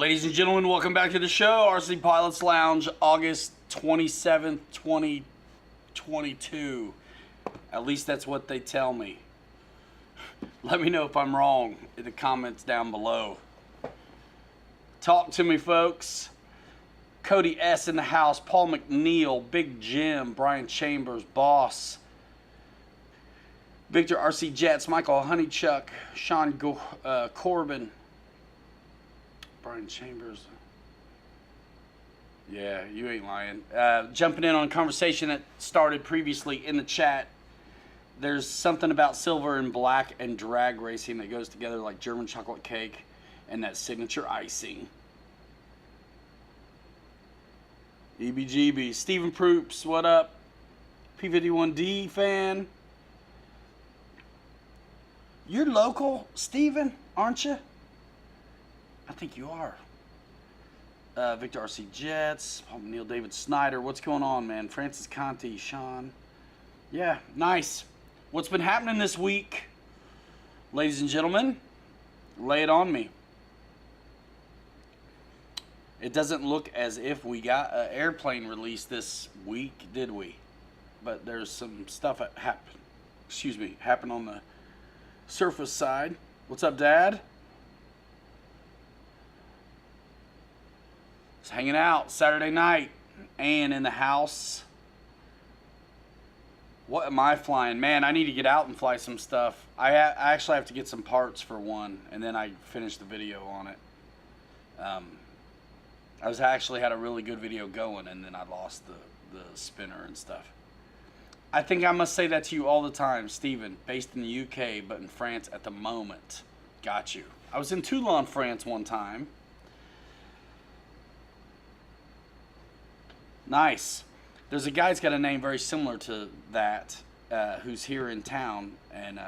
Ladies and gentlemen, welcome back to the show. RC Pilots Lounge, August 27th, 2022. At least that's what they tell me. Let me know if I'm wrong in the comments down below. Talk to me, folks. Cody S. in the house. Paul McNeil, Big Jim, Brian Chambers, Boss, Victor RC Jets, Michael Honeychuck, Sean Corbin, Brian Chambers. Yeah, you ain't lying. Jumping in on a conversation that started previously in the chat. There's something about silver and black and drag racing that goes together like German chocolate cake and that signature icing. EBGB. Stephen Proops, what up? P51D fan. You're local, Stephen, aren't you? I think you are. Victor RC Jets, Paul Neil David Snyder. What's going on, man? Francis Conti, Sean. Yeah, nice. What's been happening this week, ladies and gentlemen? Lay it on me. It doesn't look as if we got an airplane release this week, did we? But there's some stuff that happened on the surface side. What's up, Dad? Just hanging out Saturday night and in the house. What am I flying? Man, I need to get out and fly some stuff. I actually have to get some parts for one, and then I finish the video on it. I actually had a really good video going, and then I lost the spinner and stuff. I think I must say that to you all the time, Stephen. Based in the UK, but in France at the moment. Got you. I was in Toulon, France one time. Nice. There's a guy that's got a name very similar to that, who's here in town, and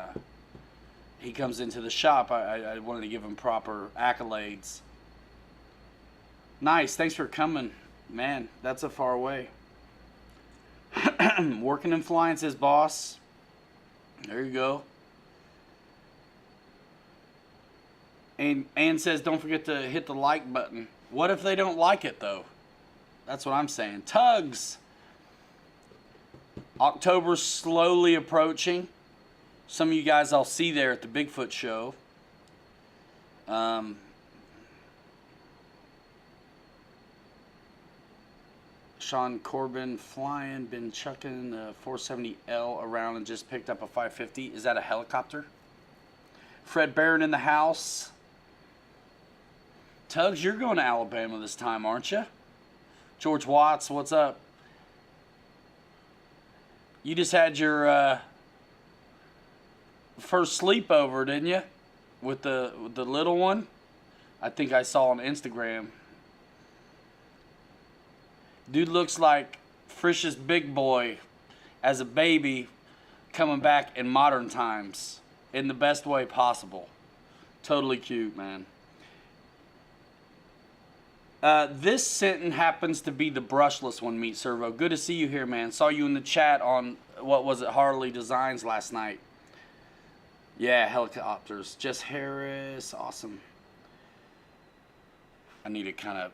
he comes into the shop. I wanted to give him proper accolades. Nice. Thanks for coming. Man, that's a far away. Working and flying, says Boss. There you go. And Ann says, don't forget to hit the like button. What if they don't like it, though? That's what I'm saying. Tugs. October's slowly approaching. Some of you guys I'll see there at the Bigfoot show. Sean Corbin flying, been chucking the 470L around and just picked up a 550. Is that a helicopter? Fred Barron in the house. Tugs, you're going to Alabama this time, aren't you? George Watts, what's up? You just had your first sleepover, didn't you? With the little one? I think I saw on Instagram. Dude looks like Frisch's big boy as a baby coming back in modern times in the best way possible. Totally cute, man. This Sinton happens to be the brushless one, Meat Servo. Good to see you here, man. Saw you in the chat on, what was it, Harley Designs last night. Yeah, helicopters. Jess Harris, awesome. I need to kind of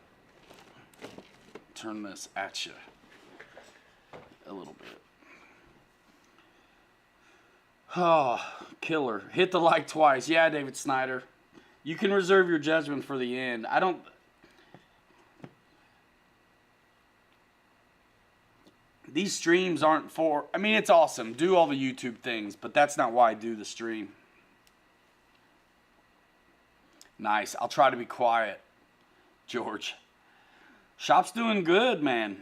turn this at you a little bit. Oh, killer. Hit the like twice. Yeah, David Snyder. You can reserve your judgment for the end. I don't... These streams aren't for... I mean, it's awesome. Do all the YouTube things, but that's not why I do the stream. Nice. I'll try to be quiet, George. Shop's doing good, man.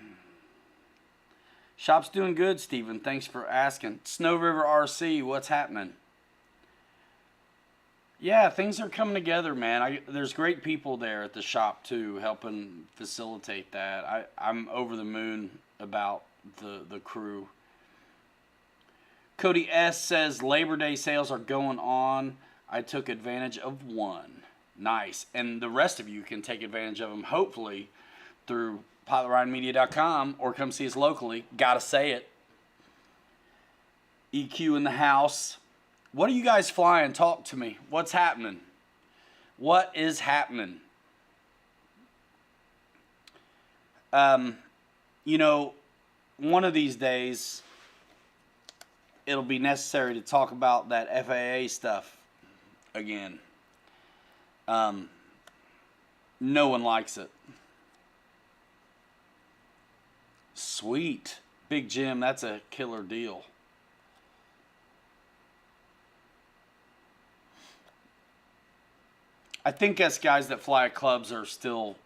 Shop's doing good, Steven. Thanks for asking. Snow River RC, what's happening? Yeah, things are coming together, man. There's great people there at the shop, too, helping facilitate that. I'm over the moon about the crew. Cody S. says, Labor Day sales are going on. I took advantage of one. Nice. And the rest of you can take advantage of them, hopefully, through PilotRideMedia.com or come see us locally. Gotta say it. EQ in the house. What are you guys flying? Talk to me. What's happening? What is happening? You know, one of these days, it'll be necessary to talk about that FAA stuff again. No one likes it. Sweet. Big Jim, that's a killer deal. I think us guys that fly at clubs are still...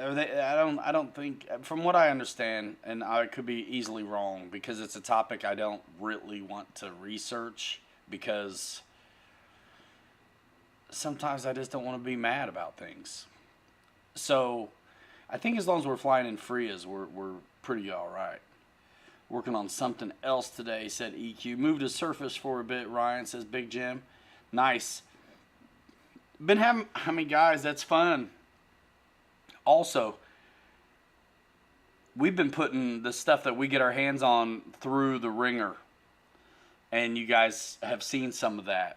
I don't think, from what I understand, and I could be easily wrong because it's a topic I don't really want to research because sometimes I just don't want to be mad about things. So I think as long as we're flying in FRIAs, we're pretty all right. Working on something else today, said EQ. Moved to Surface for a bit, Ryan, says Big Jim. Nice. Been having, I mean, guys, that's fun. Also, we've been putting the stuff that we get our hands on through the ringer. And you guys have seen some of that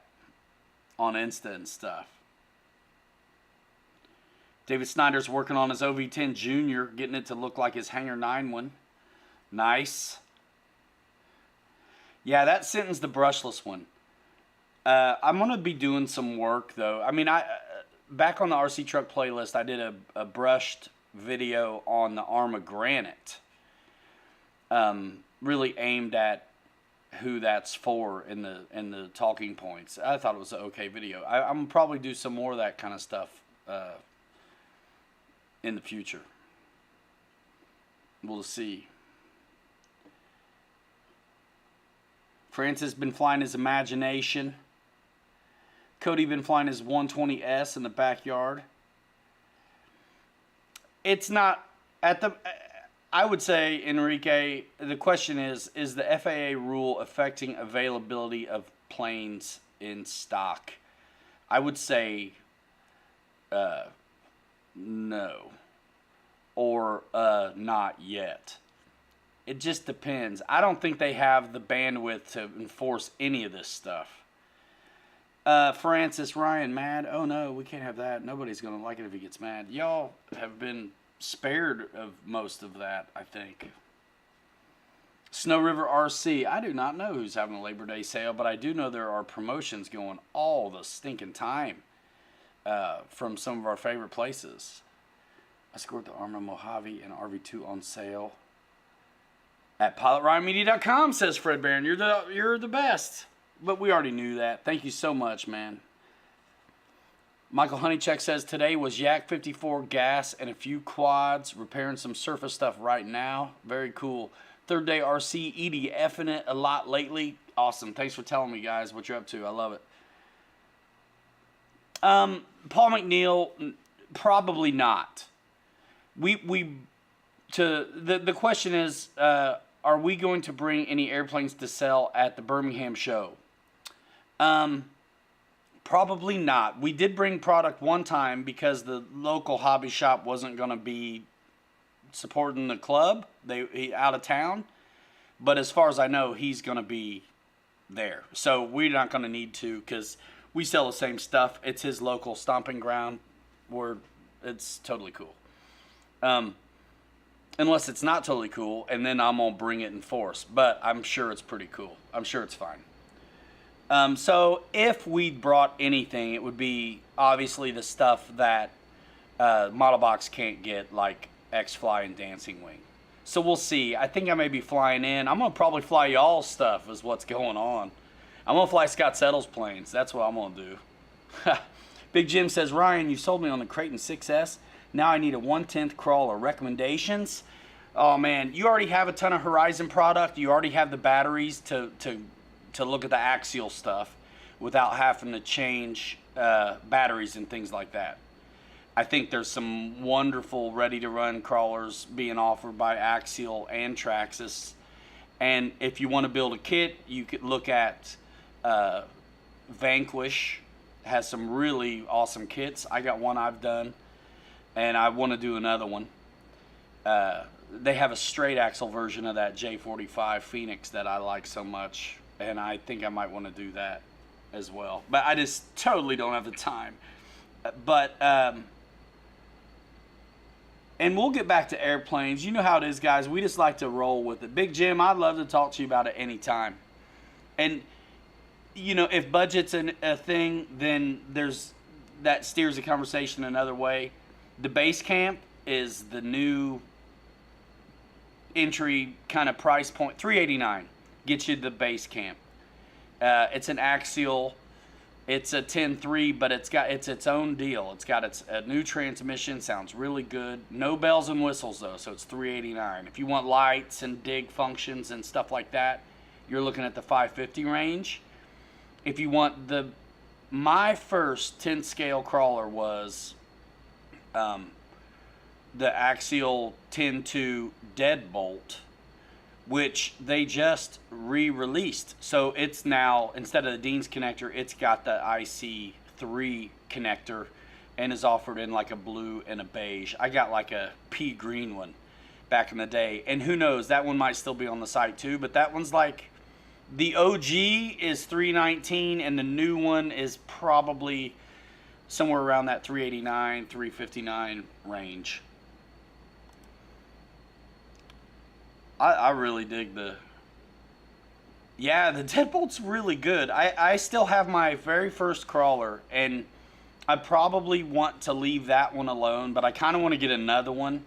on Insta and stuff. David Snyder's working on his OV-10 Junior, getting it to look like his Hangar 9 one. Nice. Yeah, that Sinton's the brushless one. I'm going to be doing some work, though. I mean, back on the RC Truck playlist, I did a brushed video on the Arma Granite. Really aimed at who that's for in the talking points. I thought it was an okay video. I'm going to probably do some more of that kind of stuff in the future. We'll see. Francis been flying his Imagination. Cody been flying his 120S in the backyard. It's not at the... I would say, Enrique, the question is the FAA rule affecting availability of planes in stock? I would say no. Or not yet. It just depends. I don't think they have the bandwidth to enforce any of this stuff. Francis, Ryan, mad? Oh no, we can't have that. Nobody's going to like it if he gets mad. Y'all have been spared of most of that, I think. Snow River RC. I do not know who's having a Labor Day sale, but I do know there are promotions going all the stinking time from some of our favorite places. I scored the Arma Mojave and RV2 on sale at PilotRyanMedia.com, says Fred Barron. You're the best. But we already knew that. Thank you so much, man. Michael Honeycheck says, today was Yak 54 gas and a few quads. Repairing some surface stuff right now. Very cool. Third day RC, EDFing it a lot lately. Awesome. Thanks for telling me, guys, what you're up to. I love it. Paul McNeil, probably not. The question is, are we going to bring any airplanes to sell at the Birmingham show? Probably not. We did bring product one time because the local hobby shop wasn't going to be supporting the club. He out of town. But as far as I know, he's going to be there. So we're not going to need to because we sell the same stuff. It's his local stomping ground where it's totally cool. Unless it's not totally cool, and then I'm going to bring it in force. But I'm sure it's pretty cool. I'm sure it's fine. So if we brought anything, it would be obviously the stuff that Model Box can't get, like X-Fly and Dancing Wing. So we'll see. I think I may be flying in. I'm going to probably fly y'all's stuff is what's going on. I'm going to fly Scott Settle's planes. That's what I'm going to do. Big Jim says, Ryan, you sold me on the Creighton 6S. Now I need a 1/10 crawler. Recommendations? Oh, man, you already have a ton of Horizon product. You already have the batteries to look at the axial stuff without having to change batteries and things like that. I think there's some wonderful ready-to-run crawlers being offered by Axial and Traxxas. And if you want to build a kit, you could look at Vanquish. Has some really awesome kits. I got one I've done, and I want to do another one. They have a straight axle version of that J45 Phoenix that I like so much, and I think I might want to do that as well. But I just totally don't have the time. But And we'll get back to airplanes. You know how it is, guys. We just like to roll with it. Big Jim, I'd love to talk to you about it anytime. And, you know, if budget's a thing, then that steers the conversation another way. The base camp is the new entry kind of price point. $389 gets you the base camp. It's an axial. It's a 10.3, but it's its own deal. It's got a new transmission. Sounds really good. No bells and whistles though, so it's $389. If you want lights and dig functions and stuff like that, you're looking at the $550 range. If you want my first 10 scale crawler was the axial 10.2 deadbolt, which they just re-released. So it's now, instead of the Dean's connector, it's got the IC3 connector and is offered in like a blue and a beige. I got like a pea green one back in the day. And who knows, that one might still be on the site too, but that one's like, the OG is $319 and the new one is probably somewhere around that $389, $359 range. I really dig the deadbolt's really good. I still have my very first crawler, and I probably want to leave that one alone, but I kind of want to get another one.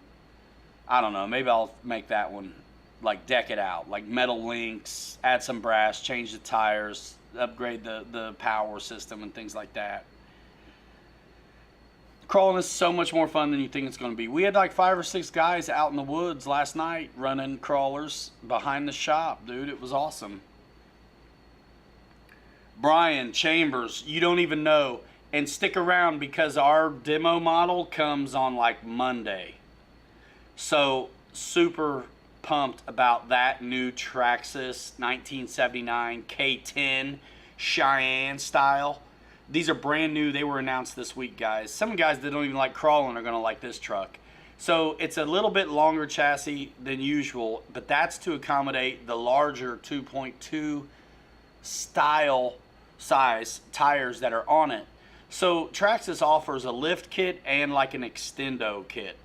I don't know, maybe I'll make that one, like, deck it out, like metal links, add some brass, change the tires, upgrade the power system and things like that. Crawling is so much more fun than you think it's going to be. We had like 5 or 6 guys out in the woods last night running crawlers behind the shop, dude. It was awesome. Brian Chambers, you don't even know. And stick around because our demo model comes on like Monday. So super pumped about that new Traxxas 1979 K10 Cheyenne style. These are brand new. They were announced this week, guys. Some guys that don't even like crawling are going to like this truck. So it's a little bit longer chassis than usual, but that's to accommodate the larger 2.2 style size tires that are on it. So Traxxas offers a lift kit and like an extendo kit.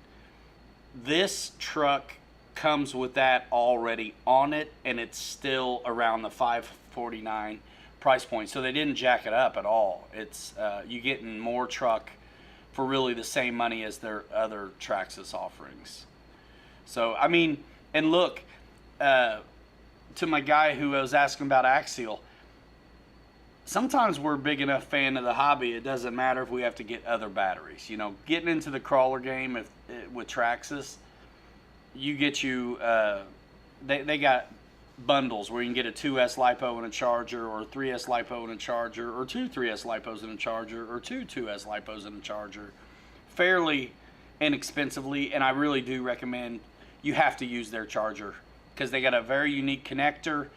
This truck comes with that already on it, and it's still around the $549 price point, so they didn't jack it up at all. It's you getting more truck for really the same money as their other Traxxas offerings. So I mean, and look, to my guy who was asking about axial, sometimes we're a big enough fan of the hobby, it doesn't matter if we have to get other batteries. You know, getting into the crawler game with Traxxas, you get they got bundles where you can get a 2S LiPo and a charger, or a 3S LiPo and a charger, or 2 3S LiPos and a charger, or 2 2S LiPos and a charger, fairly inexpensively. And I really do recommend you have to use their charger because they got a very unique connector.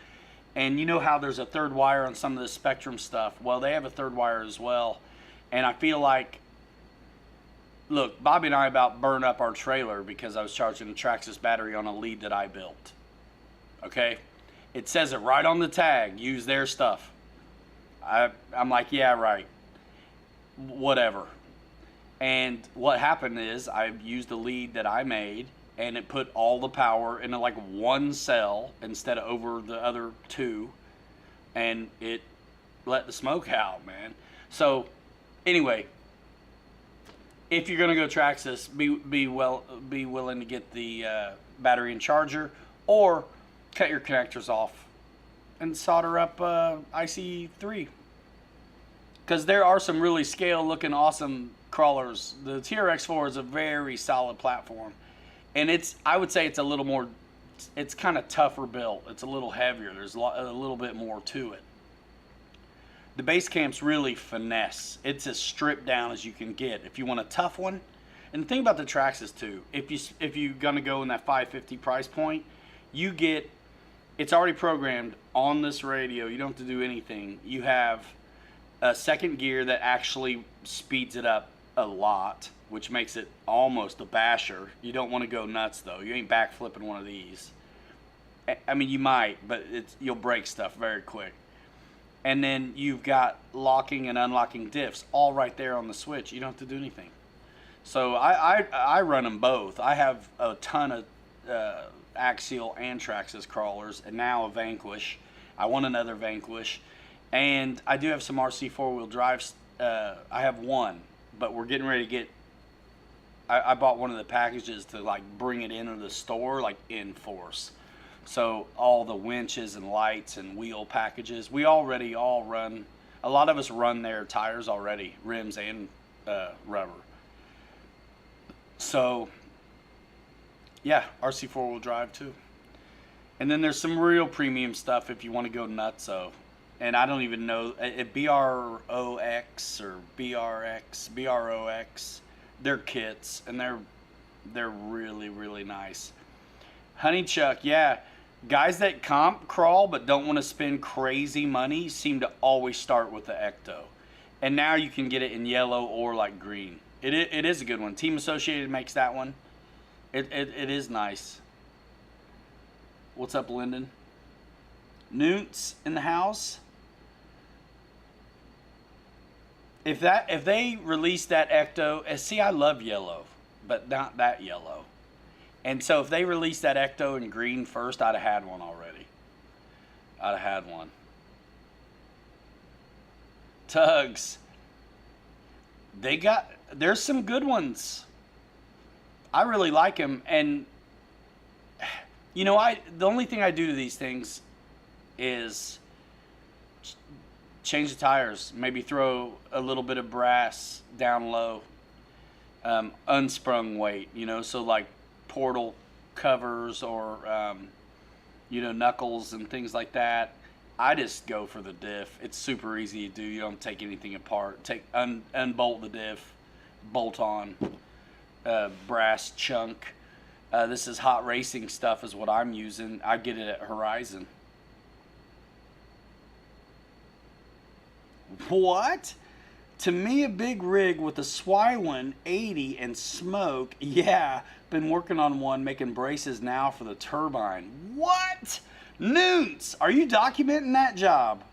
And you know how there's a third wire on some of the Spectrum stuff? Well, they have a third wire as well. And I feel like, look, Bobby and I about burned up our trailer because I was charging a Traxxas battery on a lead that I built. Okay? It says it right on the tag, use their stuff. I'm like, yeah, right. Whatever. And what happened is I used the lead that I made, and it put all the power into like one cell instead of over the other 2, and it let the smoke out, man. So anyway, if you're gonna go Traxxas, be willing to get the battery and charger, or cut your connectors off and solder up IC3, because there are some really scale looking awesome crawlers. The TRX4 is a very solid platform, and I would say it's a little more, it's kind of tougher built. It's a little heavier. There's a little bit more to it. The base camp's really finesse. It's as stripped down as you can get. If you want a tough one, and the thing about the Traxxas too, if you're gonna go in that $550 price point, you get, it's already programmed on this radio. You don't have to do anything. You have a second gear that actually speeds it up a lot, which makes it almost a basher. You don't want to go nuts though. You ain't backflipping one of these. I mean, you might, but you'll break stuff very quick. And then you've got locking and unlocking diffs all right there on the switch. You don't have to do anything. So I run them both. I have a ton of axial and Traxxas crawlers, and now a Vanquish. I want another Vanquish, and I do have some RC four-wheel drives. I have one, but we're getting ready to get. I bought one of the packages to like bring it into the store like in force. So all the winches and lights and wheel packages, we already all run. A lot of us run their tires already, rims and rubber. So yeah, RC four-wheel drive too. And then there's some real premium stuff if you want to go nutso. And I don't even know, BROX or BROX. They're kits, and they're really, really nice. Honeychuck, yeah. Guys that comp crawl but don't want to spend crazy money seem to always start with the Ecto. And now you can get it in yellow or like green. It is a good one. Team Associated makes that one. It is nice. What's up, Lyndon? Newts in the house. If they release that Ecto, see, I love yellow, but not that yellow. And so if they release that Ecto in green first, I'd have had one already. I'd have had one. Tugs. There's some good ones. I really like them. And, you know, the only thing I do to these things is change the tires, maybe throw a little bit of brass down low, unsprung weight, you know, so like portal covers or, you know, knuckles and things like that. I just go for the diff. It's super easy to do. You don't take anything apart. Unbolt the diff, bolt on, brass chunk. This is hot racing stuff is what I'm using. I get it at Horizon. What? To me, a big rig with a Swywin 80 and smoke. Yeah, been working on one, making braces now for the turbine. What? Newts, are you documenting that job?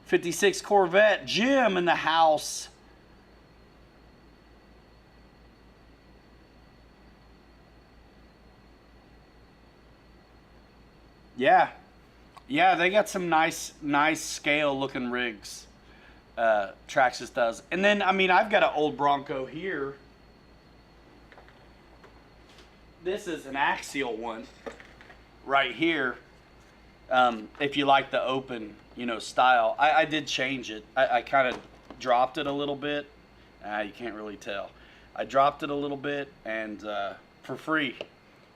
56 Corvette, Jim in the house. Yeah. Yeah, they got some nice scale looking rigs. Traxxas does. And then, I mean, I've got an old Bronco here. This is an axial one right here. If you like the open, you know, style. I did change it. I kind of dropped it a little bit. You can't really tell. I dropped it a little bit, and for free.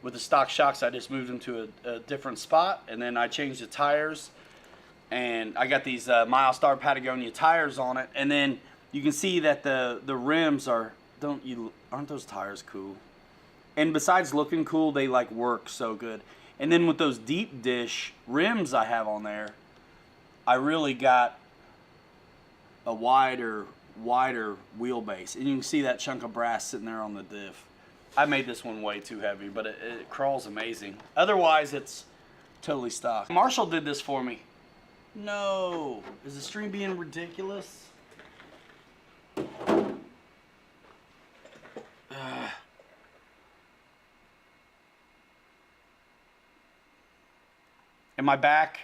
With the stock shocks, I just moved them to a different spot, and then I changed the tires, and I got these Milestar Patagonia tires on it, and then you can see that the rims aren't those tires cool? And besides looking cool, they like work so good. And then with those deep dish rims I have on there, I really got a wider wheelbase, and you can see that chunk of brass sitting there on the diff. I made this one way too heavy, but it crawls amazing. Otherwise, it's totally stock. Marshall did this for me. No. Is the stream being ridiculous? Am I back?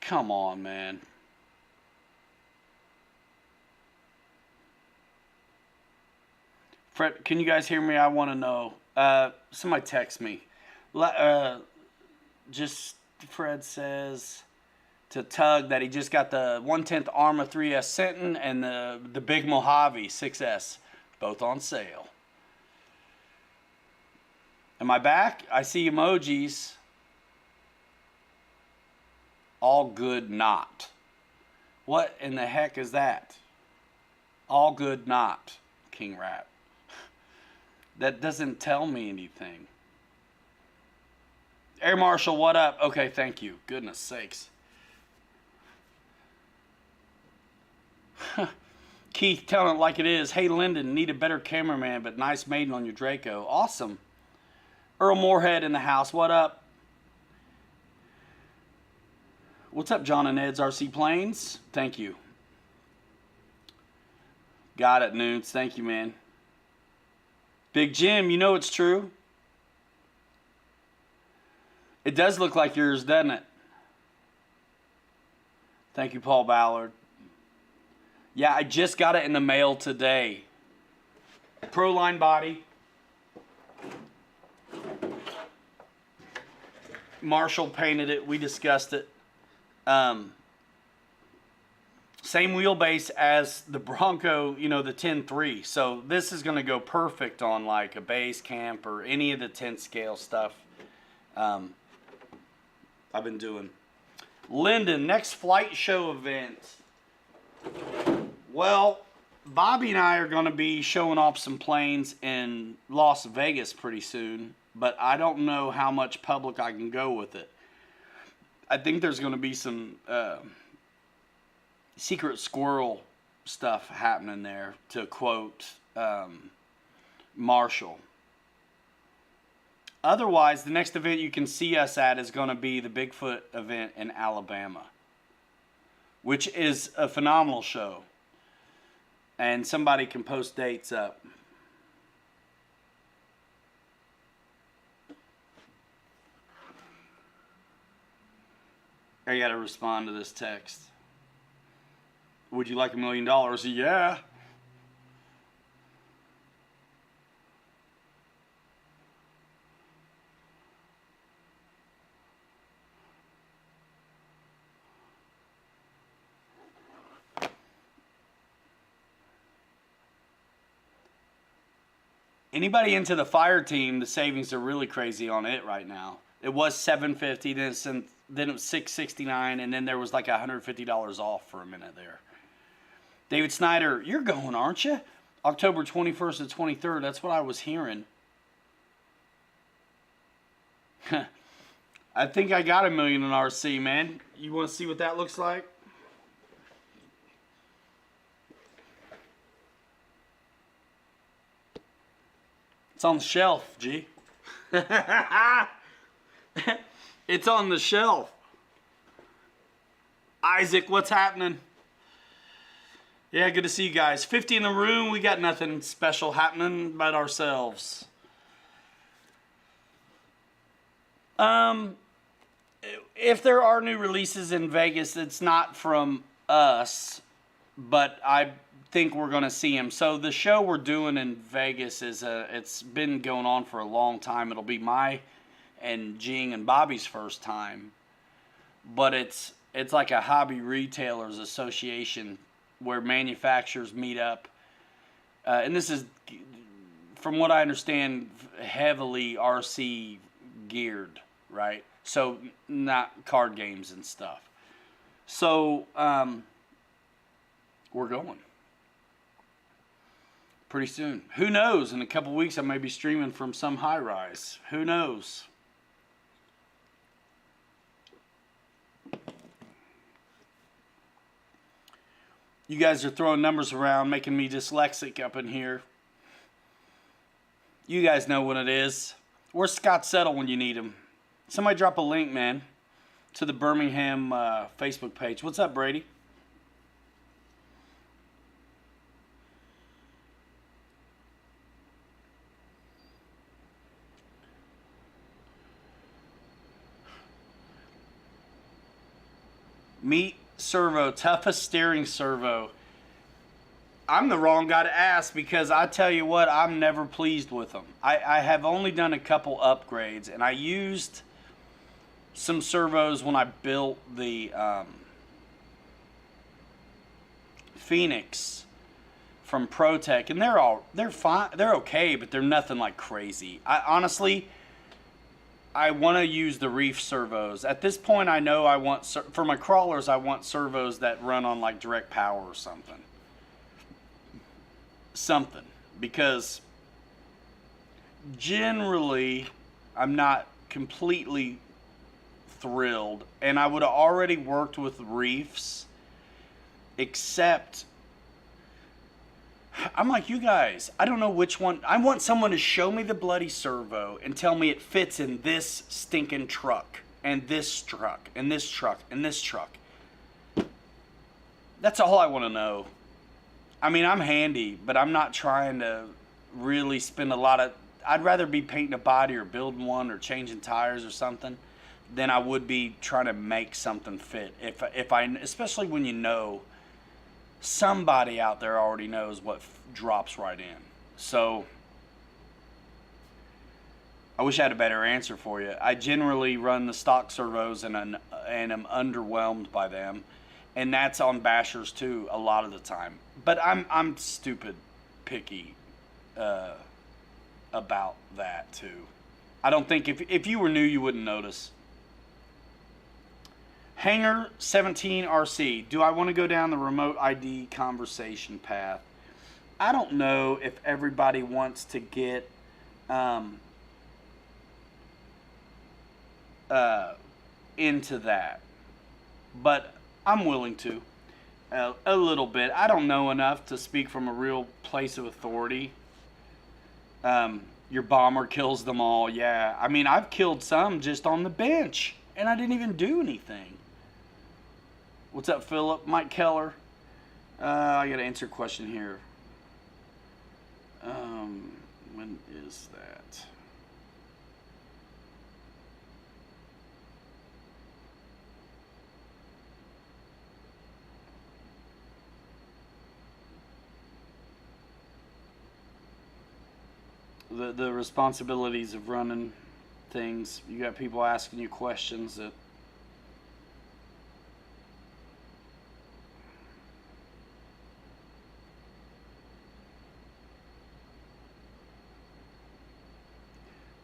Come on, man. Fred, can you guys hear me? I want to know. Somebody text me. Just Fred says to Tug that he just got the 1/10 Arma 3S Senton and the big Mojave 6S, both on sale. Am I back? I see emojis. All good not. What in the heck is that? All good not, King Rat. That doesn't tell me anything. Air Marshal, what up? Okay, thank you. Goodness sakes. Keith telling it like it is. Hey, Lyndon, need a better cameraman, but nice maiden on your Draco. Awesome. Earl Moorhead in the house. What up? What's up, John and Ed's RC Planes? Thank you. Got it, Nudes. Thank you, man. Big Jim, you know it's true. It does look like yours, doesn't it? Thank you, Paul Ballard. Yeah, I just got it in the mail today. Proline body. Marshall painted it. We discussed it. Same wheelbase as the Bronco, you know, the 10.3. So this is going to go perfect on like a base camp or any of the 10 scale stuff I've been doing. Lyndon, next flight show event. Well, Bobby and I are going to be showing off some planes in Las Vegas pretty soon, but I don't know how much public I can go with it. I think there's going to be some secret squirrel stuff happening there, to quote Marshall. Otherwise, the next event you can see us at is going to be the Bigfoot event in Alabama, which is a phenomenal show. And somebody can post dates up. I got to respond to this text. Would you like $1 million? Yeah. Anybody into the fire team, the savings are really crazy on it right now. It was $750, then it was $669, and then there was like $150 off for a minute there. David Snyder, you're going, aren't you? October 21st to 23rd. That's what I was hearing. I think I got $1 million in RC, man. You want to see what that looks like? It's on the shelf, G. It's on the shelf. Isaac, what's happening? Yeah, good to see you guys. 50 in the room. We got nothing special happening but ourselves. If there are new releases in Vegas, it's not from us, but I think we're going to see them. So the show we're doing in Vegas it's been going on for a long time. It'll be my and Jing and Bobby's first time, but it's like a hobby retailers association where manufacturers meet up, and this is, from what I understand, heavily RC geared, right? So not card games and stuff. So we're going pretty soon. Who knows? In a couple weeks, I may be streaming from some high rise. Who knows? You guys are throwing numbers around, making me dyslexic up in here. You guys know what it is. Where's Scott Settle when you need him? Somebody drop a link, man, to the Birmingham Facebook page. What's up, Brady? Meat servo, toughest steering servo. I'm the wrong guy to ask, because I tell you what, I'm never pleased with them. I have only done a couple upgrades, and I used some servos when I built the Phoenix from ProTech, and they're fine, they're okay, but they're nothing like crazy. Honestly, I want to use the Reef servos. At this point, I know I want, for my crawlers, I want servos that run on like direct power or something. Because generally, I'm not completely thrilled, and I would have already worked with Reefs, except I'm like you guys, I don't know which one. I want someone to show me the bloody servo and tell me it fits in this stinking truck, and this truck, and this truck, and this truck. That's all I want to know. I mean, I'm handy, but I'm not trying to really spend a lot of. I'd rather be painting a body or building one or changing tires or something than I would be trying to make something fit. If I, especially when you know somebody out there already knows what drops right in. So I wish I had a better answer for you. I generally run the stock servos and am underwhelmed by them, and that's on bashers too a lot of the time. But I'm stupid picky about that too. I don't think if you were new you wouldn't notice. Hangar 17 RC. Do I want to go down the remote ID conversation path? I don't know if everybody wants to get into that, but I'm willing to a little bit. I don't know enough to speak from a real place of authority. Your bomber kills them all. Yeah, I mean, I've killed some just on the bench and I didn't even do anything. What's up, Philip? Mike Keller. I got to answer a question here. When is that? The responsibilities of running things. You got people asking you questions that.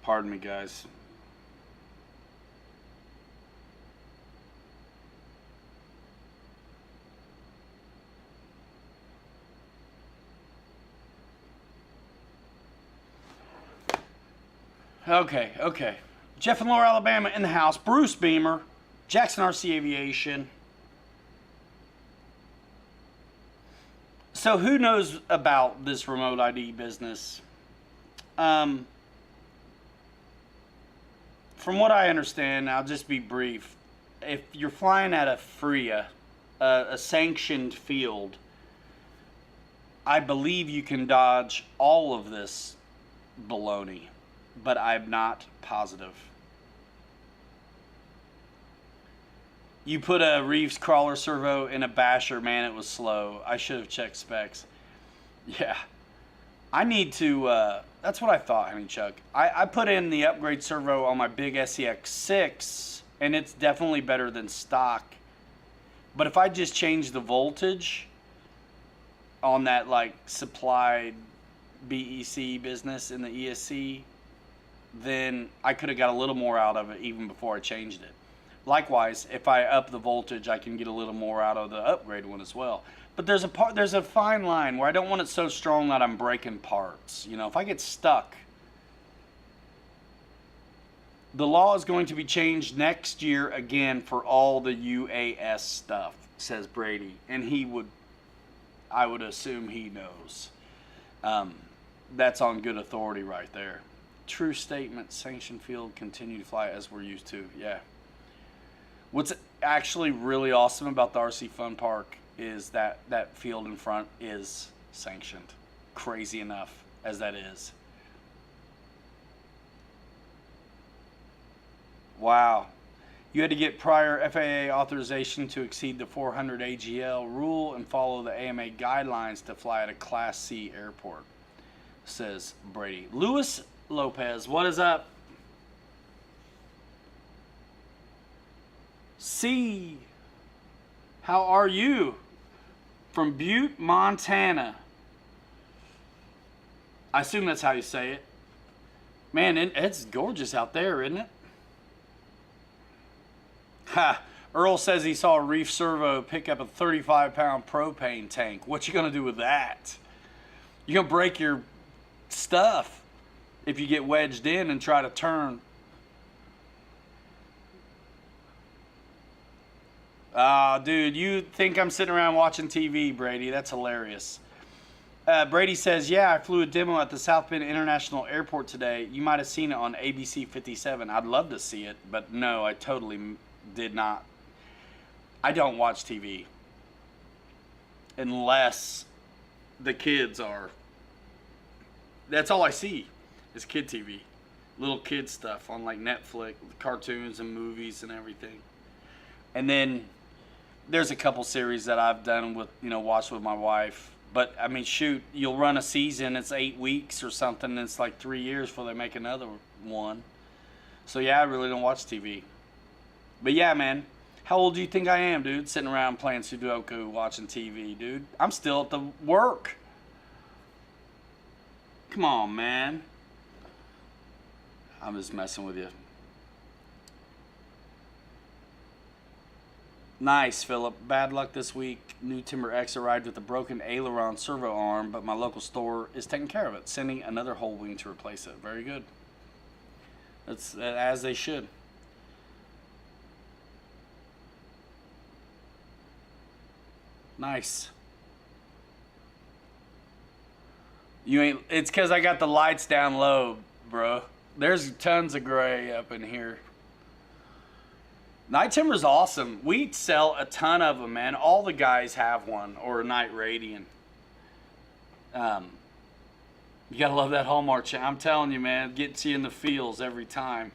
Pardon me, guys. Okay. Jeff and Laura, Alabama in the house. Bruce Beamer, Jackson RC Aviation. So who knows about this remote ID business? From what I understand, I'll just be brief. If you're flying at a FRIA, a sanctioned field, I believe you can dodge all of this baloney, but I'm not positive. You put a Reeves crawler servo in a basher, man, it was slow. I should have checked specs. Yeah. I need to, that's what I thought, honey Chuck. I put in the upgrade servo on my big SEX6, and it's definitely better than stock. But if I just change the voltage on that, like, supplied BEC business in the ESC, then I could have got a little more out of it even before I changed it. Likewise, if I up the voltage, I can get a little more out of the upgrade one as well. But there's a fine line where I don't want it so strong that I'm breaking parts. You know, if I get stuck, the law is going to be changed next year again for all the UAS stuff, says Brady, and I would assume he knows. That's on good authority right there. True statement. Sanctioned field, continue to fly as we're used to. Yeah. What's actually really awesome about the RC Fun Park is that field in front is sanctioned. Crazy enough as that is. Wow. You had to get prior FAA authorization to exceed the 400 AGL rule and follow the AMA guidelines to fly at a Class C airport, says Brady. Luis Lopez, what is up? C, how are you? From Butte, Montana. I assume that's how you say it. Man, it's gorgeous out there, isn't it? Ha! Earl says he saw a Reef Servo pick up a 35-pound propane tank. What you gonna do with that? You're gonna break your stuff if you get wedged in and try to turn. Dude, you think I'm sitting around watching TV, Brady. That's hilarious. Brady says, yeah, I flew a demo at the South Bend International Airport today. You might have seen it on ABC 57. I'd love to see it, but no, I totally did not. I don't watch TV unless the kids are. That's all I see is kid TV. Little kid stuff on like Netflix, cartoons and movies and everything. And then there's a couple series that I've done with, watched with my wife. But I mean, shoot, you'll run a season, it's 8 weeks or something, and it's like 3 years before they make another one. So yeah, I really don't watch TV. But yeah, man, how old do you think I am, dude? Sitting around playing Sudoku, watching TV, dude. I'm still at the work. Come on, man. I'm just messing with you. Nice, Philip. Bad luck this week. New Timber X arrived with a broken aileron servo arm, but my local store is taking care of it, sending another whole wing to replace it. Very good. That's as they should. Nice. You ain't. It's because I got the lights down low, bro. There's tons of gray up in here. Night Timber's awesome. We sell a ton of them, man. All the guys have one or a Night Radiant. You gotta love that Hallmark chain. I'm telling you, man, gets you in the feels every time.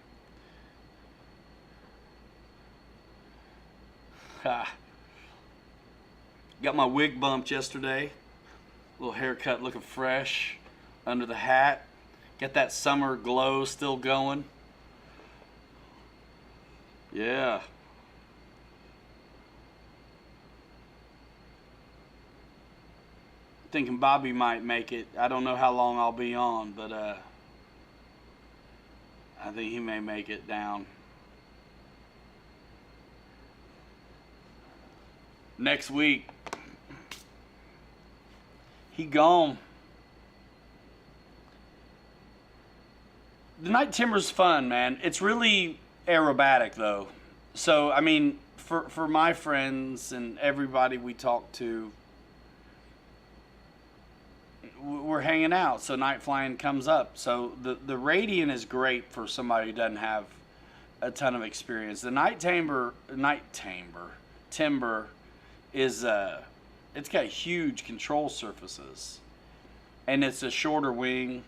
Got my wig bumped yesterday. Little haircut looking fresh under the hat. Got that summer glow still going. Yeah. Thinking Bobby might make it. I don't know how long I'll be on, but I think he may make it down. Next week. He gone. The Night Timber's fun, man. It's really aerobatic though. So I mean, for my friends and everybody we talk to, we're hanging out. So night flying comes up. So the Radiant is great for somebody who doesn't have a ton of experience. The Timber is it's got huge control surfaces, and it's a shorter wing,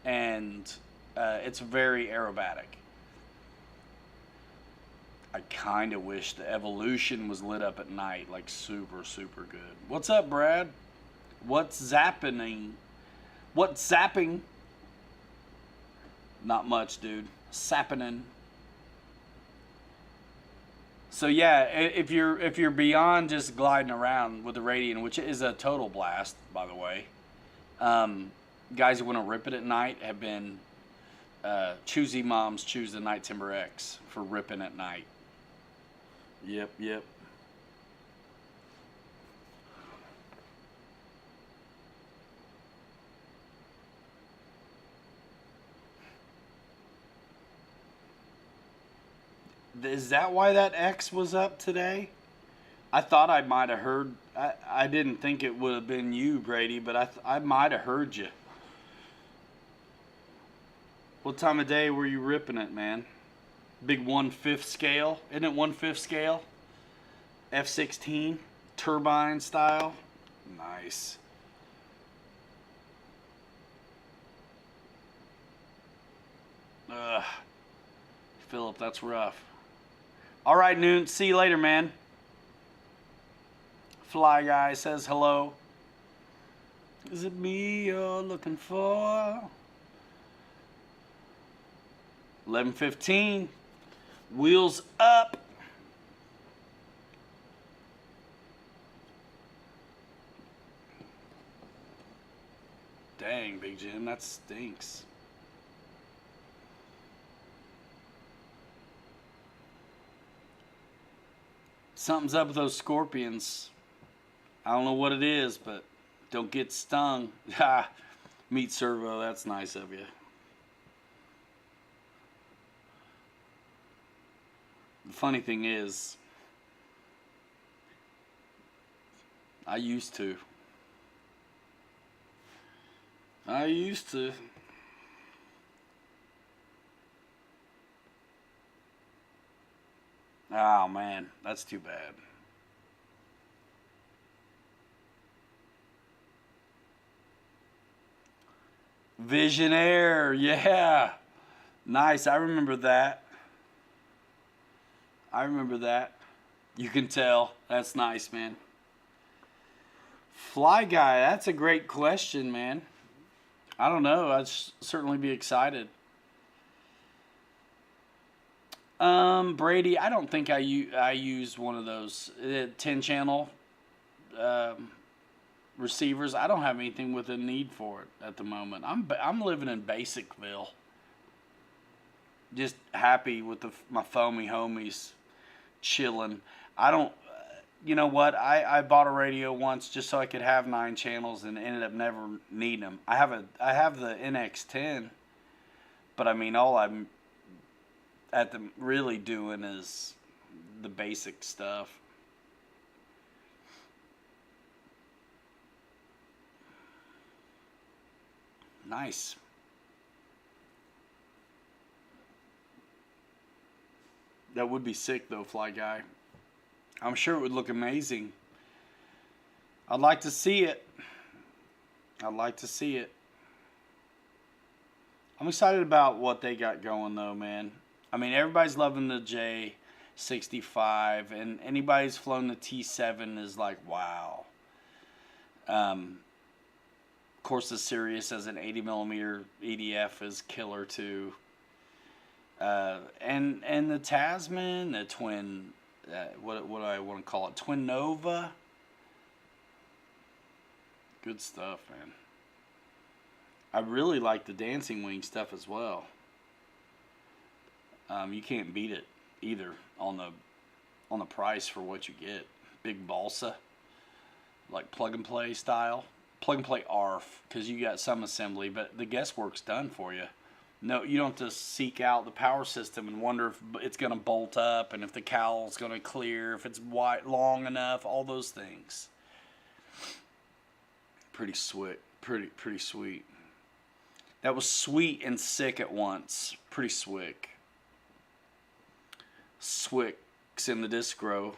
and it's very aerobatic. I kind of wish the Evolution was lit up at night, like super, super good. What's up, Brad? What's zapping? What's zapping? Not much, dude. Sappening. So yeah, if you're beyond just gliding around with the Radiant, which is a total blast, by the way, guys who want to rip it at night have been choosy moms choose the Night Timber X for ripping at night. Yep. Is that why that X was up today? I thought I might have heard. I didn't think it would have been you, Brady, but I might have heard you. What time of day were you ripping it, man? Big 1/5 scale. Isn't it 1/5 scale? F-16 turbine style. Nice. Ugh. Philip, that's rough. All right, Noon. See you later, man. Fly Guy says hello. Is it me you're looking for? 11:15. Wheels up. Dang, Big Jim, that stinks. Something's up with those scorpions. I don't know what it is, but don't get stung. Ha! Meat servo, that's nice of you. The funny thing is, I used to. Oh man, that's too bad. Visionaire, yeah. Nice. I remember that. I remember that. You can tell. That's nice, man. Fly guy, that's a great question, man. I don't know. I'd certainly be excited. Brady, I don't think I use one of those 10 channel receivers. I don't have anything with a need for it at the moment. I'm living in Basicville. Just happy with my foamy homies chilling. I don't. You know what? I bought a radio once just so I could have 9 channels and ended up never needing them. I have the NX10, but I mean all I'm at the really doing is the basic stuff. Nice. That would be sick though, Fly Guy. I'm sure it would look amazing. I'd like to see it. I'd like to see it. I'm excited about what they got going though, man. I mean, everybody's loving the J65, and anybody's flown the T7 is like, wow. Of course, the Sirius as an 80mm EDF is killer too. And the Tasman, the twin, what do I want to call it? Twin Nova. Good stuff, man. I really like the Dancing Wing stuff as well. You can't beat it either on the price for what you get. Big balsa, like plug and play style. Plug and play ARF, because you got some assembly, but the guesswork's done for you. No, you don't have to seek out the power system and wonder if it's going to bolt up and if the cowl's going to clear, if it's wide, long enough, all those things. Pretty sweet. Pretty sweet. That was sweet and sick at once. Pretty swick. Swicks in the discro.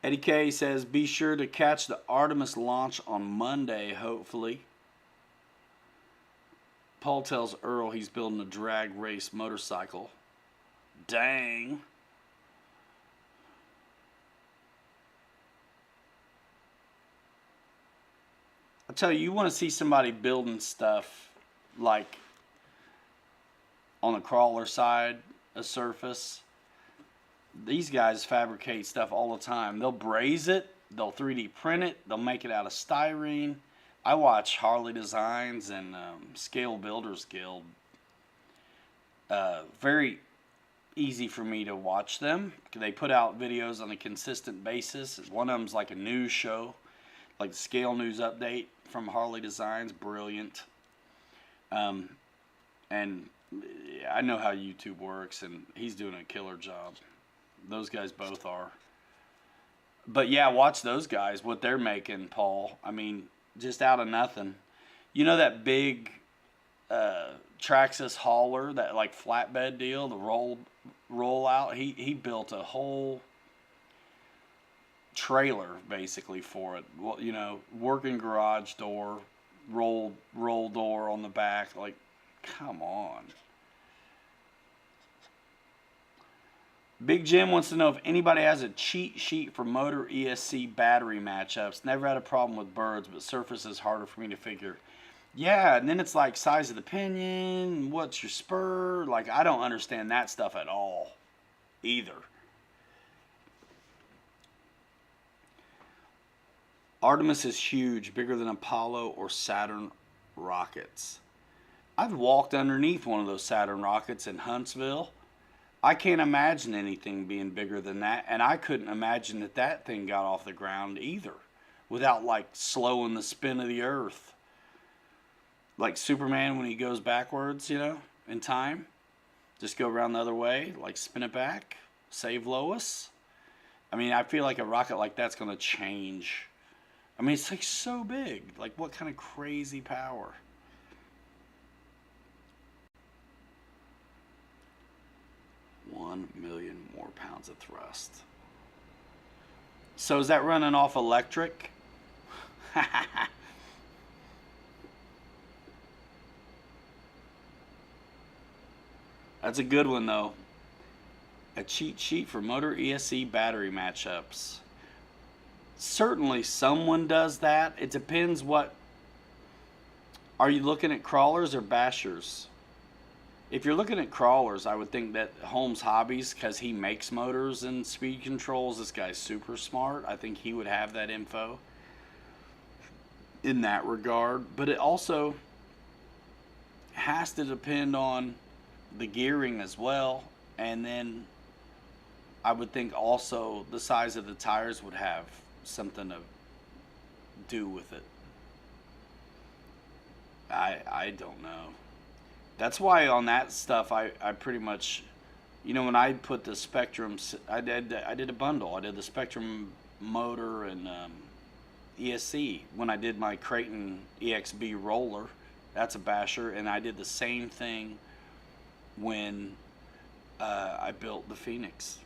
Eddie K says, be sure to catch the Artemis launch on Monday, hopefully. Paul tells Earl he's building a drag race motorcycle. Dang. I tell you, you want to see somebody building stuff like on the crawler side, a surface. These guys fabricate stuff all the time. They'll braze it, they'll 3D print it, they'll make it out of styrene. I watch Harley Designs and Scale Builders Guild. Very easy for me to watch them. They put out videos on a consistent basis. One of them's like a news show, like the Scale News Update from Harley Designs. Brilliant. And I know how YouTube works, and he's doing a killer job. Those guys both are. But yeah, watch those guys, what they're making, Paul. I mean, just out of nothing. You know that big Traxxas hauler, that like flatbed deal, the roll out? He built a whole trailer basically for it. Well, you know, working garage door, roll door on the back. Like, come on. Big Jim wants to know if anybody has a cheat sheet for motor ESC battery matchups. Never had a problem with birds, but surface is harder for me to figure. Yeah, and then it's like size of the pinion, what's your spur? Like, I don't understand that stuff at all either. Artemis is huge, bigger than Apollo or Saturn rockets. I've walked underneath one of those Saturn rockets in Huntsville. I can't imagine anything being bigger than that, and I couldn't imagine that thing got off the ground either without like slowing the spin of the earth. Like Superman when he goes backwards, you know, in time. Just go around the other way, like spin it back, save Lois. I mean, I feel like a rocket like that's going to change. I mean, it's like so big. Like, what kind of crazy power? $1 million more pounds of thrust. So is that running off electric? That's a good one, though. A cheat sheet for motor ESC battery matchups. Certainly someone does that. It depends what... Are you looking at crawlers or bashers? If you're looking at crawlers, I would think that Holmes Hobbies, because he makes motors and speed controls, this guy's super smart. I think he would have that info in that regard. But it also has to depend on the gearing as well. And then I would think also the size of the tires would have something to do with it. I don't know. That's why on that stuff I pretty much, you know, when I put the Spectrum, I did a bundle. I did the Spectrum motor and ESC when I did my Creighton EXB roller. That's a basher, and I did the same thing when I built the Phoenix.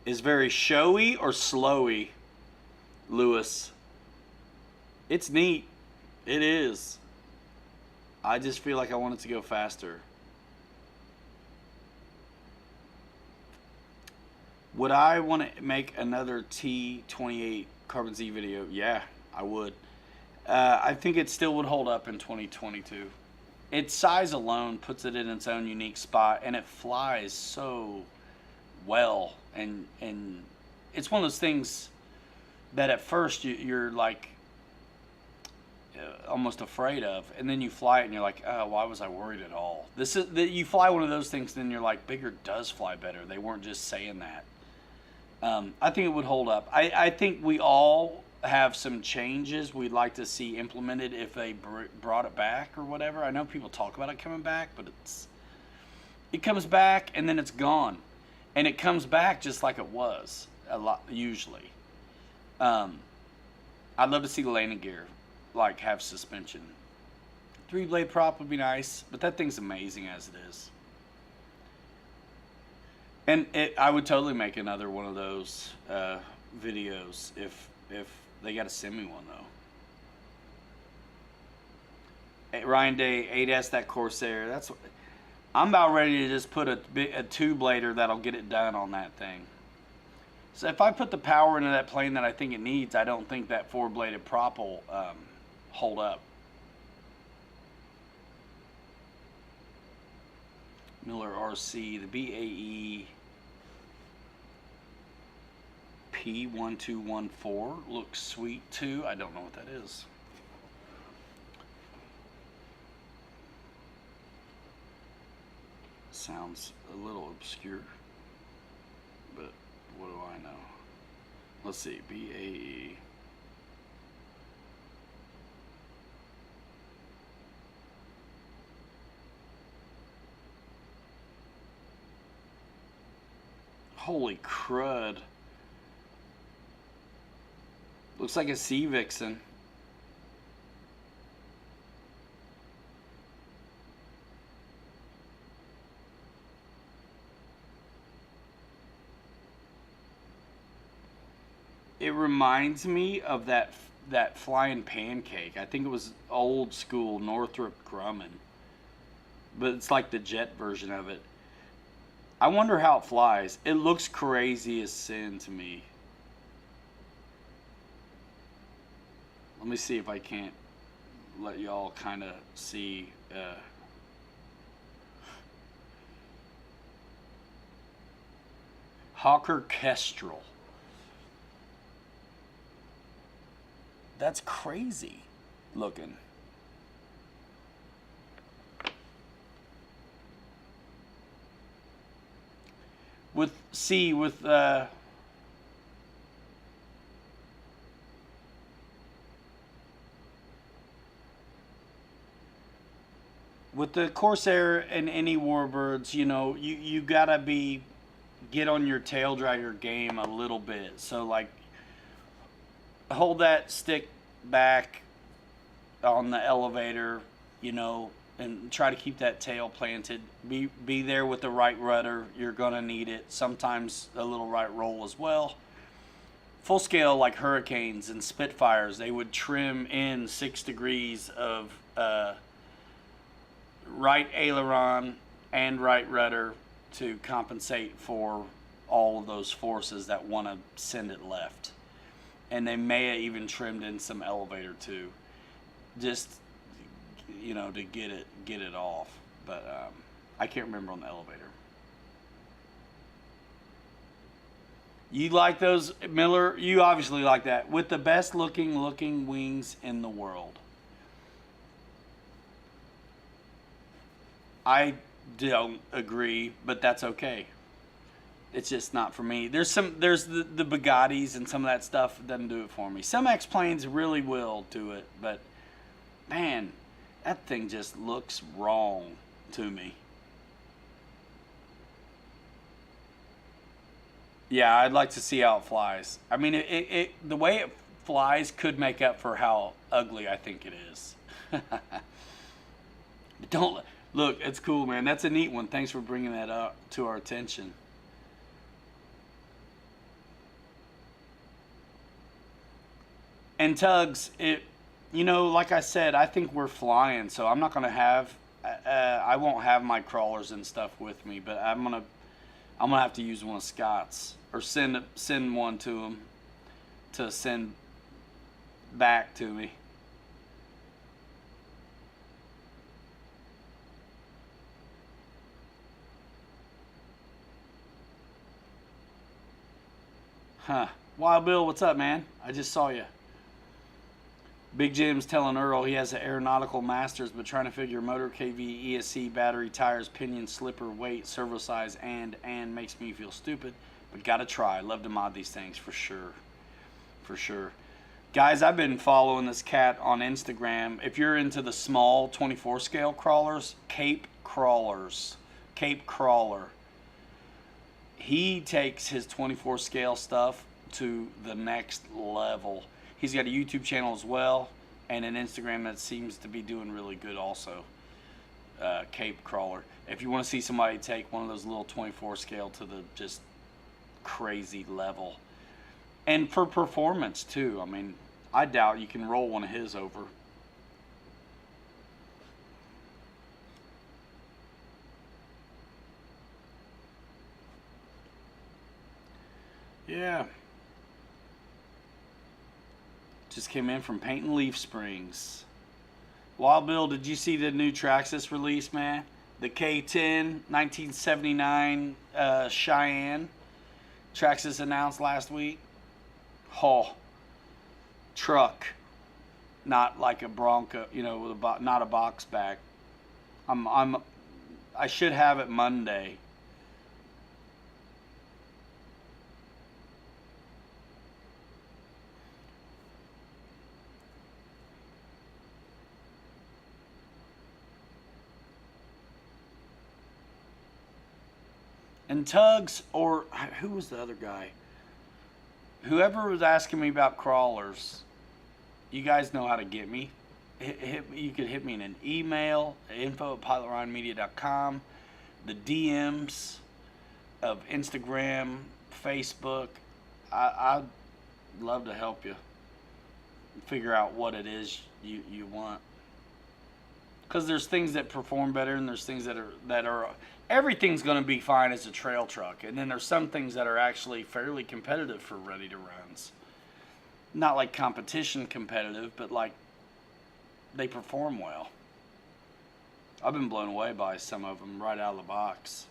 Is very showy or slowy, Lewis? It's neat. It is. I just feel like I want it to go faster. Would I want to make another T28 Carbon Z video? Yeah, I would. I think it still would hold up in 2022. Its size alone puts it in its own unique spot, and it flies so well. And it's one of those things that at first you're like almost afraid of, and then you fly it and you're like, oh, why was I worried at all? This is that you fly one of those things, and then you're like, bigger does fly better. They weren't just saying that. I think it would hold up. I think we all have some changes we'd like to see implemented if they brought it back or whatever. I know people talk about it coming back, but it comes back and then it's gone, and it comes back just like it was a lot usually. I'd love to see the landing gear like have suspension. 3-blade prop would be nice, but that thing's amazing as it is. And I would totally make another one of those videos if they got to send me one though. Hey, Ryan Day, 8S, that Corsair. That's what, I'm about ready to just put a 2-blader that'll get it done on that thing. So if I put the power into that plane that I think it needs, I don't think that 4-bladed prop will hold up. Miller RC, the BAE P1214 looks sweet too. I don't know what that is. Sounds a little obscure, but what do I know? Let's see, BAE. Holy crud. Looks like a Sea Vixen. It reminds me of that flying pancake. I think it was old school Northrop Grumman, but it's like the jet version of it. I wonder how it flies. It looks crazy as sin to me. Let me see if I can't let y'all kind of see. Hawker Kestrel. That's crazy looking. With the Corsair and any Warbirds, you know, you gotta get on your tail dragger game a little bit. So like, hold that stick back on the elevator, you know, and try to keep that tail planted. Be there with the right rudder. You're gonna need it. Sometimes a little right roll as well. Full scale, like Hurricanes and Spitfires, they would trim in 6 degrees of right aileron and right rudder to compensate for all of those forces that want to send it left. And they may have even trimmed in some elevator too, just to get it off. But I can't remember on the elevator. You like those, Miller? You obviously like that. With the best looking wings in the world. I don't agree, but that's okay. It's just not for me. There's the Bugattis and some of that stuff doesn't do it for me. Some X-Planes really will do it, but man, that thing just looks wrong to me. Yeah, I'd like to see how it flies. I mean, the way it flies could make up for how ugly I think it is. Don't look. It's cool, man. That's a neat one. Thanks for bringing that up to our attention. And Tugs, like I said, I think we're flying, so I'm not gonna have. I won't have my crawlers and stuff with me, but I'm gonna have to use one of Scott's or send one to him to send back to me. Huh. Wild Bill, what's up, man? I just saw you. Big Jim's telling Earl he has an aeronautical master's, but trying to figure motor, KV, ESC, battery, tires, pinion, slipper, weight, servo size, and makes me feel stupid. But gotta try. Love to mod these things for sure. For sure. Guys, I've been following this cat on Instagram. If you're into the small 24 scale crawlers, Cape Crawler. He takes his 24 scale stuff to the next level. He's got a YouTube channel as well, and an Instagram that seems to be doing really good also. Cape Crawler. If you want to see somebody take one of those little 24 scale to the just crazy level. And for performance too. I mean, I doubt you can roll one of his over. Yeah. Just came in from Paint and Leaf Springs. Wild Bill, did you see the new Traxxas release, man? The K10 1979 Cheyenne. Traxxas announced last week. Oh, truck, not like a Bronco, with not a box back. I should have it Monday. And Tugs, or who was the other guy? Whoever was asking me about crawlers, you guys know how to get me. You could hit me in an email, info@pilotryanmedia.com, the DMs of Instagram, Facebook. I'd love to help you figure out what it is you want. Because there's things that perform better, and there's things that are everything's going to be fine as a trail truck, and then there's some things that are actually fairly competitive for ready to runs. Not like competition competitive, but like they perform well. I've been blown away by some of them right out of the box.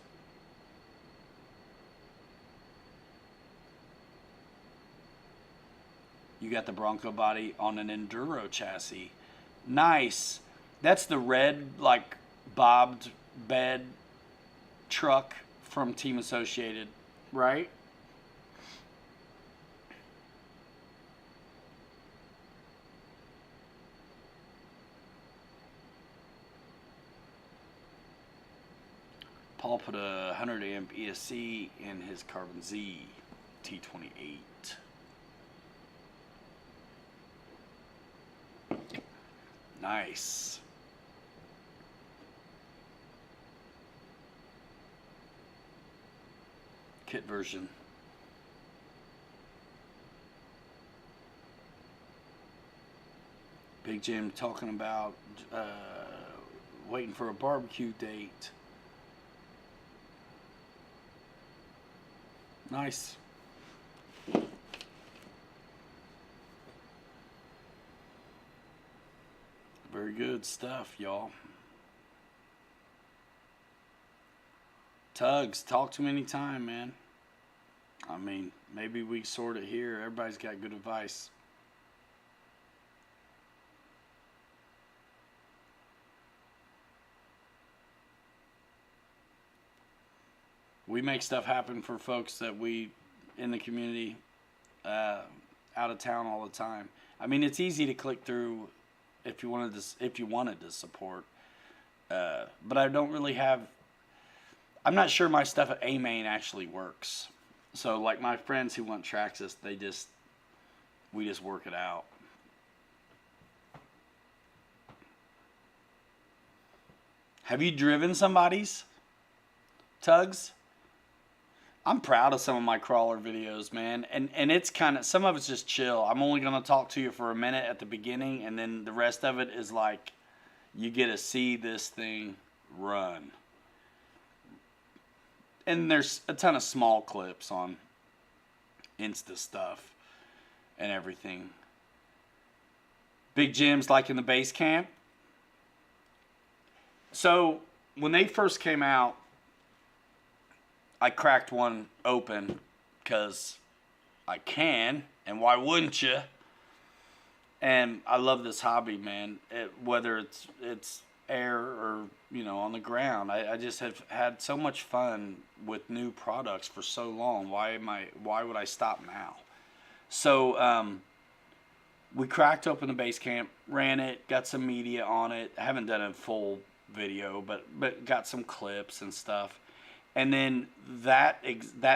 You got the Bronco body on an Enduro chassis. Nice. That's the red, like, bobbed bed truck from Team Associated, right? Paul put a 100 amp ESC in his Carbon Z T28. Nice. kit version. Big Jim talking about waiting for a barbecue date. Nice. Very good stuff, y'all. Tugs, talk to me anytime, man. I mean, maybe we sort it here. Everybody's got good advice. We make stuff happen for folks that we in the community out of town all the time. I mean, it's easy to click through if you wanted to support, but I don't really have. I'm not sure my stuff at A-Main actually works. So like my friends who want Traxxas, we just work it out. Have you driven somebody's Tugs? I'm proud of some of my crawler videos, man. And it's kind of, some of it's just chill. I'm only going to talk to you for a minute at the beginning, and then the rest of it is like, you get to see this thing run. And there's a ton of small clips on Insta stuff and everything. Big Jim's like in the base camp. So when they first came out, I cracked one open because I can, and why wouldn't you? And I love this hobby, man. Whether it's air or on the ground, I just have had so much fun with new products for so long. Why would I stop now? So we cracked open the base camp, ran it, got some media on it. I haven't done a full video, but got some clips and stuff. And then that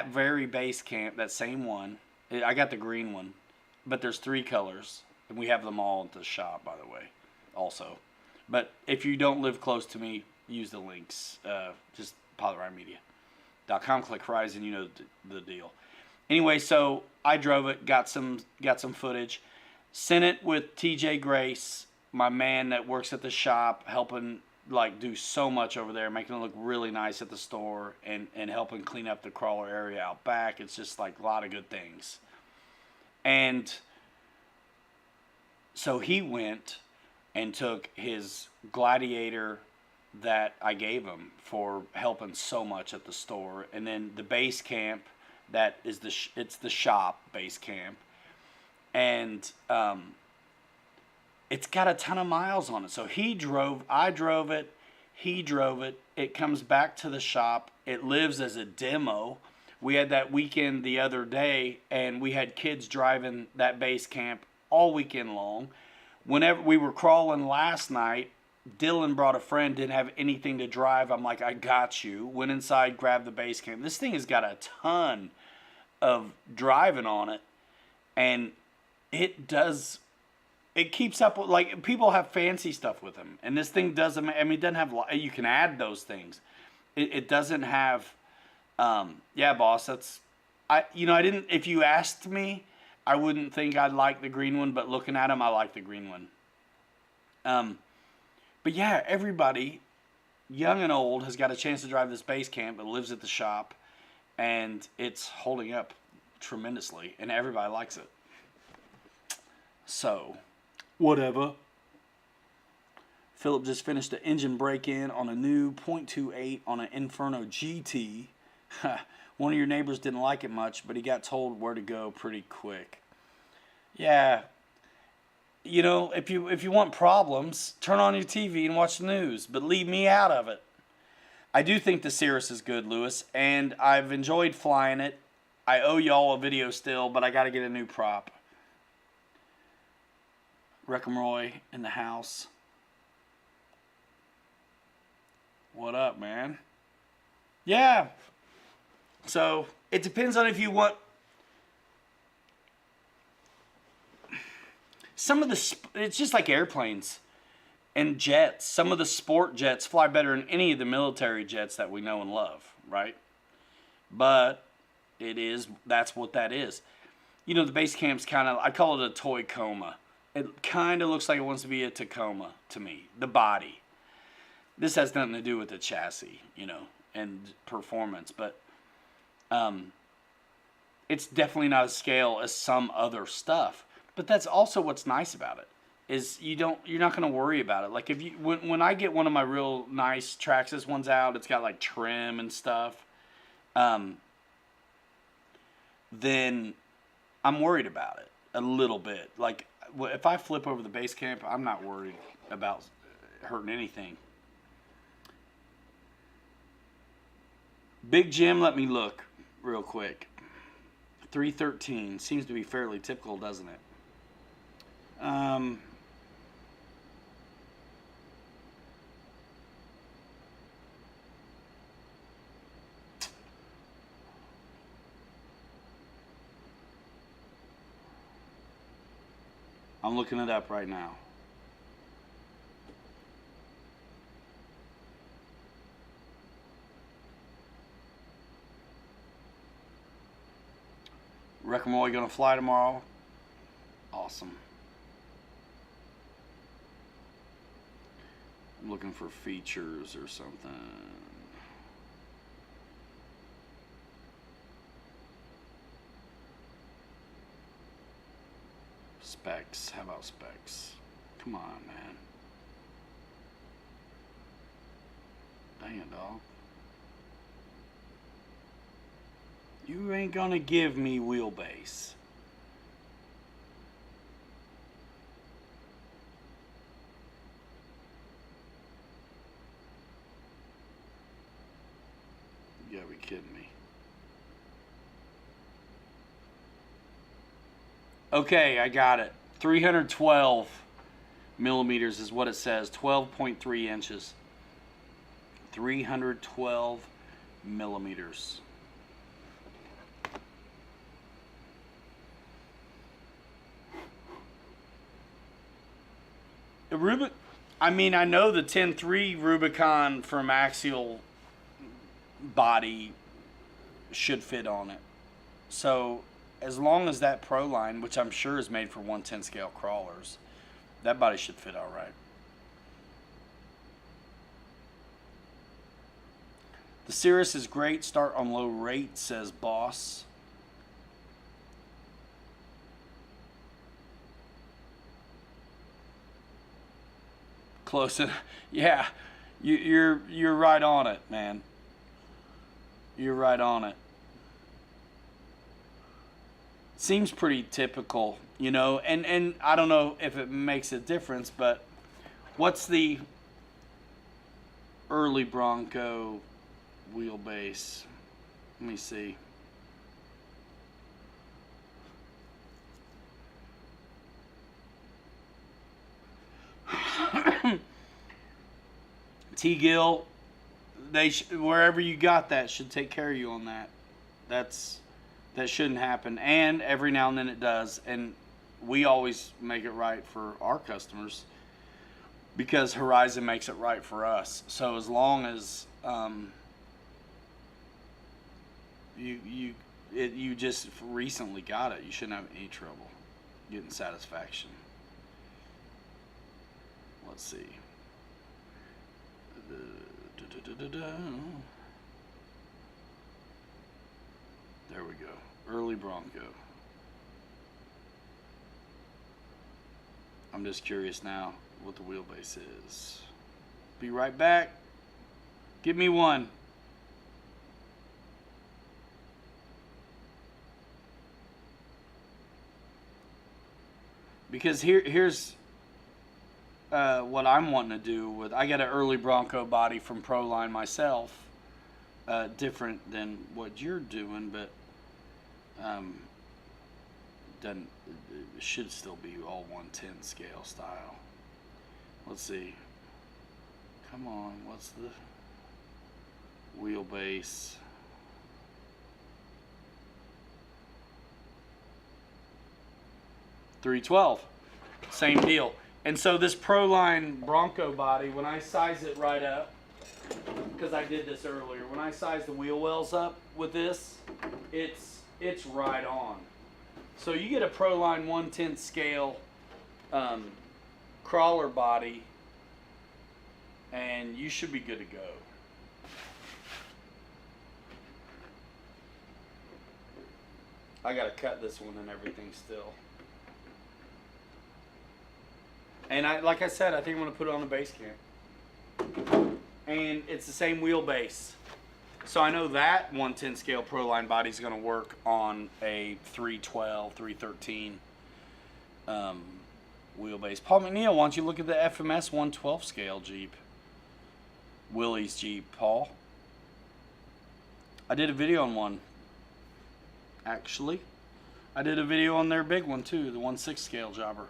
very base camp, that same one, I got the green one, but there's 3 colors, and we have them all at the shop, by the way, also. But if you don't live close to me, use the links. Just pilotridermedia.com, click Horizon, you know the deal. Anyway, so I drove it, got some footage, sent it with TJ Grace, my man that works at the shop, helping do so much over there, making it look really nice at the store, and helping clean up the crawler area out back. It's just a lot of good things. And so he went and took his Gladiator that I gave him for helping so much at the store, and then the base camp that is it's the shop base camp, and it's got a ton of miles on it. So I drove it, he drove it. It comes back to the shop. It lives as a demo. We had that weekend the other day, and we had kids driving that base camp all weekend long. Whenever we were crawling last night, Dylan brought a friend, didn't have anything to drive. I'm like, I got you. Went inside, grabbed the base camp. This thing has got a ton of driving on it, and it keeps up with, people have fancy stuff with them, and this thing doesn't. I mean, it doesn't have. You can add those things. It doesn't have. Yeah, boss. That's. I didn't. If you asked me, I wouldn't think I'd like the green one, but looking at them, I like the green one. But yeah, everybody, young and old, has got a chance to drive this base camp. It lives at the shop, and it's holding up tremendously, and everybody likes it. So, whatever. Philip just finished the engine break-in on a new .28 on an Inferno GT. One of your neighbors didn't like it much, but he got told where to go pretty quick. Yeah. If you want problems, turn on your TV and watch the news, but leave me out of it. I do think the Cirrus is good, Lewis, and I've enjoyed flying it. I owe y'all a video still, but I got to get a new prop. Roy in the house. What up, man? Yeah. So, it depends on if you want. It's just like airplanes and jets. Some of the sport jets fly better than any of the military jets that we know and love, right? But It is. That's what that is. You know, the base camp's kind of, I call it a toy coma. It kind of looks like it wants to be a Tacoma to me. The body. This has nothing to do with the chassis, you know, and performance, but it's definitely not as scale as some other stuff. But that's also what's nice about it, is you're not going to worry about it. Like if you when I get one of my real nice Traxxas ones out, it's got like trim and stuff. Then I'm worried about it a little bit. Like if I flip over the base camp, I'm not worried about hurting anything. Big Jim, let me look real quick. 313 seems to be fairly typical, doesn't it? I'm looking it up right now. Reckon Roy gonna fly tomorrow? Awesome. I'm looking for features or something. Specs. How about specs? Come on, man. Dang it, dog. You ain't gonna give me wheelbase. You gotta be kidding me. Okay, I got it. 312 millimeters is what it says. 12.3 inches. 312 millimeters. I mean, I know the 10.3 Rubicon from Axial body should fit on it. So as long as that Pro line, which I'm sure is made for 110 scale crawlers, that body should fit all right. The Cirrus is great. Start on low rate, says Boss. Close enough. Yeah, you're right on it, man. You're right on it. Seems pretty typical, you know, and I don't know if it makes a difference, but what's the early Bronco wheelbase? Let me see. T-Gill, wherever you got that should take care of you on that. That shouldn't happen, and every now and then it does, and we always make it right for our customers because Horizon makes it right for us. So as long as you just recently got it, you shouldn't have any trouble getting satisfaction. Let's see. There we go. Early Bronco. I'm just curious now what the wheelbase is. Be right back. Give me one. Because here's what I'm wanting to do with. I got an early Bronco body from Proline myself, different than what you're doing, but doesn't, it should still be all 110 scale style. Let's see. Come on, what's the wheelbase? .312, same deal. And so this Proline Bronco body, when I size it right up, because I did this earlier. When I size the wheel wells up with this, it's right on. So you get a Proline 1/10 scale crawler body, and you should be good to go. I gotta cut this one and everything still. And like I said, I think I'm gonna put it on the base camp. And it's the same wheelbase. So I know that 1/10 scale Proline body is gonna work on a 312, 313 wheelbase. Paul McNeil, why don't you look at the FMS 112 scale Jeep? Willie's Jeep, Paul. I did a video on one. Actually, I did a video on their big one too, the 1/6 scale jobber.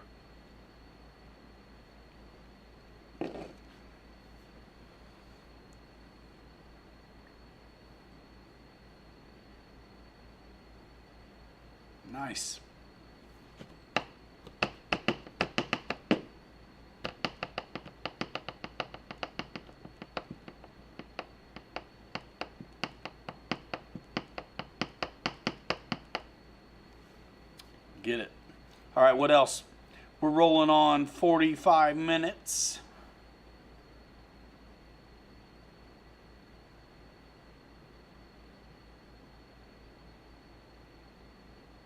Nice. Get it. All right, what else? We're rolling on 45 minutes.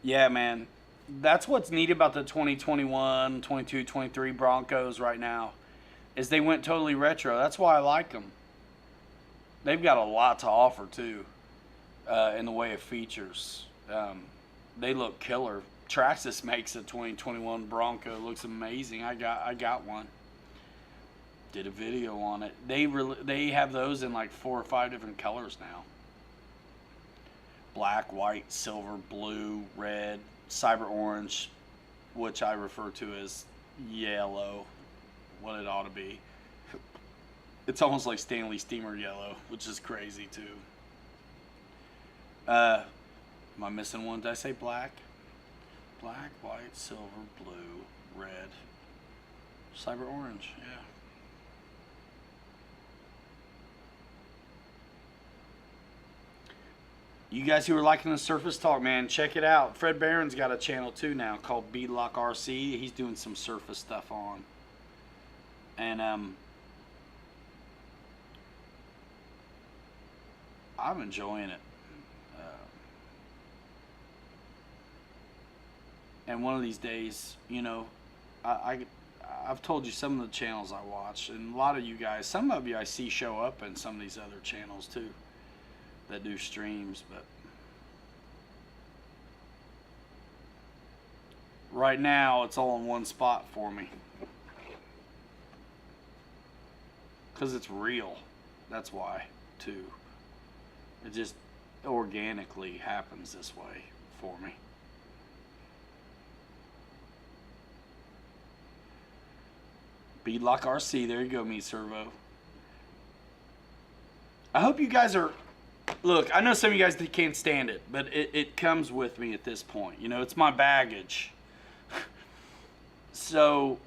Yeah, man. That's what's neat about the 2021, 22, 23 Broncos right now, is they went totally retro. That's why I like them. They've got a lot to offer, too, in the way of features. They look killer. Traxxas makes a 2021 Bronco. It looks amazing. I got one. Did a video on it. They have those in like 4 or 5 different colors now. Black, white, silver, blue, red, cyber orange, which I refer to as yellow, what it ought to be. It's almost like Stanley Steamer yellow, which is crazy too. Am I missing one? Did I say black? Black, white, silver, blue, red, cyber orange, yeah. You guys who are liking the Surface Talk, man, check it out. Fred Barron's got a channel too now called Beadlock RC. He's doing some Surface stuff on. And I'm enjoying it. And one of these days, you know, I've told you some of the channels I watch, and a lot of you guys, some of you I see show up in some of these other channels too that do streams, but right now it's all in one spot for me because it's real. That's why too. It just organically happens this way for me. Beadlock RC, there you go, Meat Servo. I hope you guys are, look, I know some of you guys can't stand it, but it comes with me at this point. You know, it's my baggage. So,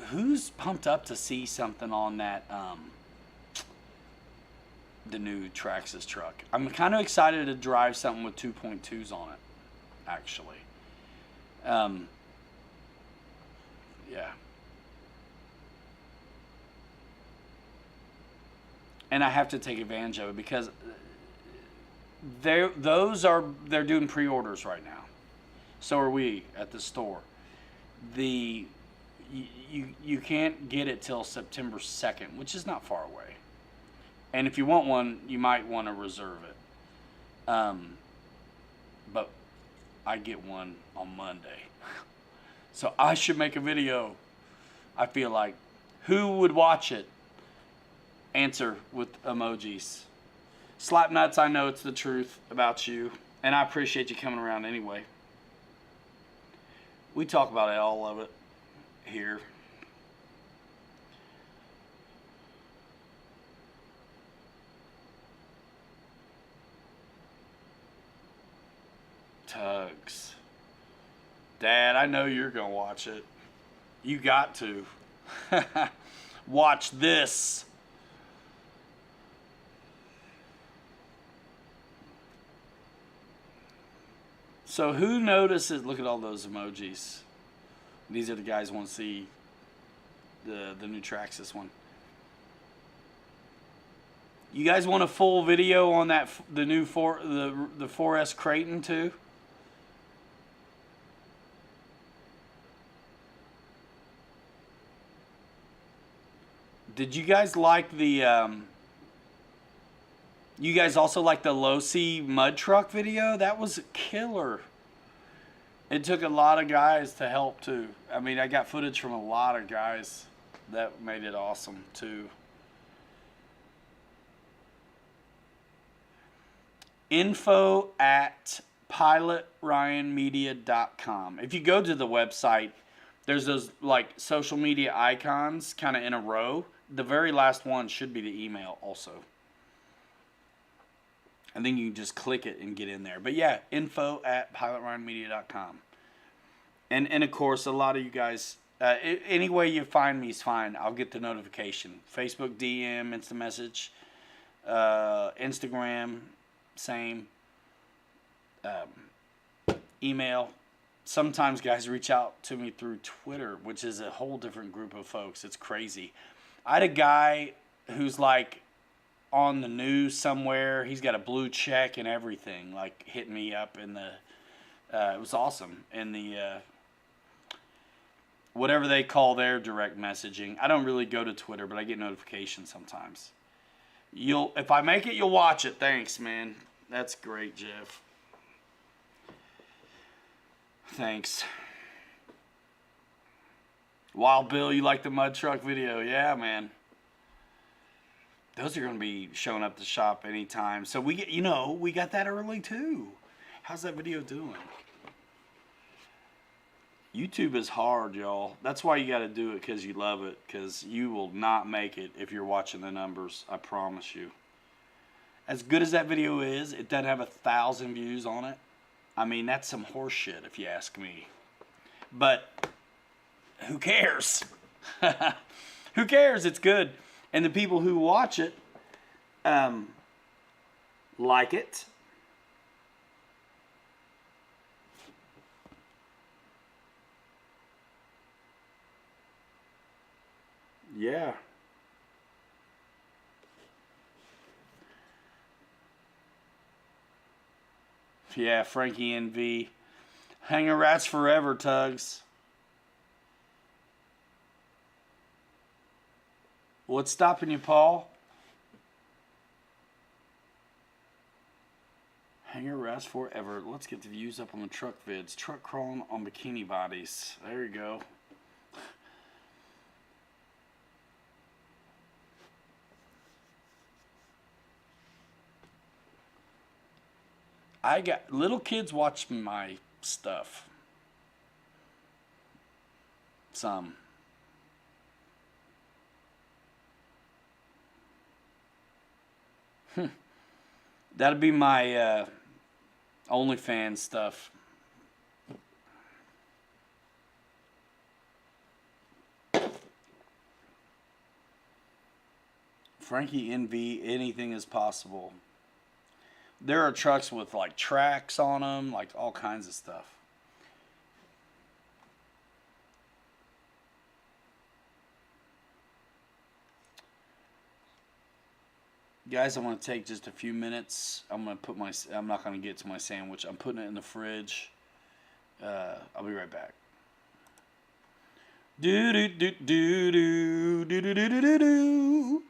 who's pumped up to see something on that, the new Traxxas truck? I'm kind of excited to drive something with 2.2s on it, actually. Yeah. And I have to take advantage of it because they're doing pre-orders right now. So are we at the store. You can't get it till September 2nd, which is not far away. And if you want one, you might want to reserve it. But I get one on Monday. So I should make a video, I feel like. Who would watch it? Answer with emojis. Slapnuts, I know it's the truth about you. And I appreciate you coming around anyway. We talk about all of it here. Tugs. Dad, I know you're going to watch it. You got to. Watch this. So who notices? Look at all those emojis. These are the guys who want to see the new Traxxas one. You guys want a full video on that the new the 4S Creighton too? Did you guys like the you guys also like the low C mud truck video? That was killer. It took a lot of guys to help too. I mean, I got footage from a lot of guys that made it awesome too. info@pilotryanmedia.com. If you go to the website, there's those like social media icons kind of in a row. The very last one should be the email also. And then you can just click it and get in there. But yeah, info@pilotryanmedia.com. And of course, a lot of you guys, any way you find me is fine. I'll get the notification. Facebook DM, instant message, Instagram, same. Email. Sometimes guys reach out to me through Twitter, which is a whole different group of folks. It's crazy. I had a guy who's like on the news somewhere. He's got a blue check and everything, like hitting me up in the it was awesome in the whatever they call their direct messaging. I don't really go to Twitter, but I get notifications sometimes. If I make it, you'll watch it. Thanks, man. That's great, Jeff. Thanks. Wild Bill, you like the mud truck video? Yeah, man. Those are going to be showing up to shop anytime. So we get, we got that early too. How's that video doing? YouTube is hard, y'all. That's why you got to do it, because you love it, because you will not make it if you're watching the numbers. I promise you. As good as that video is, it doesn't have 1,000 views on it. I mean, that's some horse shit if you ask me. But who cares? Who cares? It's good. And the people who watch it like it. Yeah. Yeah, Frankie NV. Hanging rats forever, Tugs. What's stopping you, Paul? Hanger rats forever. Let's get the views up on the truck vids. Truck crawling on bikini bodies. There you go. I got little kids watch my stuff. Some. That'll be my OnlyFans stuff. Frankie NV, anything is possible. There are trucks with like tracks on them, like all kinds of stuff. Guys, I'm going to take just a few minutes. I'm not going to get to my sandwich. I'm putting it in the fridge. I'll be right back. Do do do do do do do do do do.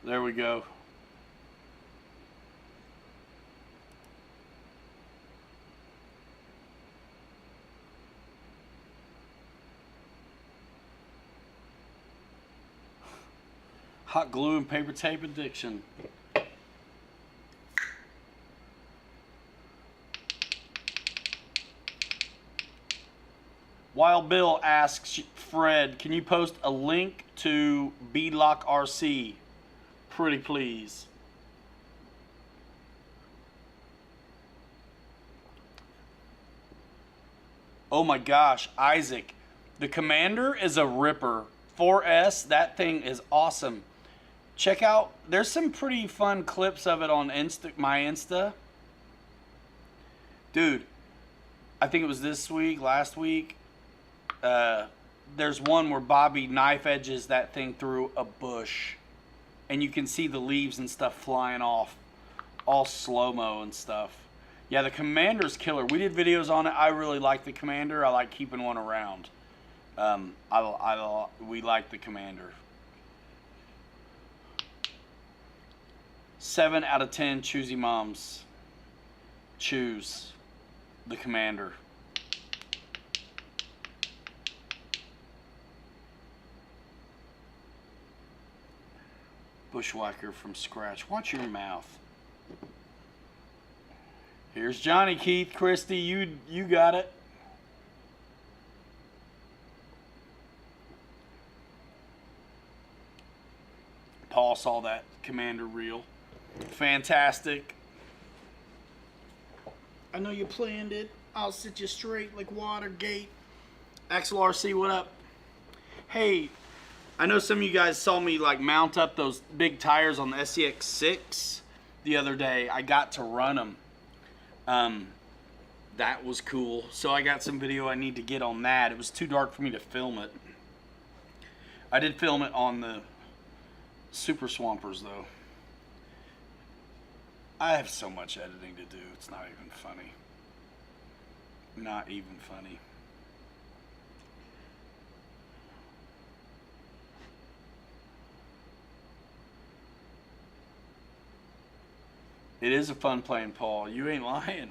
There we go. Hot glue and paper tape addiction. Wild Bill asks Fred, can you post a link to Beadlock RC? Pretty please. Oh my gosh, Isaac. The Commander is a ripper. 4S, that thing is awesome. Check out, there's some pretty fun clips of it on my Insta. Dude, I think it was this week, last week. There's one where Bobby knife edges that thing through a bush, and you can see the leaves and stuff flying off, all slow-mo and stuff. Yeah, the Commander's killer. We did videos on it. I really like the Commander. I like keeping one around. We like the Commander. 7 out of 10 choosy moms choose the Commander. Bushwhacker from scratch. Watch your mouth. Here's Johnny Keith. Christy, you got it. Paul saw that Commander reel. Fantastic. I know you planned it. I'll sit you straight like Watergate. Axel RC, what up? Hey, I know some of you guys saw me like mount up those big tires on the SCX6 the other day. I got to run them. That was cool. So I got some video I need to get on that. It was too dark for me to film it. I did film it on the Super Swampers though. I have so much editing to do. It's not even funny. Not even funny. It is a fun playing, Paul. You ain't lying.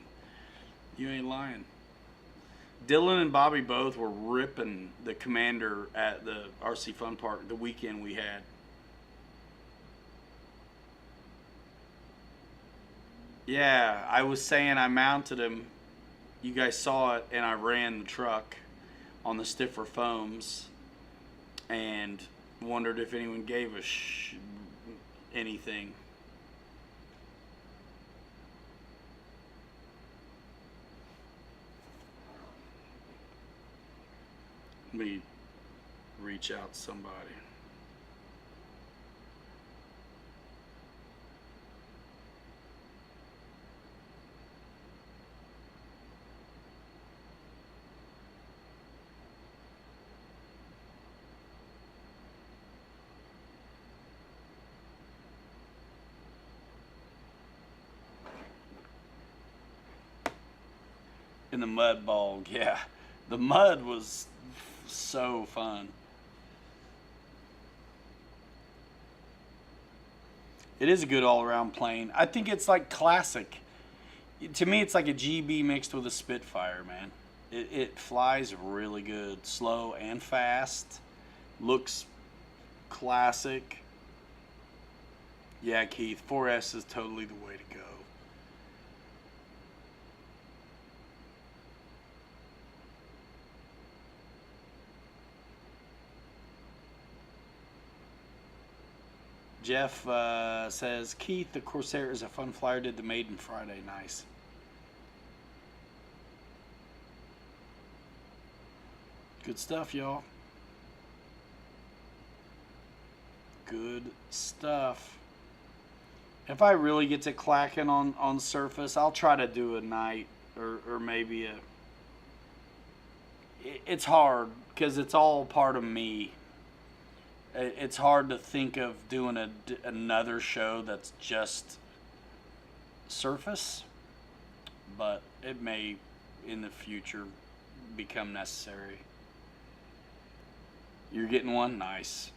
You ain't lying. Dylan and Bobby both were ripping the Commander at the RC Fun Park the weekend we had. Yeah, I was saying I mounted him. You guys saw it, and I ran the truck on the stiffer foams and wondered if anyone gave us anything. Let me reach out to somebody. In the mud bog, yeah. The mud was so fun. It is a good all-around plane. I think it's like classic. To me, it's like a GB mixed with a Spitfire, man. It flies really good, slow and fast. Looks classic. Yeah, Keith, 4S is totally the way to go. Jeff says, Keith, the Corsair is a fun flyer. Did the maiden Friday. Nice. Good stuff, y'all. Good stuff. If I really get to clacking on surface, I'll try to do a night or maybe a... It's hard because it's all part of me. It's hard to think of doing another show that's just surface, but it may in the future become necessary. You're getting one? Nice.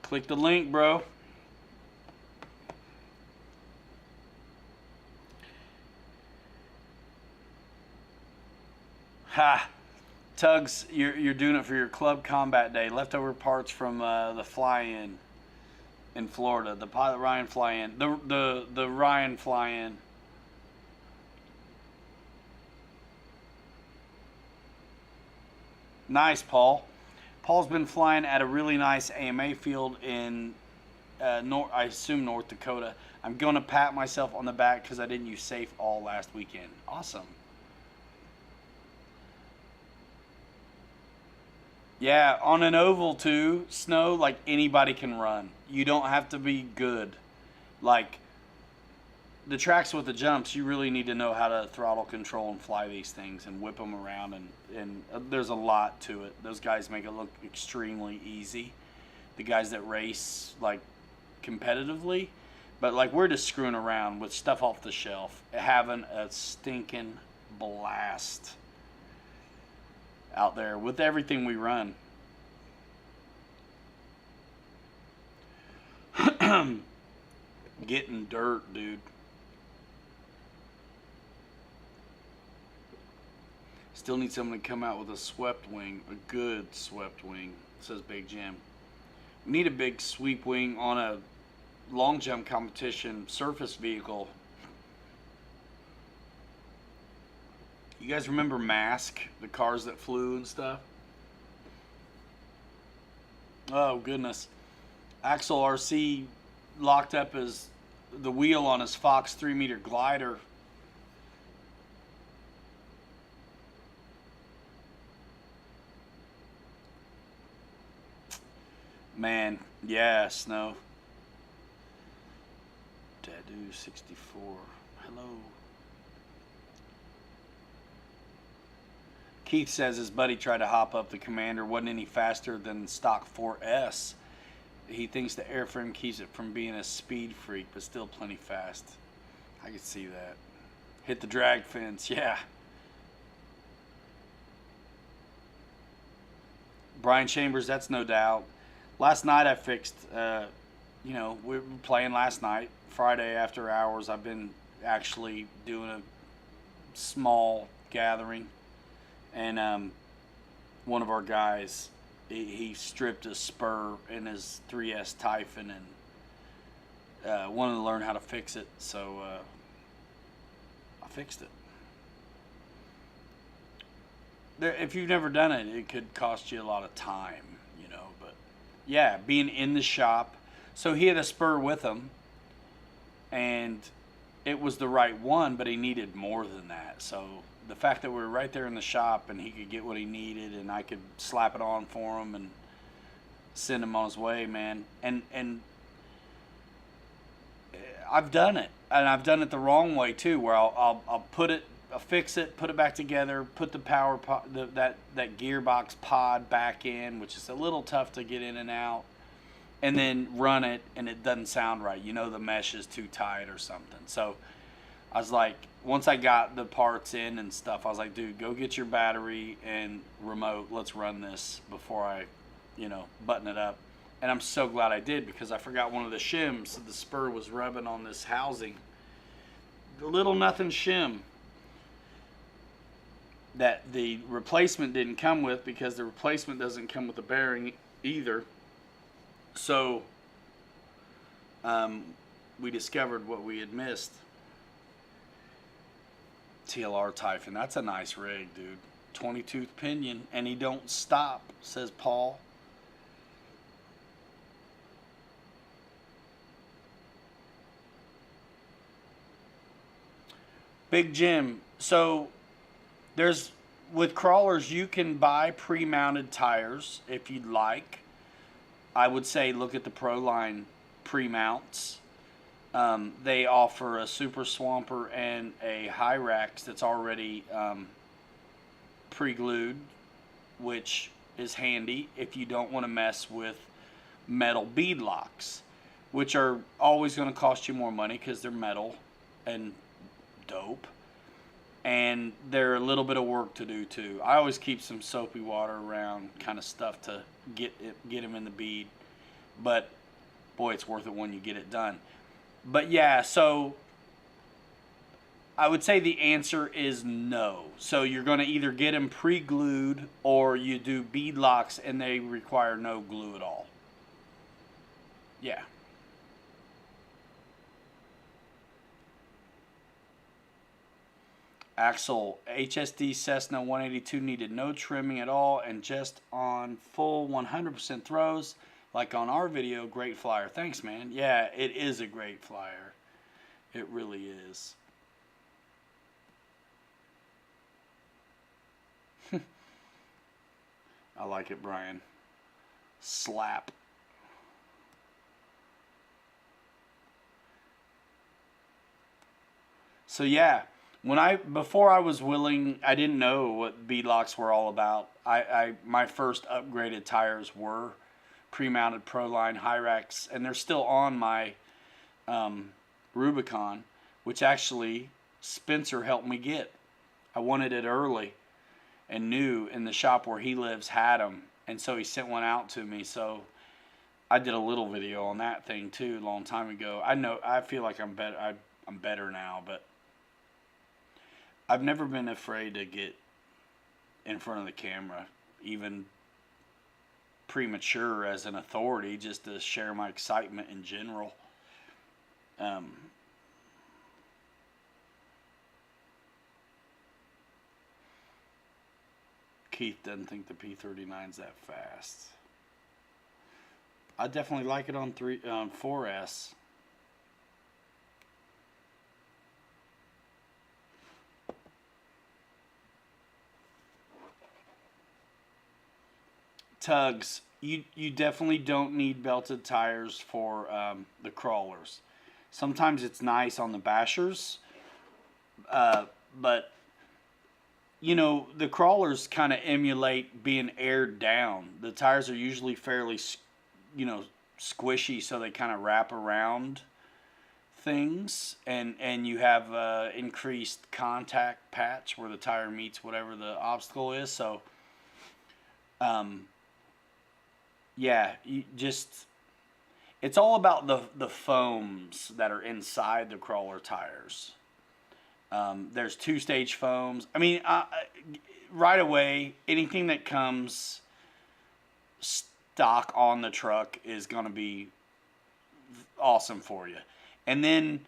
Click the link, bro. Ha! Tugs, you're doing it for your club combat day. Leftover parts from the fly-in in Florida. The Pilot Ryan fly-in. The Ryan fly-in. Nice, Paul. Paul's been flying at a really nice AMA field in I assume North Dakota. I'm going to pat myself on the back because I didn't use safe all last weekend. Awesome. Yeah, on an oval too, snow, like anybody can run. You don't have to be good. Like the tracks with the jumps, you really need to know how to throttle control and fly these things and whip them around. And there's a lot to it. Those guys make it look extremely easy. The guys that race like competitively, but like we're just screwing around with stuff off the shelf, having a stinking blast out there with everything we run. Getting dirt, dude. Still need someone to come out with a swept wing, a good swept wing, says Big Jim. We need a big sweep wing on a long jump competition surface vehicle. You guys remember Mask, the cars that flew and stuff? Oh goodness. Axel RC locked up the wheel on his Fox 3-meter glider. Man, yeah, snow. Dadu 64. Hello. Keith says his buddy tried to hop up the Commander, wasn't any faster than stock 4S. He thinks the airframe keeps it from being a speed freak, but still plenty fast. I could see that. Hit the drag fence, yeah. Brian Chambers, that's no doubt. Last night I fixed, we were playing last night, Friday after hours. I've been actually doing a small gathering. And one of our guys, he stripped a spur in his 3S Typhon and wanted to learn how to fix it. So I fixed it. If you've never done it, it could cost you a lot of time, but yeah, being in the shop. So he had a spur with him, and it was the right one, but he needed more than that. So the fact that we were right there in the shop and he could get what he needed and I could slap it on for him and send him on his way, man. And I've done it, and I've done it the wrong way too, where I'll fix it, put it back together, put the power pod, that gearbox pod back in, which is a little tough to get in and out, and then run it, and it doesn't sound right. The mesh is too tight or something. So I was like, once I got the parts in and stuff, I was like, dude, go get your battery and remote. Let's run this before I, button it up. And I'm so glad I did, because I forgot one of the shims. So the spur was rubbing on this housing. The little nothing shim that the replacement didn't come with, because the replacement doesn't come with a bearing either. So we discovered what we had missed. TLR Typhon, that's a nice rig, dude. 20-tooth pinion, and he don't stop, says Paul. Big Jim, so with crawlers, you can buy pre-mounted tires if you'd like. I would say look at the Proline pre-mounts. They offer a Super Swamper and a Hyrax that's already pre-glued, which is handy if you don't want to mess with metal bead locks, which are always going to cost you more money because they're metal and dope, and they're a little bit of work to do too. I always keep some soapy water around, kind of stuff to get them in the bead, but boy, it's worth it when you get it done. But yeah, so I would say the answer is no. So you're going to either get them pre-glued or you do bead locks and they require no glue at all. Yeah. Axle, HSD Cessna 182 needed no trimming at all and just on full 100% throws. Like on our video, great flyer. Thanks, man. Yeah, it is a great flyer. It really is. I like it, Brian. Slap. So yeah, before I was willing, I didn't know what bead locks were all about. My first upgraded tires were pre-mounted Proline Hyrax, and they're still on my Rubicon, which actually Spencer helped me get. I wanted it early and knew in the shop where he lives had them, and so he sent one out to me. So I did a little video on that thing too a long time ago. I feel like I'm better. I'm better now, but I've never been afraid to get in front of the camera, even premature as an authority, just to share my excitement in general. Keith doesn't think the P39's that fast. I definitely like it on 4S. Tugs, you definitely don't need belted tires for the crawlers. Sometimes it's nice on the bashers, but you know, the crawlers kind of emulate being aired down. The tires are usually fairly, you know, squishy, so they kind of wrap around things, and you have increased contact patch where the tire meets whatever the obstacle is. So yeah, it's all about the foams that are inside the crawler tires. There's two-stage foams. I mean, right away, anything that comes stock on the truck is going to be awesome for you. And then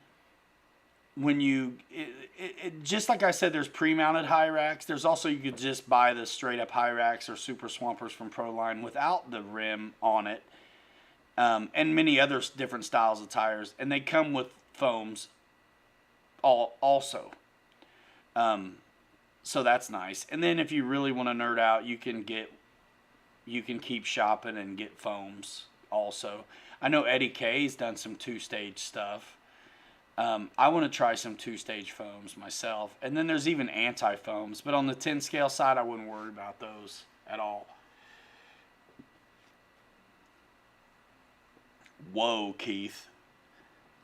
when just like I said, there's pre-mounted Hyrax. There's also, you could just buy the straight-up Hyrax or Super Swampers from Proline without the rim on it, and many other different styles of tires. And they come with foams also. So that's nice. And then if you really want to nerd out, you can keep shopping and get foams also. I know Eddie K's done some two-stage stuff. I want to try some two-stage foams myself. And then there's even anti-foams. But on the 10 scale side, I wouldn't worry about those at all. Whoa, Keith.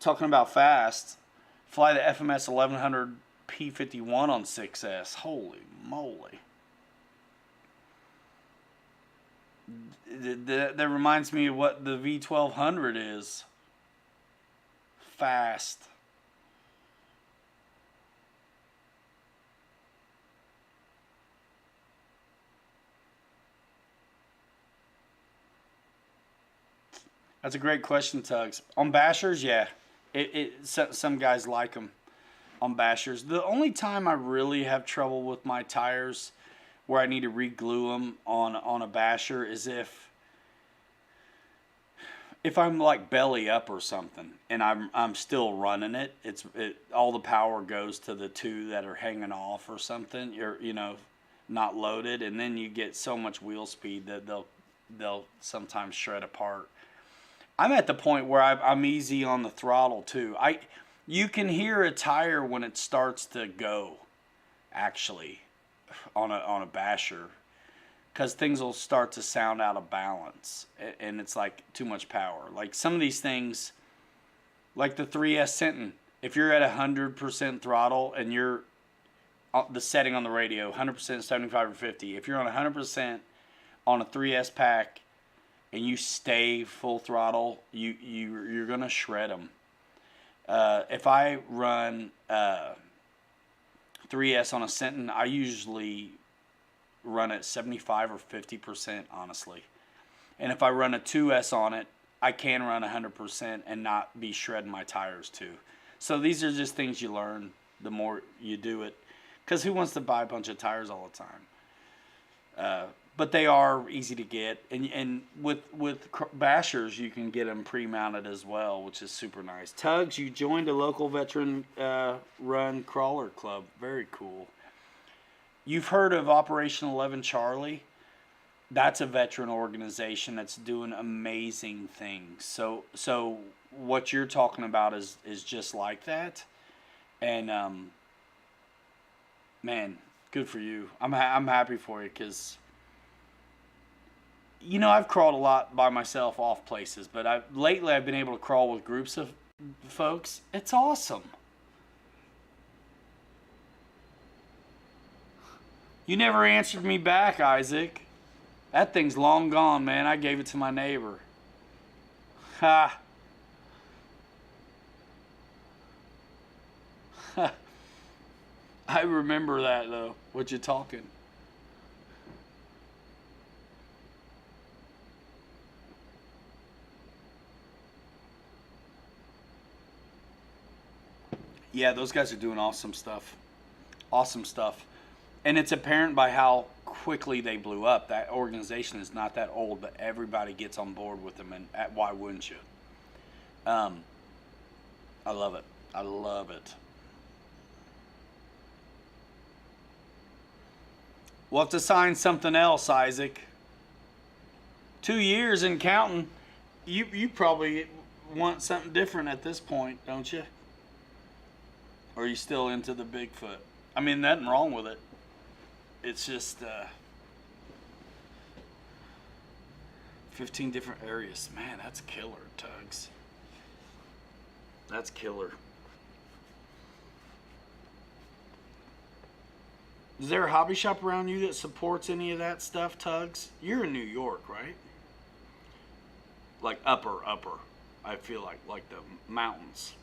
Talking about fast. Fly the FMS 1100 P51 on 6S. Holy moly. That reminds me of what the V1200 is. Fast. That's a great question, Tugs. On bashers, yeah. Some guys like them on bashers. The only time I really have trouble with my tires where I need to re-glue them on a basher is if I'm like belly up or something and I'm still running it. All the power goes to the two that are hanging off or something. You know, not loaded, and then you get so much wheel speed that they'll sometimes shred apart. I'm at the point where I'm easy on the throttle too. You can hear a tire when it starts to go, actually, on a basher, because things will start to sound out of balance, and it's like too much power. Like some of these things, like the 3S Senton, if you're at 100% throttle and you're the setting on the radio 100%, 75 or 50, if you're on 100% on a 3S pack and you stay full throttle, you're gonna shred them. If I run 3S on a Senton, I usually run at 75 or 50%, honestly. And if I run a 2S on it, I can run 100% and not be shredding my tires too. So these are just things you learn the more you do it. Because who wants to buy a bunch of tires all the time? But they are easy to get. And with bashers, you can get them pre-mounted as well, which is super nice. Tugs, you joined a local veteran run crawler club. Very cool. You've heard of Operation 11 Charlie? That's a veteran organization that's doing amazing things. So what you're talking about is just like that. And man, good for you. I'm happy for you because, you know, I've crawled a lot by myself off places, but lately I've been able to crawl with groups of folks. It's awesome. You never answered me back, Isaac. That thing's long gone, man. I gave it to my neighbor. Ha. I remember that, though. What you talking? Yeah, those guys are doing awesome stuff. Awesome stuff. And it's apparent by how quickly they blew up. That organization is not that old, but everybody gets on board with them, and why wouldn't you? I love it. I love it. We'll have to sign something else, Isaac. 2 years and counting. You probably want something different at this point, don't you? Or are you still into the Bigfoot? I mean, nothing wrong with it. It's just 15 different areas. Man, that's killer, Tugs. That's killer. Is there a hobby shop around you that supports any of that stuff, Tugs? You're in New York, right? Like upper. I feel like the mountains.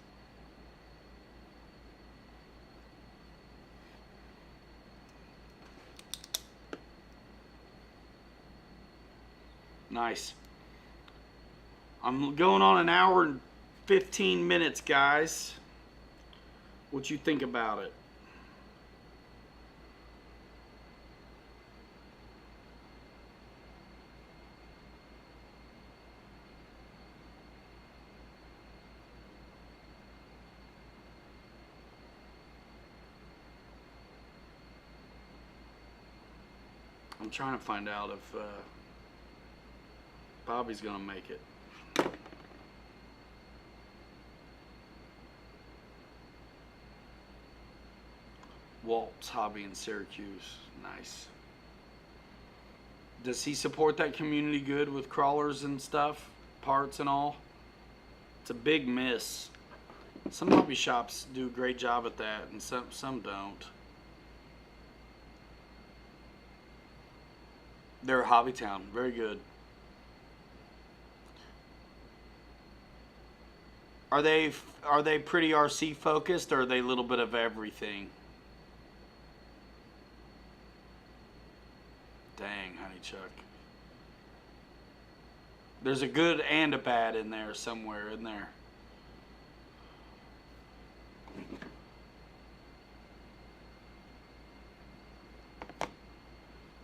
Nice. I'm going on an hour and 15 minutes, guys. What you think about it? I'm trying to find out if Bobby's gonna make it. Walt's Hobby in Syracuse. Nice. Does he support that community good with crawlers and stuff? Parts and all? It's a big miss. Some hobby shops do a great job at that, and some don't. They're a hobby town. Very good. Are they pretty RC focused, or are they a little bit of everything? Dang, honey Chuck. There's a good and a bad in there somewhere, in there.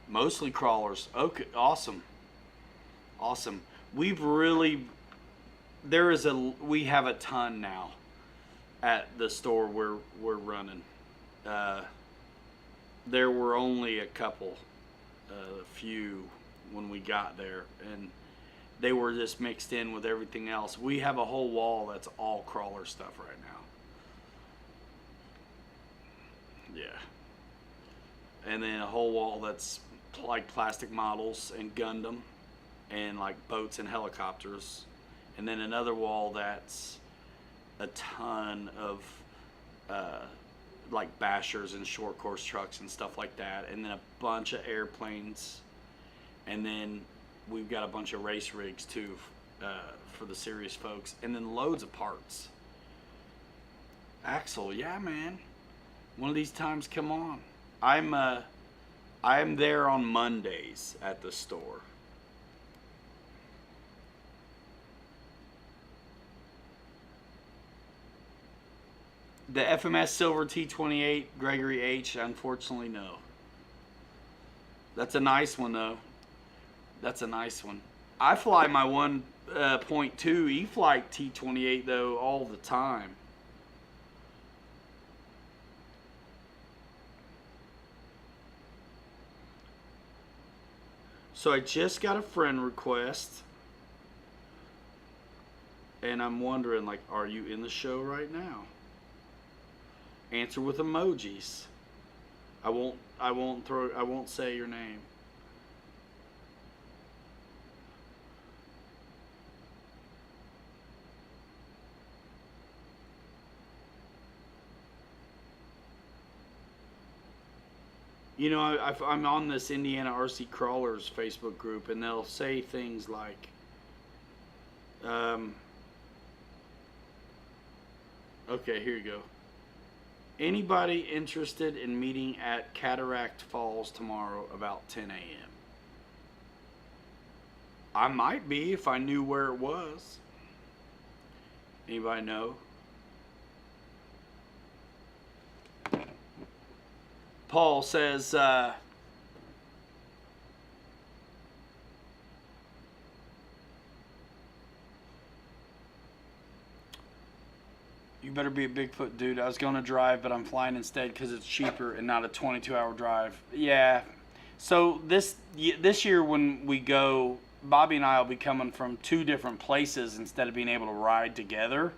Mostly crawlers. Okay, awesome. Awesome. We have a ton now at the store we're running. There were only a few when we got there, and they were just mixed in with everything else. We have a whole wall that's all crawler stuff right now. Yeah. And then a whole wall that's like plastic models and Gundam and like boats and helicopters. And then another wall that's a ton of like bashers and short course trucks and stuff like that. And then a bunch of airplanes. And then we've got a bunch of race rigs too for the serious folks. And then loads of parts. Axle, yeah, man. One of these times, come on. I'm there on Mondays at the store. The FMS Silver T28, Gregory H. Unfortunately, no. That's a nice one, though. That's a nice one. I fly my 1.2 Eflite T28, though, all the time. So I just got a friend request. And I'm wondering, like, are you in the show right now? Answer with emojis. I won't say your name. You know, I'm on this Indiana RC Crawlers Facebook group, and they'll say things like, okay, here you go. Anybody interested in meeting at Cataract Falls tomorrow about 10 a.m.? I might be if I knew where it was. Anybody know? Paul says, you better be a Bigfoot dude. I was going to drive, but I'm flying instead because it's cheaper and not a 22-hour drive. Yeah. So this year when we go, Bobby and I will be coming from 2 different places instead of being able to ride together.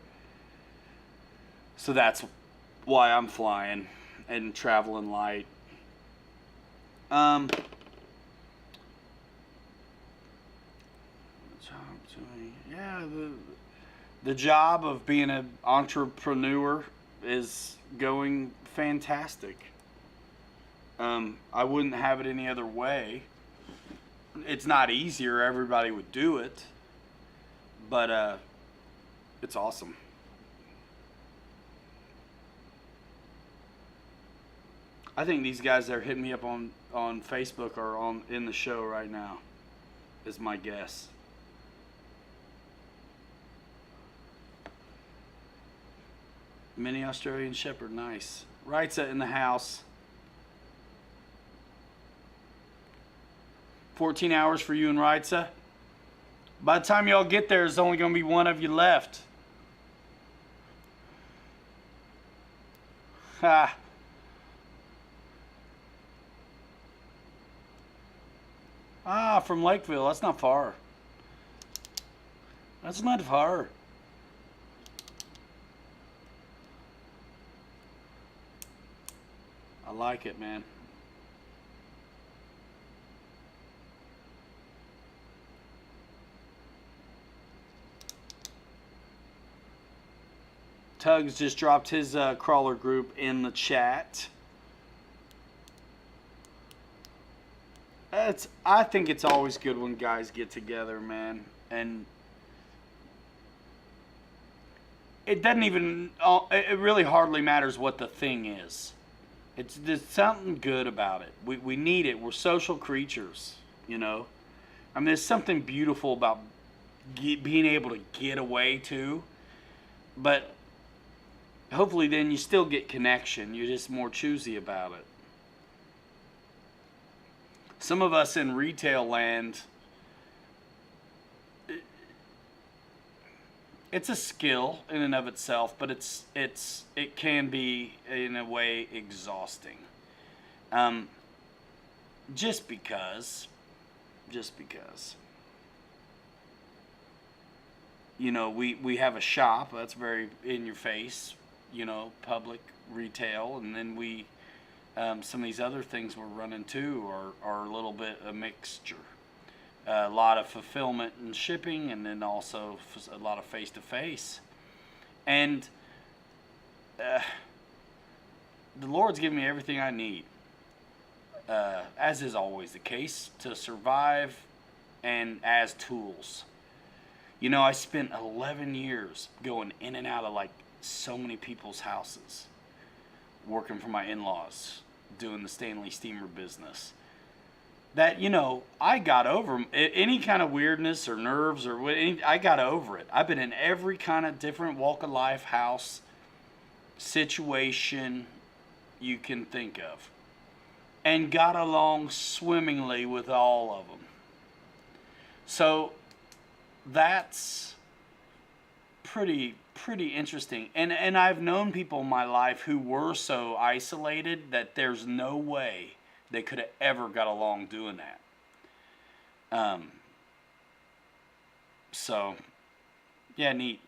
So that's why I'm flying and traveling light. Yeah, the job of being an entrepreneur is going fantastic. I wouldn't have it any other way. It's not easier. Everybody would do it. But it's awesome. I think these guys that are hitting me up on Facebook are in the show right now, is my guess. Mini Australian Shepherd, nice. Rightsa in the house. 14 hours for you and Rightsa. By the time y'all get there, there's only going to be one of you left. Ha. Ah, from Lakeville. That's not far. That's not far. I like it, man. Tugs just dropped his crawler group in the chat. I think it's always good when guys get together, man. And it doesn't even, it really hardly matters what the thing is. There's something good about it. We need it. We're social creatures, you know. I mean, there's something beautiful about being able to get away too. But hopefully then you still get connection. You're just more choosy about it. Some of us in retail land, it's a skill in and of itself, but it can be in a way exhausting. Just because, you know, we have a shop that's very in your face, you know, public retail, and then some of these other things we're running too are a little bit a mixture. A lot of fulfillment and shipping, and then also a lot of face-to-face. And the Lord's given me everything I need, as is always the case, to survive and as tools. You know, I spent 11 years going in and out of like so many people's houses. working for my in-laws, doing the Stanley Steamer business. That, you know, I got over any kind of weirdness or nerves or I got over it. I've been in every kind of different walk of life, house, situation you can think of, and got along swimmingly with all of them. So that's pretty interesting. And I've known people in my life who were so isolated that there's no way they could have ever got along doing that. So yeah, neat.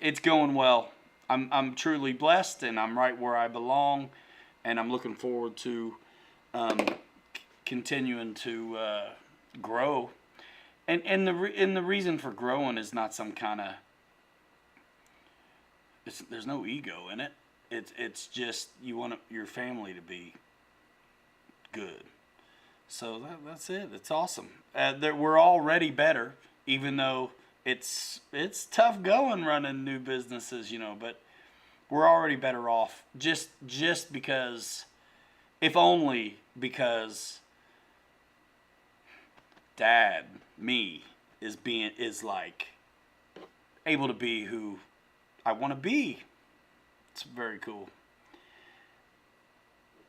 It's going well. I'm truly blessed, and I'm right where I belong, and I'm looking forward to continuing to grow. And the reason for growing is not some kind of, there's no ego in it. It's just you want your family to be good. So that's it. It's awesome. We're already better, even though it's tough going running new businesses, you know. But we're already better off just because, if only because Dad, me, is like able to be who I want to be. It's very cool.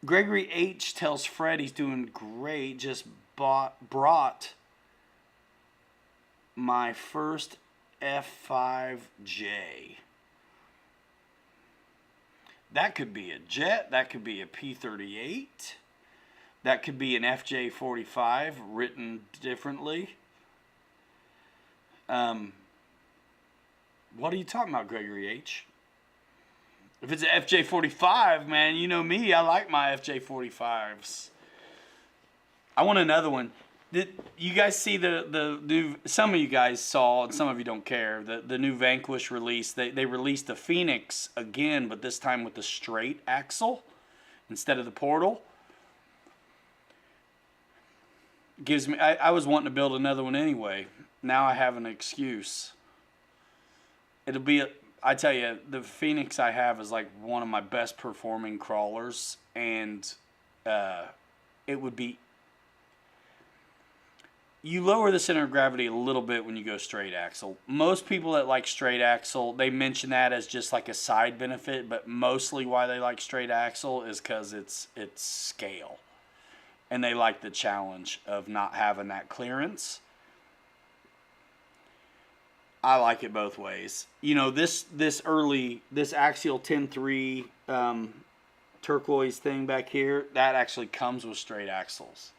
Gregory H. tells Fred he's doing great. Just brought my first F5J. That could be a jet. That could be a P-38. That could be an FJ-45 written differently. What are you talking about, Gregory H? If it's an FJ-45, man, you know me. I like my FJ-45s. I want another one. Did you guys see the new? Some of you guys saw, and some of you don't care. The new Vanquish release. They released the Phoenix again, but this time with the straight axle instead of the portal. Gives me. I was wanting to build another one anyway. Now I have an excuse. It'll be. I tell you, the Phoenix I have is like one of my best performing crawlers, and it would be. You lower the center of gravity a little bit when you go straight axle. Most people that like straight axle, they mention that as just like a side benefit, but mostly why they like straight axle is because it's scale. And they like the challenge of not having that clearance. I like it both ways. You know, this axial 10.3 turquoise thing back here, that actually comes with straight axles.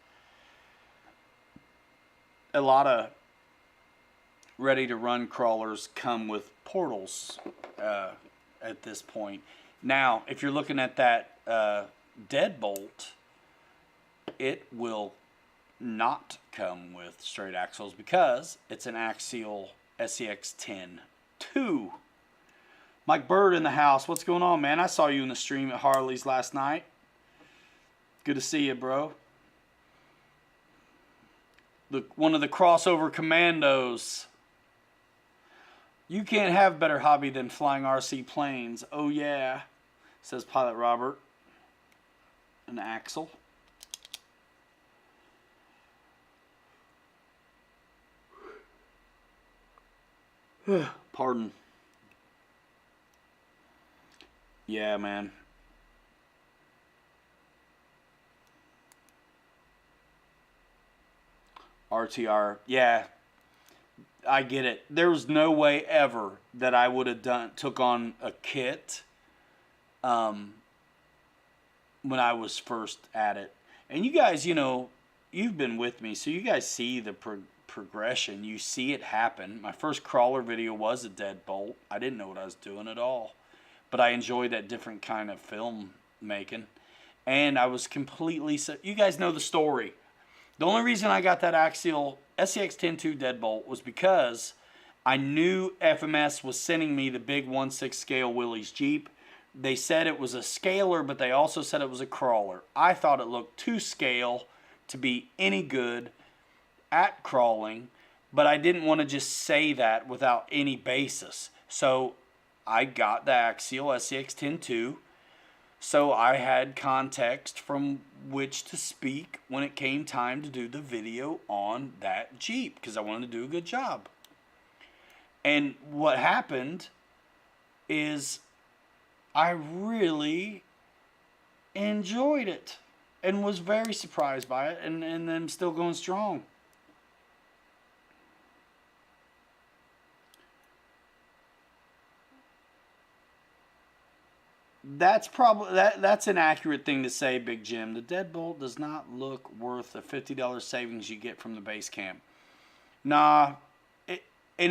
A lot of ready-to-run crawlers come with portals at this point. Now, if you're looking at that deadbolt, it will not come with straight axles because it's an axial SCX 10.2. Mike Bird in the house. What's going on, man? I saw you in the stream at Harley's last night. Good to see you, bro. One of the crossover commandos. You can't have better hobby than flying RC planes. Oh yeah, says Pilot Robert. An axle. Pardon. Yeah, man. RTR. Yeah. I get it. There was no way ever that I would have took on a kit when I was first at it. And you guys, you know, you've been with me, so you guys see the progression. You see it happen. My first crawler video was a deadbolt. I didn't know what I was doing at all, but I enjoyed that different kind of film making, and I was completely. You guys know the story. The only reason I got that axial SCX 10.2 deadbolt was because I knew FMS was sending me the big 1/6 scale Willys Jeep. They said it was a scaler, but they also said it was a crawler. I thought it looked too scale to be any good at crawling, but I didn't want to just say that without any basis. So I got the axial SCX 10.2, So I had context from which to speak when it came time to do the video on that Jeep, because I wanted to do a good job. And what happened is I really enjoyed it and was very surprised by it, and I'm still going strong. That's probably that's an accurate thing to say, Big Jim. The deadbolt does not look worth the $50 savings you get from the base camp. Nah, and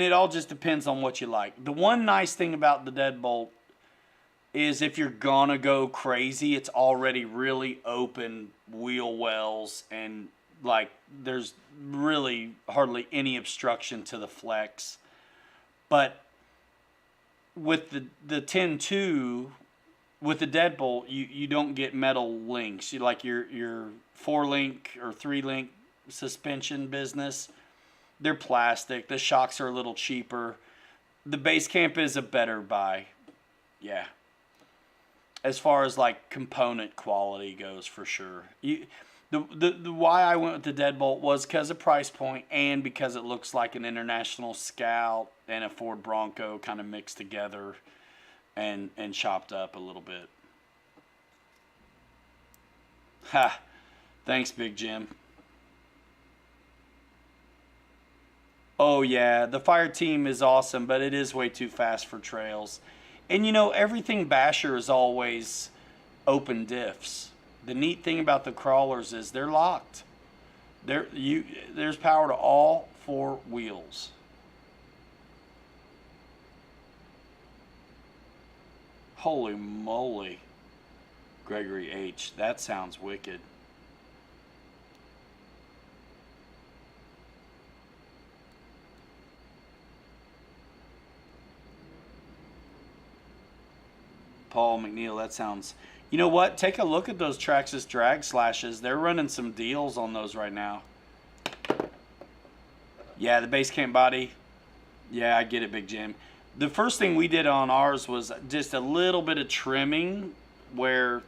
it all just depends on what you like. The one nice thing about the deadbolt is if you're gonna go crazy, it's already really open wheel wells, and like there's really hardly any obstruction to the flex. But with the 10.2, with the deadbolt, you don't get metal links. You like your 4-link or 3-link suspension business. They're plastic. The shocks are a little cheaper. The base camp is a better buy. Yeah. As far as like component quality goes, for sure. The why I went with the deadbolt was because of price point, and because it looks like an International Scout and a Ford Bronco kind of mixed together and chopped up a little bit. Ha! Thanks, Big Jim. Oh yeah, the fire team is awesome, but it is way too fast for trails. And you know, everything Basher is always open diffs. The neat thing about the crawlers is they're locked. There's power to all 4 wheels. Holy moly, Gregory H. That sounds wicked. Paul McNeil, that sounds... You know what? Take a look at those Traxxas drag slashes. They're running some deals on those right now. Yeah, the base camp body. Yeah, I get it, Big Jim. The first thing we did on ours was just a little bit of trimming where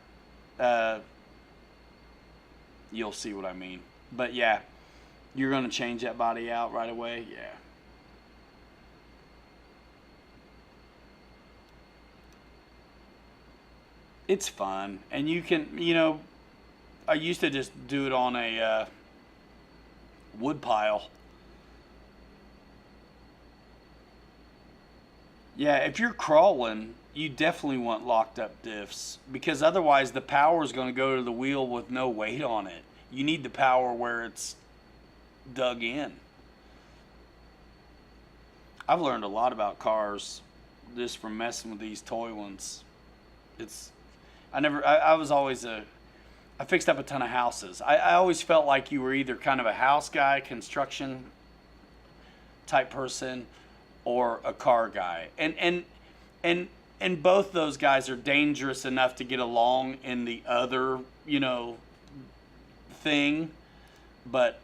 you'll see what I mean. But yeah, you're going to change that body out right away? Yeah. It's fun, and you can, you know, I used to just do it on a wood pile. Yeah, if you're crawling, you definitely want locked up diffs, because otherwise the power is going to go to the wheel with no weight on it. You need the power where it's dug in. I've learned a lot about cars just from messing with these toy ones. I was always I fixed up a ton of houses. I always felt like you were either kind of a house guy, construction type person, or a car guy. And both those guys are dangerous enough to get along in the other, you know, thing. But,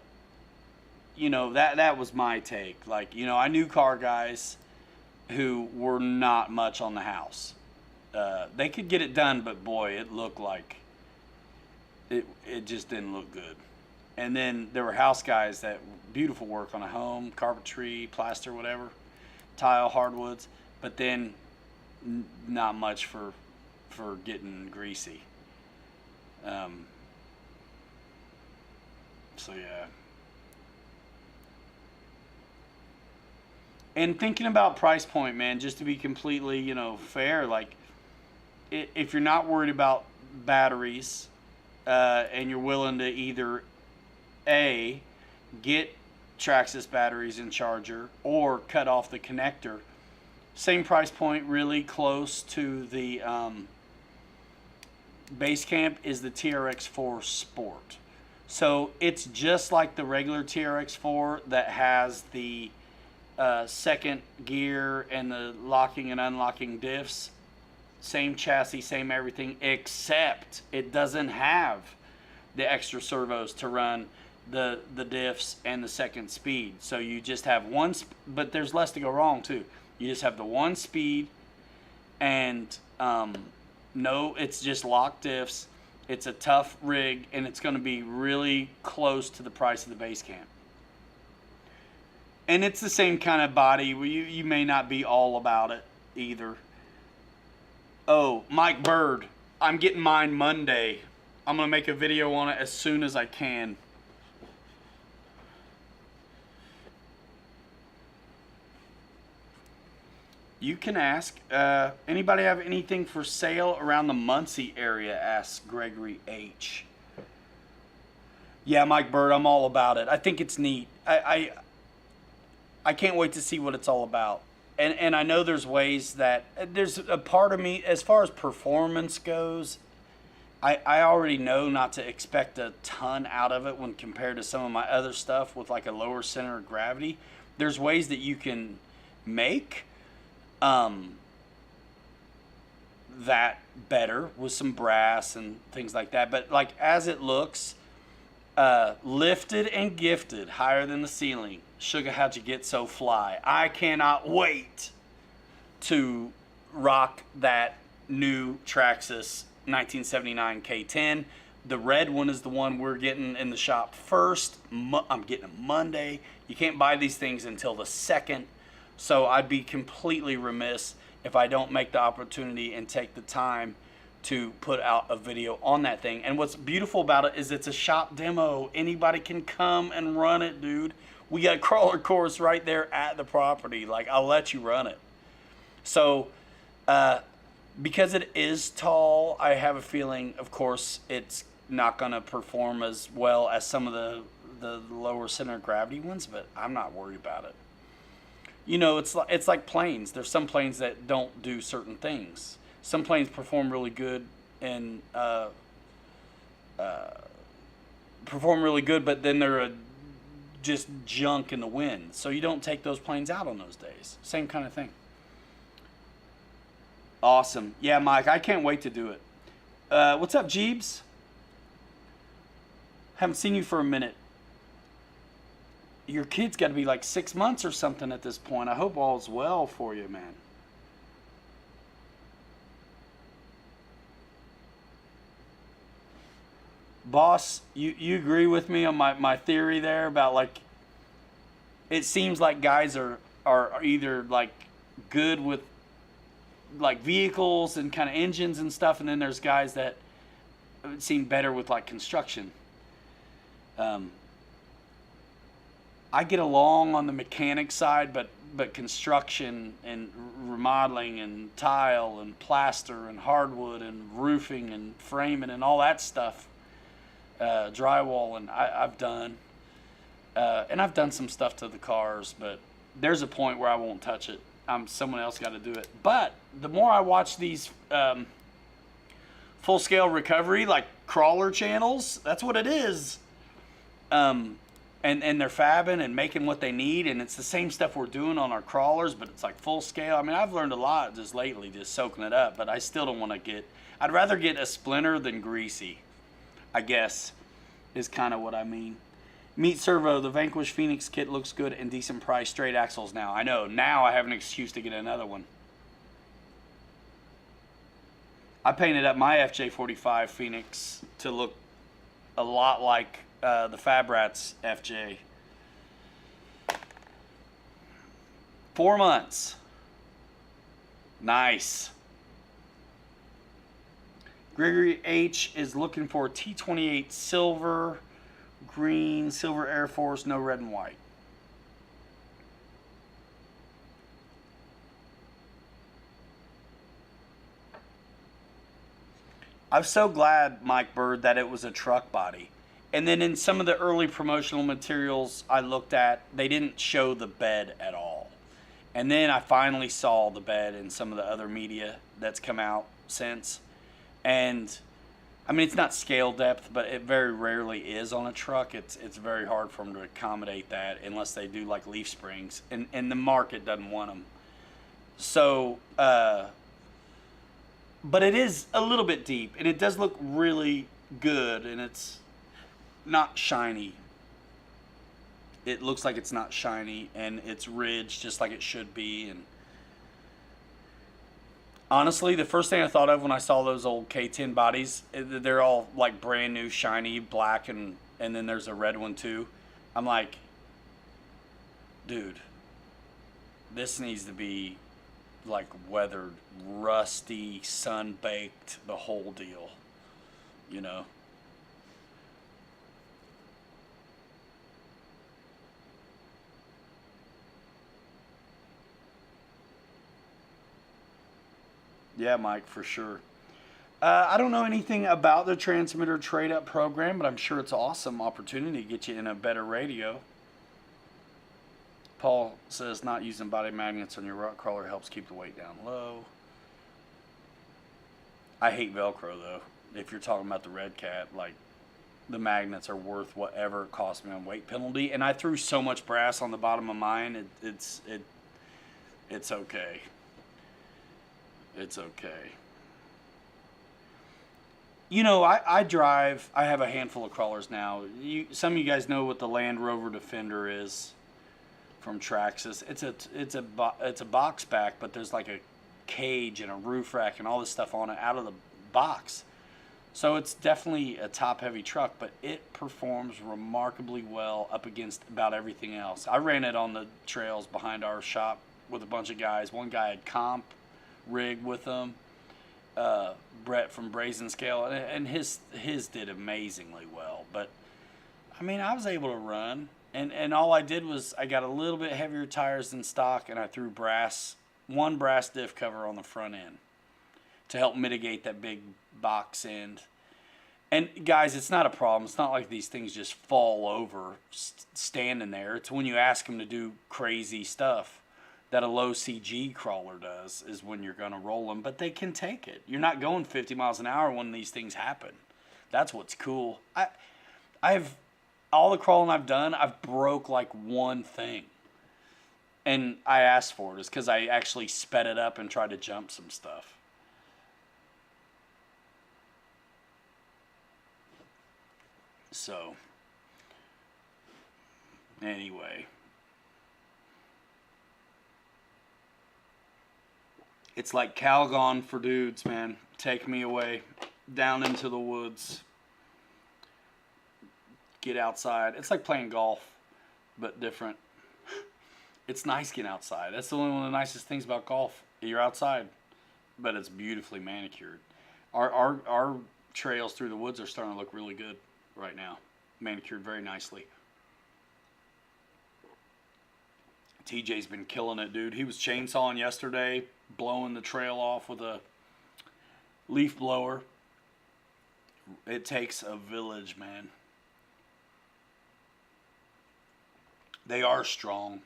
you know, that was my take. Like, you know, I knew car guys who were not much on the house. They could get it done, but boy, it looked like it just didn't look good. And then there were house guys that beautiful work on a home, carpentry, plaster, whatever, tile, hardwoods, but then not much for getting greasy. So yeah. And thinking about price point, man, just to be completely, you know, fair, like, if you're not worried about batteries, and you're willing to either A, get Traxxas batteries and charger, or cut off the connector, same price point, really close to the base camp, is the TRX4 Sport. So it's just like the regular TRX4 that has the second gear and the locking and unlocking diffs. Same chassis, same everything, except it doesn't have the extra servos to run the diffs and the second speed. So you just have one, but there's less to go wrong too. You just have the one speed, and No, it's just lock diffs. It's a tough rig, and it's going to be really close to the price of the base camp. And it's the same kind of body. You may not be all about it either. Oh, Mike Bird. I'm getting mine Monday. I'm going to make a video on it as soon as I can. You can ask. Anybody have anything for sale around the Muncie area? Asks Gregory H. Yeah, Mike Bird, I'm all about it. I think it's neat. I can't wait to see what it's all about. And I know there's ways that there's a part of me, as far as performance goes, I already know not to expect a ton out of it when compared to some of my other stuff with like a lower center of gravity. There's ways that you can make that better with some brass and things like that. But like as it looks, lifted and gifted higher than the ceiling. Sugar, how'd you get so fly? I cannot wait to rock that new Traxxas 1979 K10. The red one is the one we're getting in the shop first. I'm getting it Monday. You can't buy these things until the 2nd. So I'd be completely remiss if I don't make the opportunity and take the time to put out a video on that thing. And what's beautiful about it is it's a shop demo. Anybody can come and run it, dude. We got a crawler course right there at the property. Like, I'll let you run it. So, because it is tall, I have a feeling, of course, it's not going to perform as well as some of the lower center of gravity ones, but I'm not worried about it. You know, it's like planes. There's some planes that don't do certain things. Some planes perform really good and but then they're just junk in the wind. So you don't take those planes out on those days. Same kind of thing. Awesome. Yeah, Mike, I can't wait to do it. What's up, Jeebs? Haven't seen you for a minute. Your kid's got to be like 6 months or something at this point. I hope all's well for you, man. Boss, you agree with me on my theory there about like, it seems like guys are either like good with like vehicles and kind of engines and stuff, and then there's guys that seem better with like construction. I get along on the mechanic side, but construction and remodeling and tile and plaster and hardwood and roofing and framing and all that stuff, drywall, and I've done. And I've done some stuff to the cars, but there's a point where I won't touch it. Someone else got to do it. But the more I watch these full-scale recovery, like crawler channels, that's what it is. And they're fabbing and making what they need, and it's the same stuff we're doing on our crawlers, but it's like full scale. I mean, I've learned a lot just lately, just soaking it up, but I still don't want to I'd rather get a splinter than greasy, I guess, is kind of what I mean. Meet Servo, the Vanquish Phoenix kit looks good and decent price, straight axles now. I know, now I have an excuse to get another one. I painted up my FJ45 Phoenix to look a lot like the Fab Rats FJ. 4 months. Nice. Gregory H is looking for T28 silver, green, silver Air Force, no red and white. I'm so glad, Mike Bird, that it was a truck body. And then in some of the early promotional materials I looked at, they didn't show the bed at all. And then I finally saw the bed in some of the other media that's come out since. And I mean, it's not scale depth, but it very rarely is on a truck. It's very hard for them to accommodate that unless they do like leaf springs, and the market doesn't want them. So, but it is a little bit deep, and it does look really good, and it's not shiny. It looks like it's not shiny, and it's ridged just like it should be, and Honestly, the first thing I thought of when I saw those old K10 bodies, they're all like brand new, shiny, black, and then there's a red one too. I'm like, dude, this needs to be like weathered, rusty, sun baked, the whole deal, you know? Yeah, Mike, for sure. I don't know anything about the transmitter trade up program, but I'm sure it's an awesome opportunity to get you in a better radio. Paul says not using body magnets on your rock crawler helps keep the weight down low. I hate Velcro though. If you're talking about the Red Cat, like the magnets are worth whatever it cost me on weight penalty, and I threw so much brass on the bottom of mine. It's okay. It's okay. You know, I drive. I have a handful of crawlers now. Some of you guys know what the Land Rover Defender is from Traxxas. It's a box back, but there's like a cage and a roof rack and all this stuff on it out of the box. So it's definitely a top-heavy truck, but it performs remarkably well up against about everything else. I ran it on the trails behind our shop with a bunch of guys. One guy had comp rig with them, Brett from Brazen Scale, and his did amazingly well. But I mean, I was able to run, and all I did was I got a little bit heavier tires than stock, and I threw one brass diff cover on the front end to help mitigate that big box end. And guys, it's not a problem. It's not like these things just fall over standing there. It's when you ask them to do crazy stuff that a low CG crawler does is when you're going to roll them. But they can take it. You're not going 50 miles an hour when these things happen. That's what's cool. I've all the crawling I've done, I've broke like one thing. And I asked for it. It's because I actually sped it up and tried to jump some stuff. So, anyway. It's like Calgon for dudes, man. Take me away. Down into the woods. Get outside. It's like playing golf, but different. It's nice getting outside. That's the only one of the nicest things about golf. You're outside, but it's beautifully manicured. Our trails through the woods are starting to look really good right now. Manicured very nicely. TJ's been killing it, dude. He was chainsawing yesterday, blowing the trail off with a leaf blower. It takes a village, man. They are strong,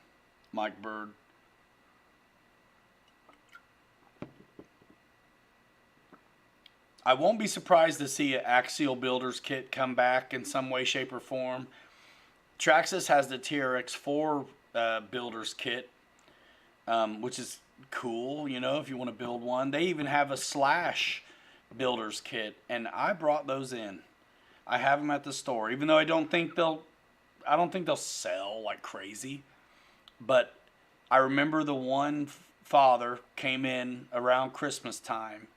Mike Bird. I won't be surprised to see an Axial Builders kit come back in some way, shape, or form. Traxxas has the TRX4 Builders kit, which is cool, you know, if you want to build one. They even have a Slash Builders kit, and I brought those in. I have them at the store, even though I don't think they'll sell like crazy. But I remember the one father came in around Christmas time,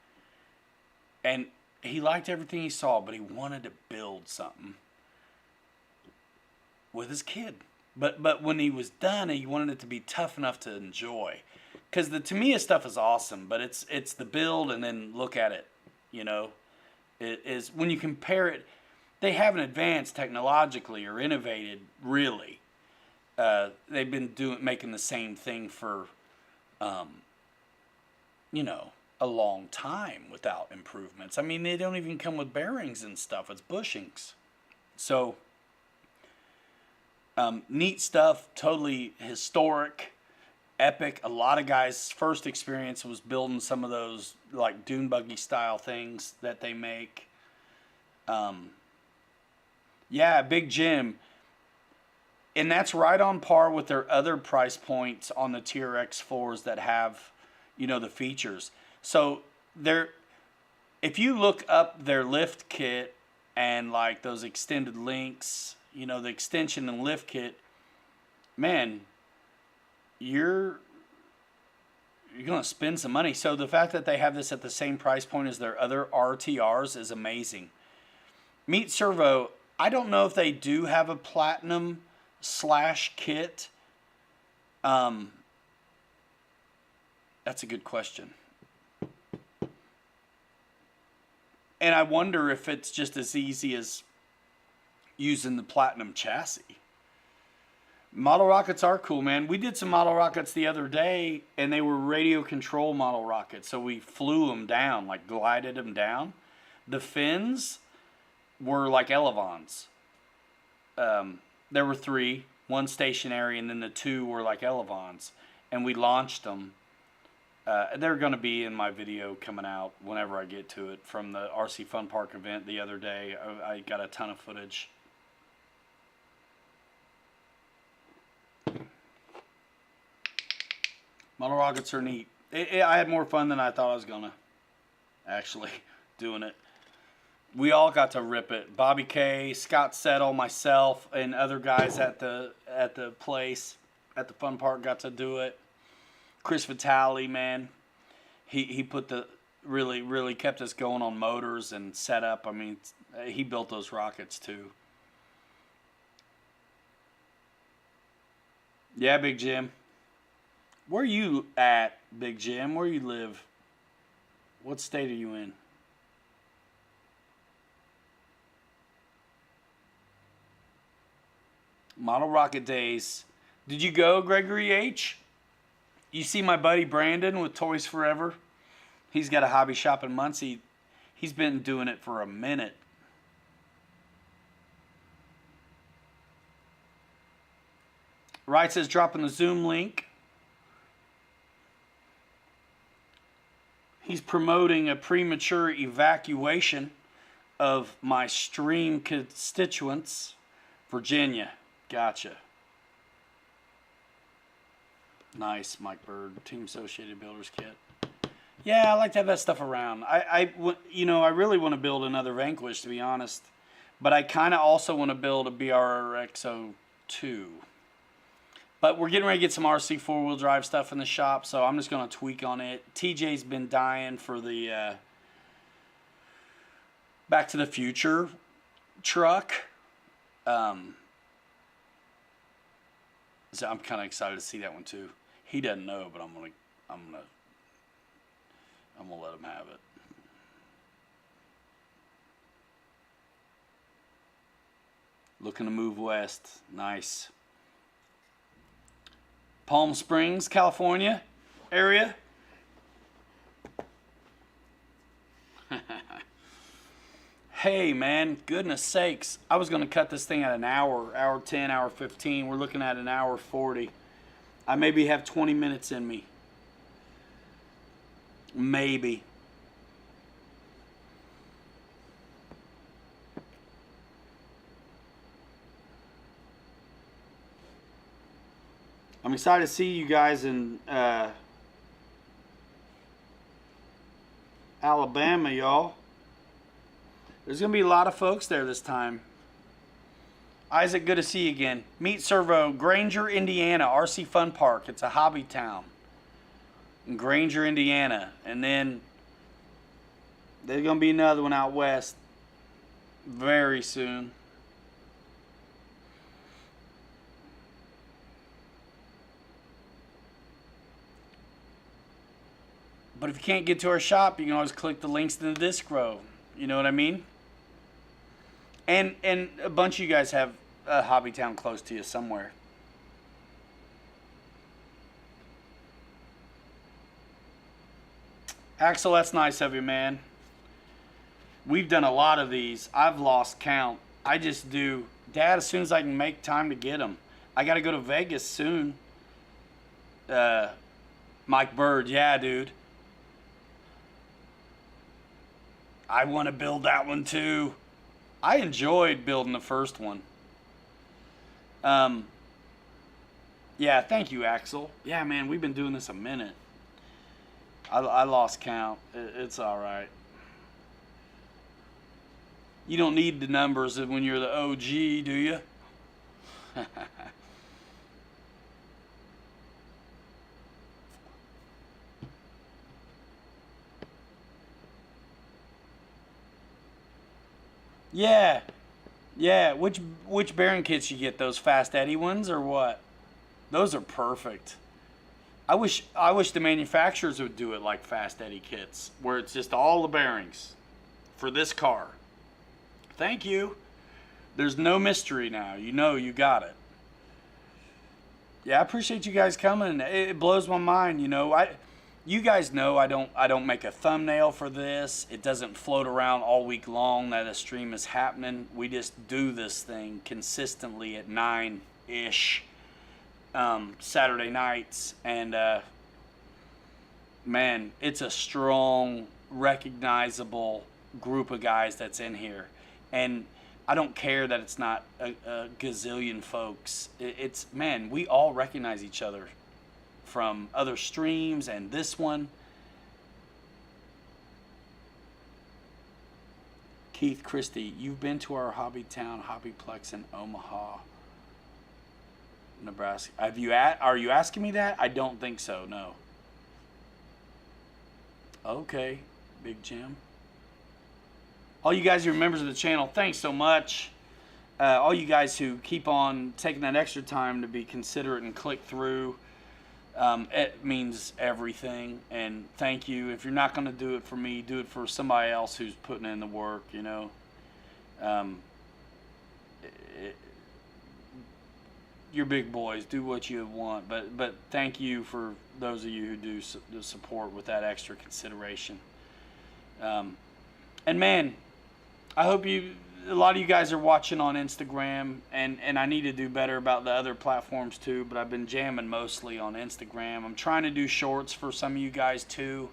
and he liked everything he saw, but he wanted to build something with his kid. But when he was done, he wanted it to be tough enough to enjoy. Because the Tamiya stuff is awesome, but it's the build and then look at it, you know. It is when you compare it, they haven't advanced technologically or innovated really. They've been making the same thing for, you know, a long time without improvements. I mean, they don't even come with bearings and stuff. It's bushings. So, neat stuff, totally historic, epic. A lot of guys' first experience was building some of those like dune buggy style things that they make. Yeah, Big Jim. And that's right on par with their other price points on the TRX4s that have, you know, the features. So if you look up their lift kit and like those extended links, you know, the extension and lift kit, man, you're you're going to spend some money. So the fact that they have this at the same price point as their other RTRs is amazing. Meet Servo, I don't know if they do have a platinum / kit. That's a good question. And I wonder if it's just as easy as using the platinum chassis. Model rockets are cool, man. We did some model rockets the other day, and they were radio control model rockets. So we flew them down, like glided them down. The fins were like Elevons. There were 3, 1 stationary, and then the 2 were like Elevons. And we launched them. They're going to be in my video coming out whenever I get to it from the RC Fun Park event the other day. I got a ton of footage. Model rockets are neat. I had more fun than I thought I was going to, actually, doing it. We all got to rip it. Bobby K, Scott Settle, myself, and other guys at the place, at the fun park got to do it. Chris Vitale, man, he put the really kept us going on motors and setup. I mean, he built those rockets too. Yeah, Big Jim. Where you at, Big Jim? Where you live? What state are you in? Model Rocket Days. Did you go, Gregory H? You see my buddy Brandon with Toys Forever? He's got a hobby shop in Muncie. He's been doing it for a minute. Wright says dropping the Zoom link. He's promoting a premature evacuation of my stream constituents. Virginia. Gotcha. Nice, Mike Bird. Team Associated Builders Kit. Yeah, I like to have that stuff around. I really want to build another Vanquish, to be honest. But I kind of also want to build a BRX-02. But we're getting ready to get some RC four-wheel drive stuff in the shop, so I'm just going to tweak on it. TJ's been dying for the Back to the Future truck. So I'm kind of excited to see that one too. He doesn't know, but I'm gonna let him have it. Looking to move west. Nice. Palm Springs, California area. Hey, man, goodness sakes. I was going to cut this thing at an hour, hour 10, hour 15. We're looking at an hour 40. I maybe have 20 minutes in me. Maybe. I'm excited to see you guys in Alabama, y'all. There's going to be a lot of folks there this time. Isaac, good to see you again. Meet Servo, Granger, Indiana, RC Fun Park. It's a hobby town in Granger, Indiana. And then there's going to be another one out west very soon. But if you can't get to our shop, you can always click the links in the disc row. You know what I mean? And a bunch of you guys have a hobby town close to you somewhere. Axel, that's nice of you, man. We've done a lot of these. I've lost count. I just do. Dad, as soon as I can make time to get them. I got to go to Vegas soon. Mike Bird, yeah, dude. I want to build that one too. I enjoyed building the first one. Yeah, thank you, Axel. Yeah, man, we've been doing this a minute. I lost count. It's all right. You don't need the numbers when you're the OG, do you? Yeah, yeah. Which bearing kits you get? Those Fast Eddie ones or what? Those are perfect. I wish the manufacturers would do it like Fast Eddie kits, where it's just all the bearings for this car. Thank you. There's no mystery now. You know you got it. Yeah, I appreciate you guys coming. It blows my mind. You guys know I don't make a thumbnail for this. It doesn't float around all week long that a stream is happening. We just do this thing consistently at 9-ish Saturday nights, and man, it's a strong, recognizable group of guys that's in here, and I don't care that it's not a gazillion folks. It's, man, we all recognize each other from other streams and this one. Keith Christie, you've been to our hobby town, Hobbyplex in Omaha, Nebraska. Are you asking me that? I don't think so, no. Okay, Big Jim. All you guys who are members of the channel, thanks so much. All you guys who keep on taking that extra time to be considerate and click through, it means everything. And thank you. If you're not going to do it for me, do it for somebody else who's putting in the work, You're big boys. Do what you want. But thank you for those of you who do support with that extra consideration. And man, I hope a lot of you guys are watching on Instagram, and I need to do better about the other platforms too, but I've been jamming mostly on Instagram. I'm trying to do shorts for some of you guys too,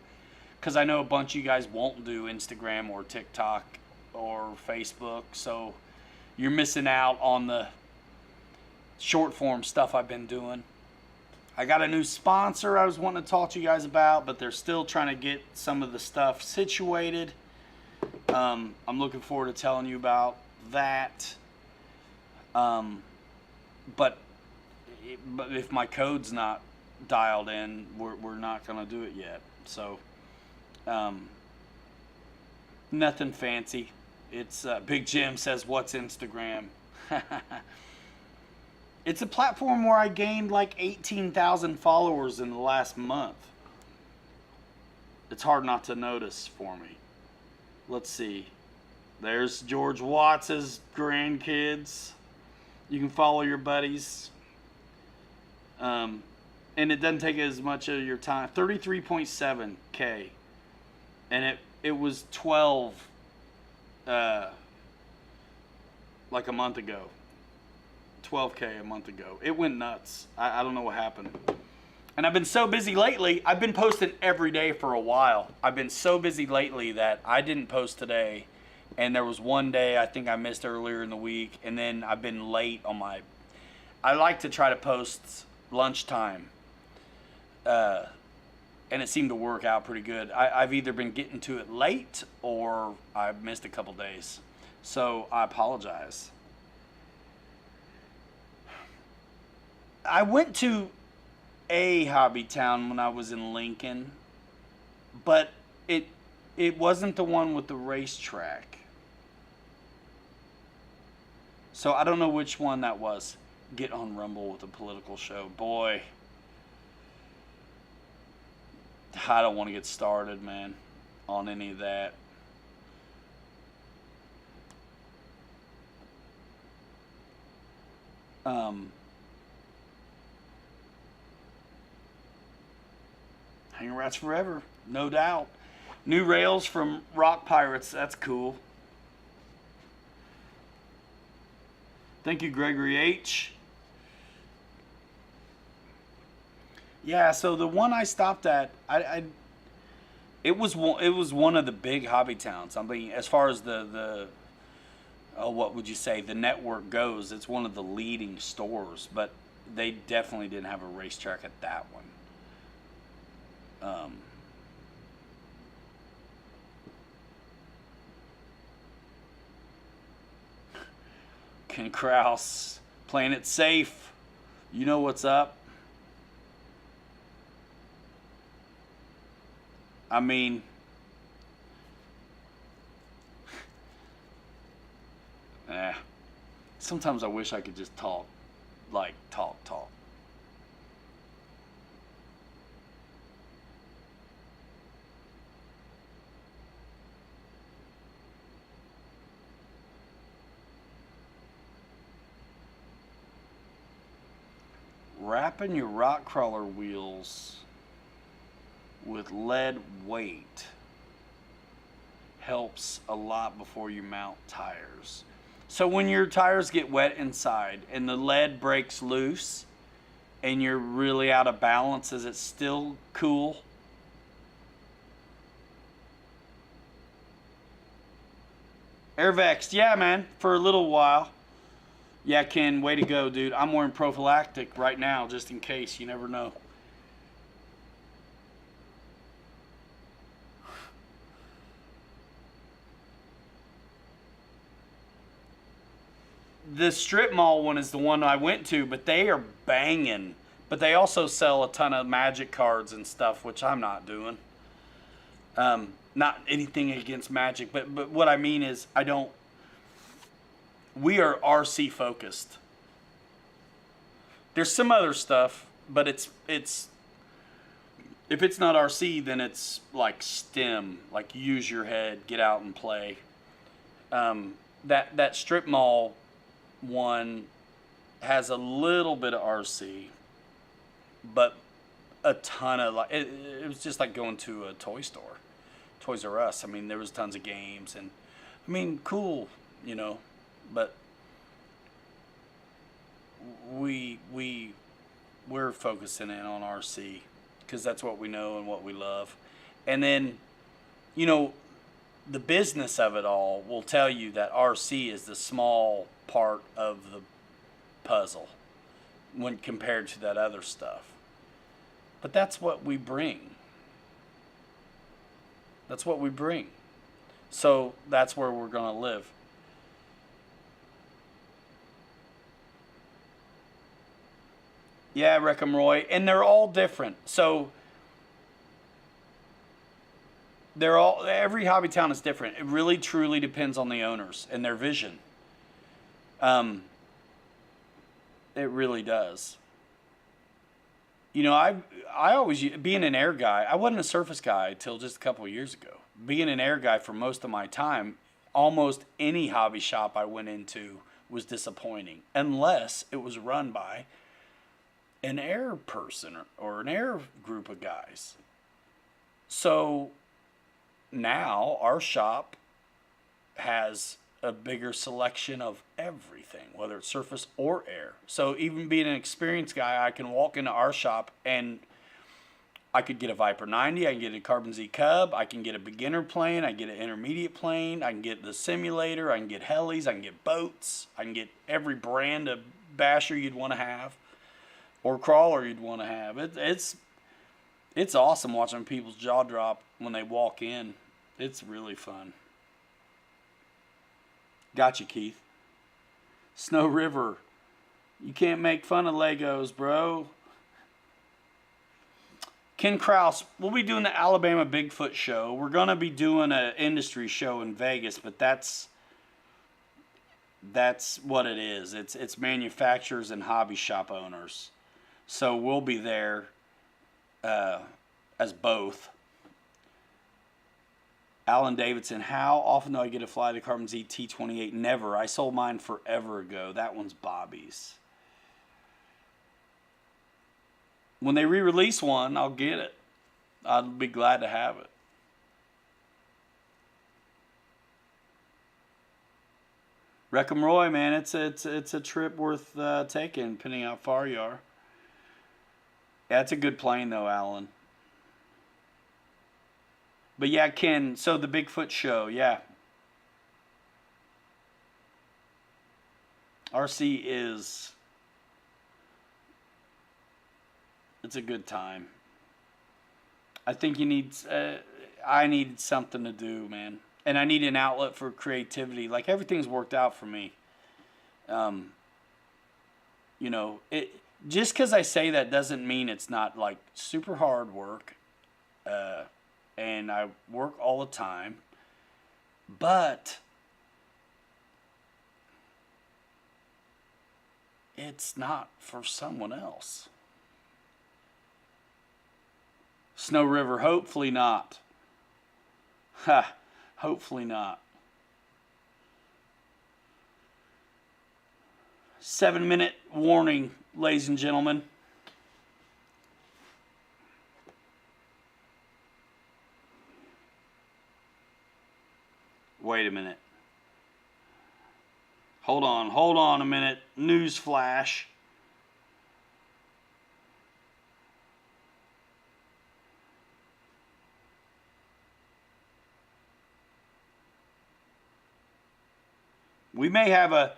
because I know a bunch of you guys won't do Instagram or TikTok or Facebook, so you're missing out on the short form stuff I've been doing. I got a new sponsor I was wanting to talk to you guys about, but they're still trying to get some of the stuff situated. I'm looking forward to telling you about that. But if my code's not dialed in, we're not going to do it yet. So, nothing fancy. It's Big Jim says, "What's Instagram?" It's a platform where I gained like 18,000 followers in the last month. It's hard not to notice for me. Let's see. There's George Watts' grandkids. You can follow your buddies. And it doesn't take as much of your time. 33.7K. And it was 12 like a month ago. 12K a month ago. It went nuts. I don't know what happened. And I've been so busy lately. I've been posting every day for a while. I've been so busy lately that I didn't post today. And there was one day I think I missed earlier in the week. And then I've been late on my... I like to try to post lunchtime. And it seemed to work out pretty good. I've either been getting to it late or I've missed a couple days. So I apologize. I went to a hobby town when I was in Lincoln, but it wasn't the one with the racetrack. So I don't know which one that was. Get on Rumble with a political show. Boy, I don't want to get started, man, on any of that. Hanging Rats Forever, no doubt. New rails from Rock Pirates, that's cool. Thank you, Gregory H. Yeah, so the one I stopped at, it was one of the big hobby towns. I mean, as far as what would you say, the network goes, it's one of the leading stores, but they definitely didn't have a racetrack at that one. Ken Kraus, playing it safe. You know what's up. I mean, Sometimes I wish I could just talk, like talk. Wrapping your rock crawler wheels with lead weight helps a lot before you mount tires. So when your tires get wet inside and the lead breaks loose and you're really out of balance, is it still cool? Air vexed, yeah, man, for a little while. Yeah, Ken, way to go, dude. I'm wearing prophylactic right now just in case. You never know. The strip mall one is the one I went to, but they are banging. But they also sell a ton of magic cards and stuff, which I'm not doing. Not anything against magic, but what I mean is I don't. We are RC focused. There's some other stuff, but it's if it's not RC, then it's like STEM, like use your head, get out and play. That strip mall one has a little bit of RC, but a ton of like it was just like going to a toy store, Toys R Us. I mean, there was tons of games and I mean, cool, you know, but we're focusing in on RC because that's what we know and what we love. And then, you know, the business of it all will tell you that RC is the small part of the puzzle when compared to that other stuff. But that's what we bring. That's what we bring. So that's where we're going to live. Yeah, Reckham Roy. And they're all different. So they're all, every hobby town is different. It really truly depends on the owners and their vision. It really does. You know, I always, being an air guy, I wasn't a surface guy till just a couple of years ago. Being an air guy for most of my time, almost any hobby shop I went into was disappointing unless it was run by an air person or an air group of guys. So now our shop has a bigger selection of everything, whether it's surface or air. So even being an experienced guy, I can walk into our shop and I could get a Viper 90, I can get a Carbon Z Cub, I can get a beginner plane, I can get an intermediate plane, I can get the simulator, I can get helis, I can get boats, I can get every brand of basher you'd want to have or crawler you'd want to have. It's awesome watching people's jaw drop when they walk in. It's really fun. Gotcha, Keith. Snow River. You can't make fun of Legos, bro. Ken Kraus, we'll be doing the Alabama Bigfoot show. We're going to be doing an industry show in Vegas, but that's what it is. It's manufacturers and hobby shop owners. So we'll be there as both. Alan Davidson, how often do I get to fly the Carbon Z T28? Never. I sold mine forever ago. That one's Bobby's. When they re-release one, I'll get it. I'd be glad to have it. Reckham Roy, man, it's a trip worth taking, depending how far you are. Yeah, it's a good plane though, Alan. But yeah, Ken, so the Bigfoot show, yeah. RC is, it's a good time. I think I need something to do, man. And I need an outlet for creativity. Like, everything's worked out for me. You know, just because I say that doesn't mean it's not, like, super hard work. And I work all the time. But it's not for someone else. Snow River, hopefully not. Ha, hopefully not. 7-minute warning, ladies and gentlemen. Wait a minute. Hold on a minute. News flash. We may have a,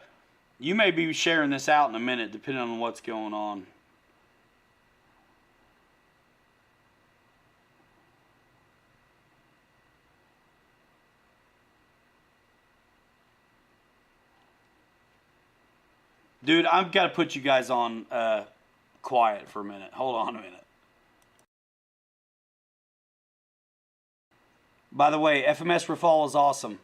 you may be sharing this out in a minute, depending on what's going on. Dude, I've got to put you guys on quiet for a minute. Hold on a minute. By the way, FMS Rafale is awesome.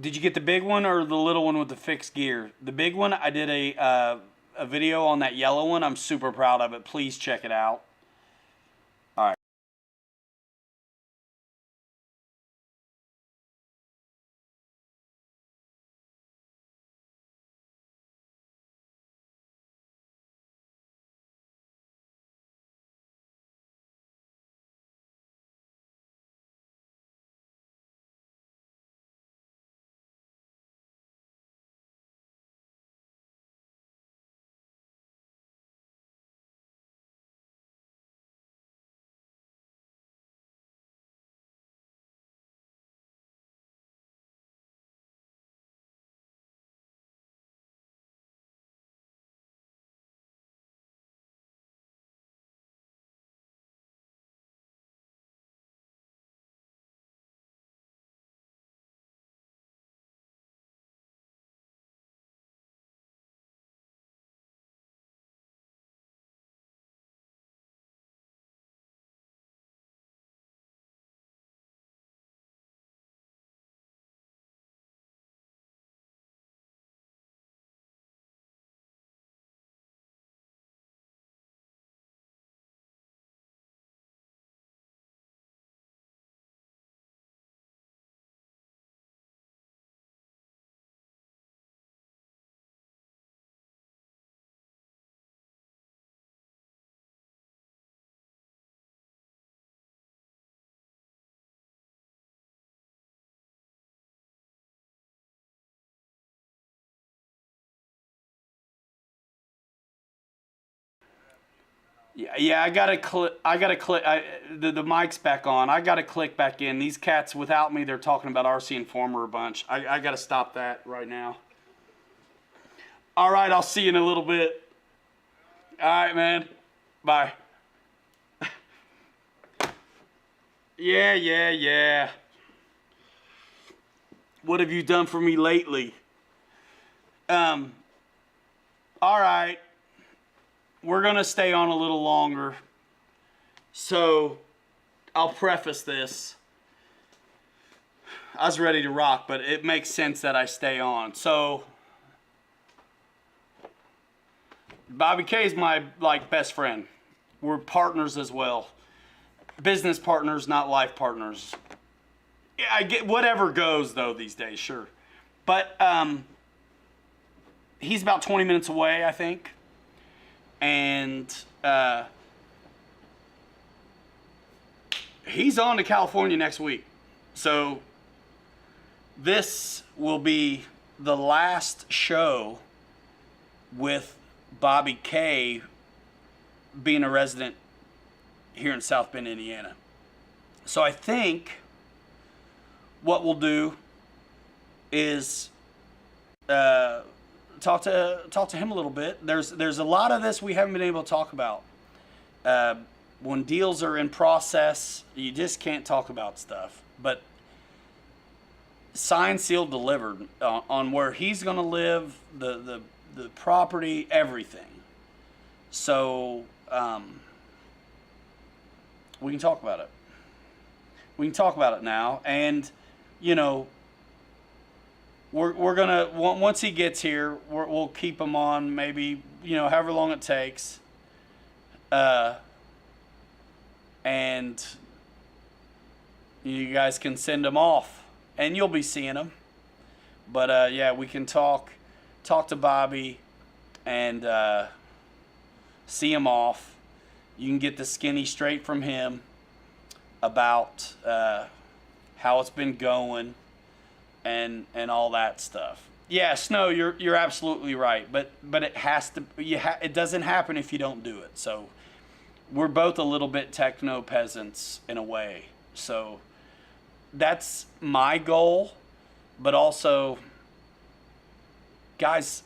Did you get the big one or the little one with the fixed gear? The big one, I did a video on that yellow one. I'm super proud of it. Please check it out. All right. Yeah, I gotta click. The mic's back on. I gotta click back in. These cats, without me, they're talking about RC Informer a bunch. I gotta stop that right now. All right, I'll see you in a little bit. All right, man. Bye. Yeah. What have you done for me lately? All right. We're going to stay on a little longer. So, I'll preface this. I was ready to rock, but it makes sense that I stay on. So, Bobby K is my best friend. We're partners as well. Business partners, not life partners. Yeah, I get whatever goes though these days, sure. But he's about 20 minutes away, I think. And he's on to California next week. So this will be the last show with Bobby K being a resident here in South Bend, Indiana. So I think what we'll do is talk to him a little bit. There's a lot of this we haven't been able to talk about. When deals are in process, you just can't talk about stuff. But signed, sealed, delivered on where he's going to live, the property, everything. So we can talk about it. We can talk about it now. And, you know, we're gonna once he gets here, we'll keep him on maybe however long it takes, uh, and you guys can send him off, and you'll be seeing him. But yeah, we can talk to Bobby and see him off. You can get the skinny straight from him about how it's been going and all that stuff. Yeah, Snow, you're absolutely right. But it has to. It doesn't happen if you don't do it. So we're both a little bit techno peasants in a way. So that's my goal. But also, guys,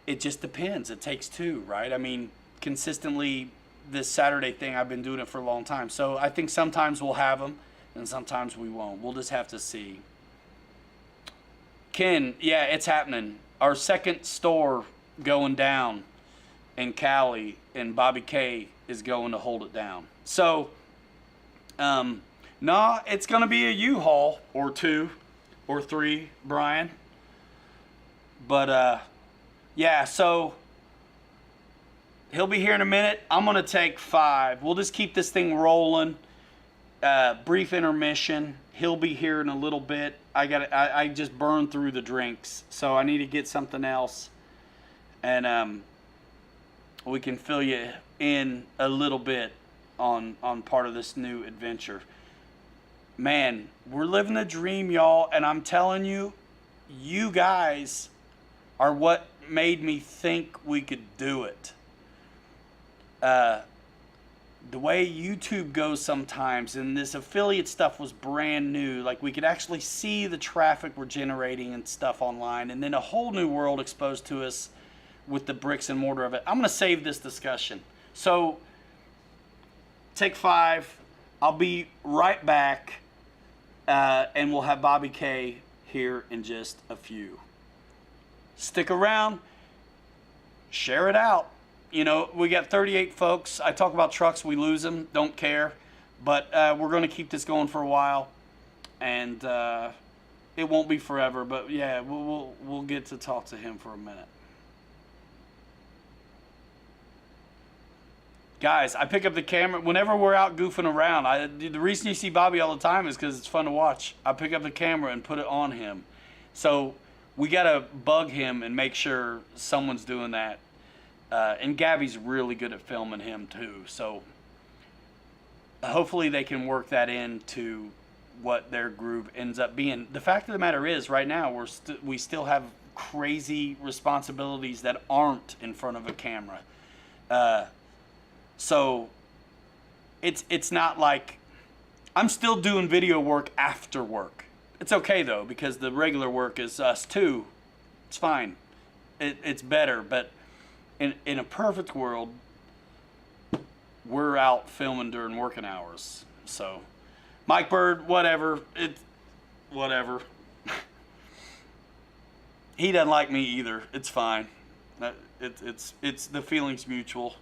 it just depends. It takes two, right? I mean, consistently, this Saturday thing, I've been doing it for a long time. So I think sometimes we'll have them and sometimes we won't. We'll just have to see. Ken, yeah, it's happening. Our second store going down in Cali, and Bobby K is going to hold it down. So, nah, it's going to be a U-Haul or two or three, Brian. But, yeah, so he'll be here in a minute. I'm going to take 5. We'll just keep this thing rolling. Brief intermission. He'll be here in a little bit. I just burned through the drinks, so I need to get something else. And we can fill you in a little bit on part of this new adventure. Man, we're living the dream, y'all, and I'm telling you, you guys are what made me think we could do it. The way YouTube goes sometimes, and this affiliate stuff was brand new. Like, we could actually see the traffic we're generating and stuff online, and then a whole new world exposed to us with the bricks and mortar of it. I'm going to save this discussion. So, take 5. I'll be right back, and we'll have Bobby K here in just a few. Stick around. Share it out. We got 38 folks. I talk about trucks, we lose them, don't care. But we're going to keep this going for a while, and it won't be forever. But yeah, we'll get to talk to him for a minute. Guys, I pick up the camera whenever we're out goofing around. The reason you see Bobby all the time is because it's fun to watch. I pick up the camera and put it on him. So we got to bug him and make sure someone's doing that. And Gabby's really good at filming him too. So hopefully they can work that into what their groove ends up being. The fact of the matter is, right now we still have crazy responsibilities that aren't in front of a camera. So it's not like I'm still doing video work after work. It's okay though, because the regular work is us too. It's fine. It's better, but in a perfect world, we're out filming during working hours. So, Mike Bird, whatever. Whatever. He doesn't like me either. It's fine. It's the feeling's mutual,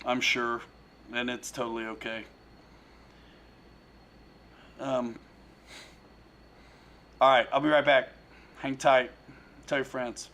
I'm sure, and it's totally okay. All right, I'll be right back. Hang tight. Tell your friends.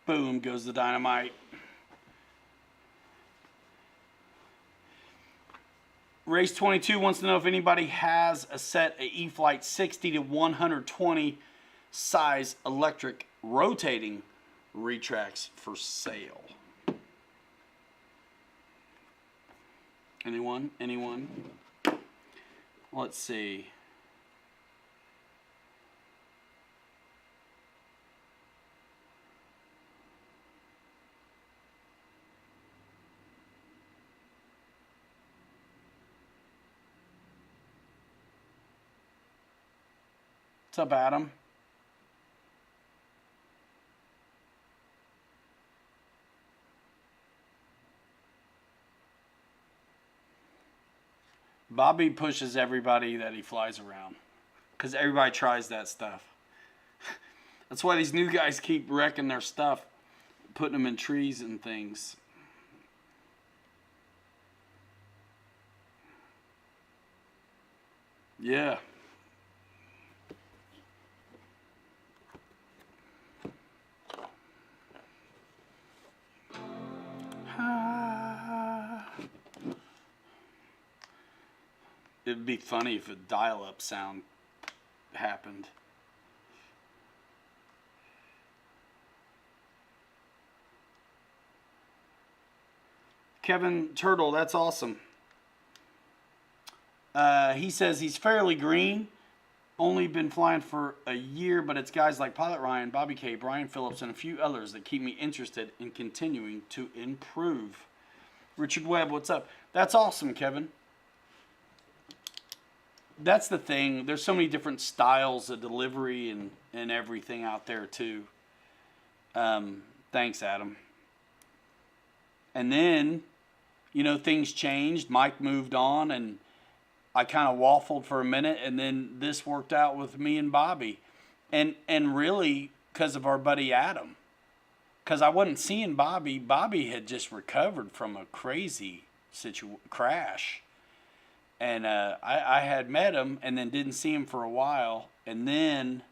Boom goes the dynamite. Race 22 wants to know if anybody has a set of Eflites 60 to 120 size electric rotating retracts for sale. Anyone? Anyone? Let's see. What's up, Adam? Bobby pushes everybody that he flies around because everybody tries that stuff. That's why these new guys keep wrecking their stuff, putting them in trees and things. Yeah. It'd be funny if a dial-up sound happened. Kevin Turtle, that's awesome. He says he's fairly green. Only been flying for a year, but it's guys like Pilot Ryan, Bobby K, Brian Phillips, and a few others that keep me interested in continuing to improve. Richard Webb, what's up? That's awesome, Kevin. That's the thing. There's so many different styles of delivery and everything out there, too. Thanks, Adam. And then, you know, things changed. Mike moved on, and I kind of waffled for a minute, and then this worked out with me and Bobby. And really, because of our buddy Adam. Because I wasn't seeing Bobby. Bobby had just recovered from a crazy crash. And I had met him and then didn't see him for a while. And then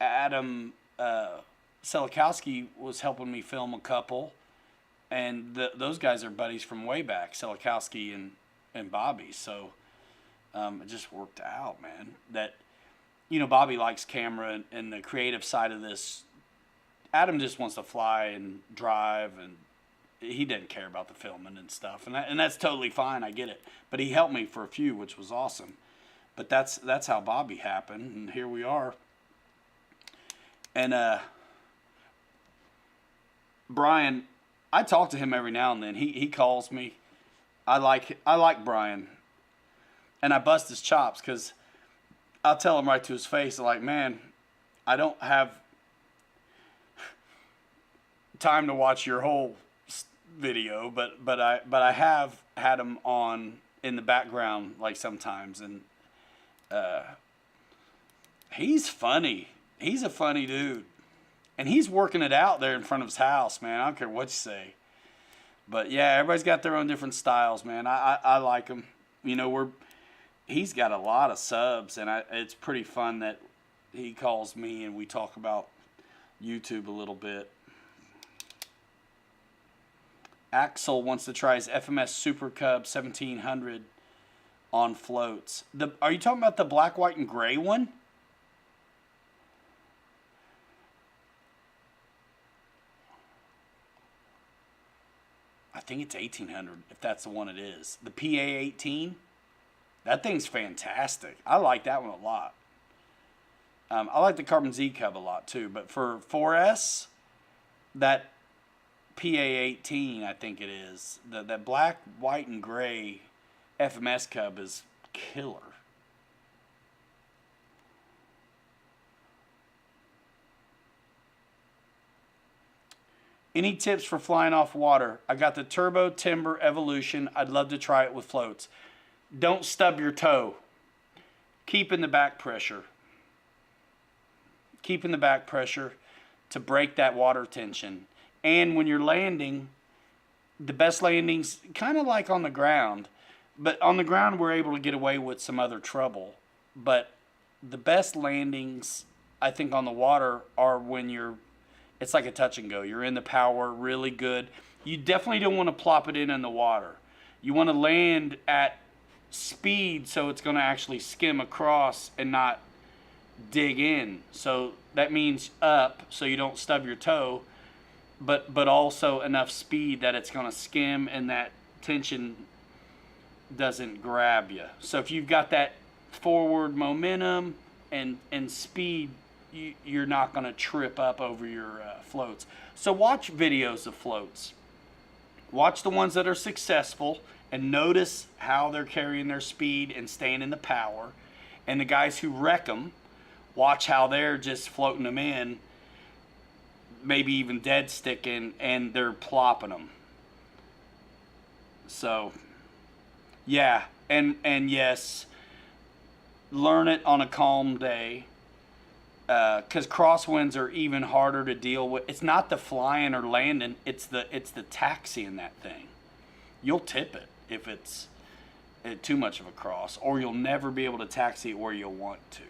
Adam Selikowski was helping me film a couple. And those guys are buddies from way back, Selikowski and Bobby. So it just worked out, man. That, you know, Bobby likes camera and the creative side of this. Adam just wants to fly and drive, and he didn't care about the filming and stuff, and that's totally fine. I get it, but he helped me for a few, which was awesome. But that's how Bobby happened, and here we are. And Brian, I talk to him every now and then. He calls me. I like Brian, and I bust his chops because I'll tell him right to his face, like, man, I don't have time to watch your whole video, but I have had him on in the background like sometimes, and he's funny. He's a funny dude, and he's working it out there in front of his house, man. I don't care what you say, but yeah, everybody's got their own different styles, man. I like him. You know, he's got a lot of subs, and it's pretty fun that he calls me and we talk about YouTube a little bit. Axel wants to try his FMS Super Cub 1700 on floats. Are you talking about the black, white, and gray one? I think it's 1800, if that's the one it is. The PA-18? That thing's fantastic. I like that one a lot. I like the Carbon Z Cub a lot, too. But for 4S, that PA-18, I think it is. That black, white, and gray FMS Cub is killer. Any tips for flying off water? I got the Turbo Timber Evolution. I'd love to try it with floats. Don't stub your toe. Keep in the back pressure. Keep in the back pressure to break that water tension. And when you're landing, the best landings, kind of like on the ground, but on the ground we're able to get away with some other trouble. But the best landings, I think, on the water are when you're It's like a touch and go. You're in the power, really good. You definitely don't want to plop it in the water. You want to land at speed so it's going to actually skim across and not dig in. So that means up so you don't stub your toe, but also enough speed that it's going to skim and that tension doesn't grab you. So if you've got that forward momentum and speed, you're not going to trip up over your floats. So watch videos of floats. Watch the ones that are successful and notice how they're carrying their speed and staying in the power. And the guys who wreck them, watch how they're just floating them in, maybe even dead sticking, and they're plopping them. So, yeah, and yes, learn it on a calm day, because crosswinds are even harder to deal with. It's not the flying or landing; it's the taxiing that thing. You'll tip it if it's too much of a cross, or you'll never be able to taxi it where you'll want to.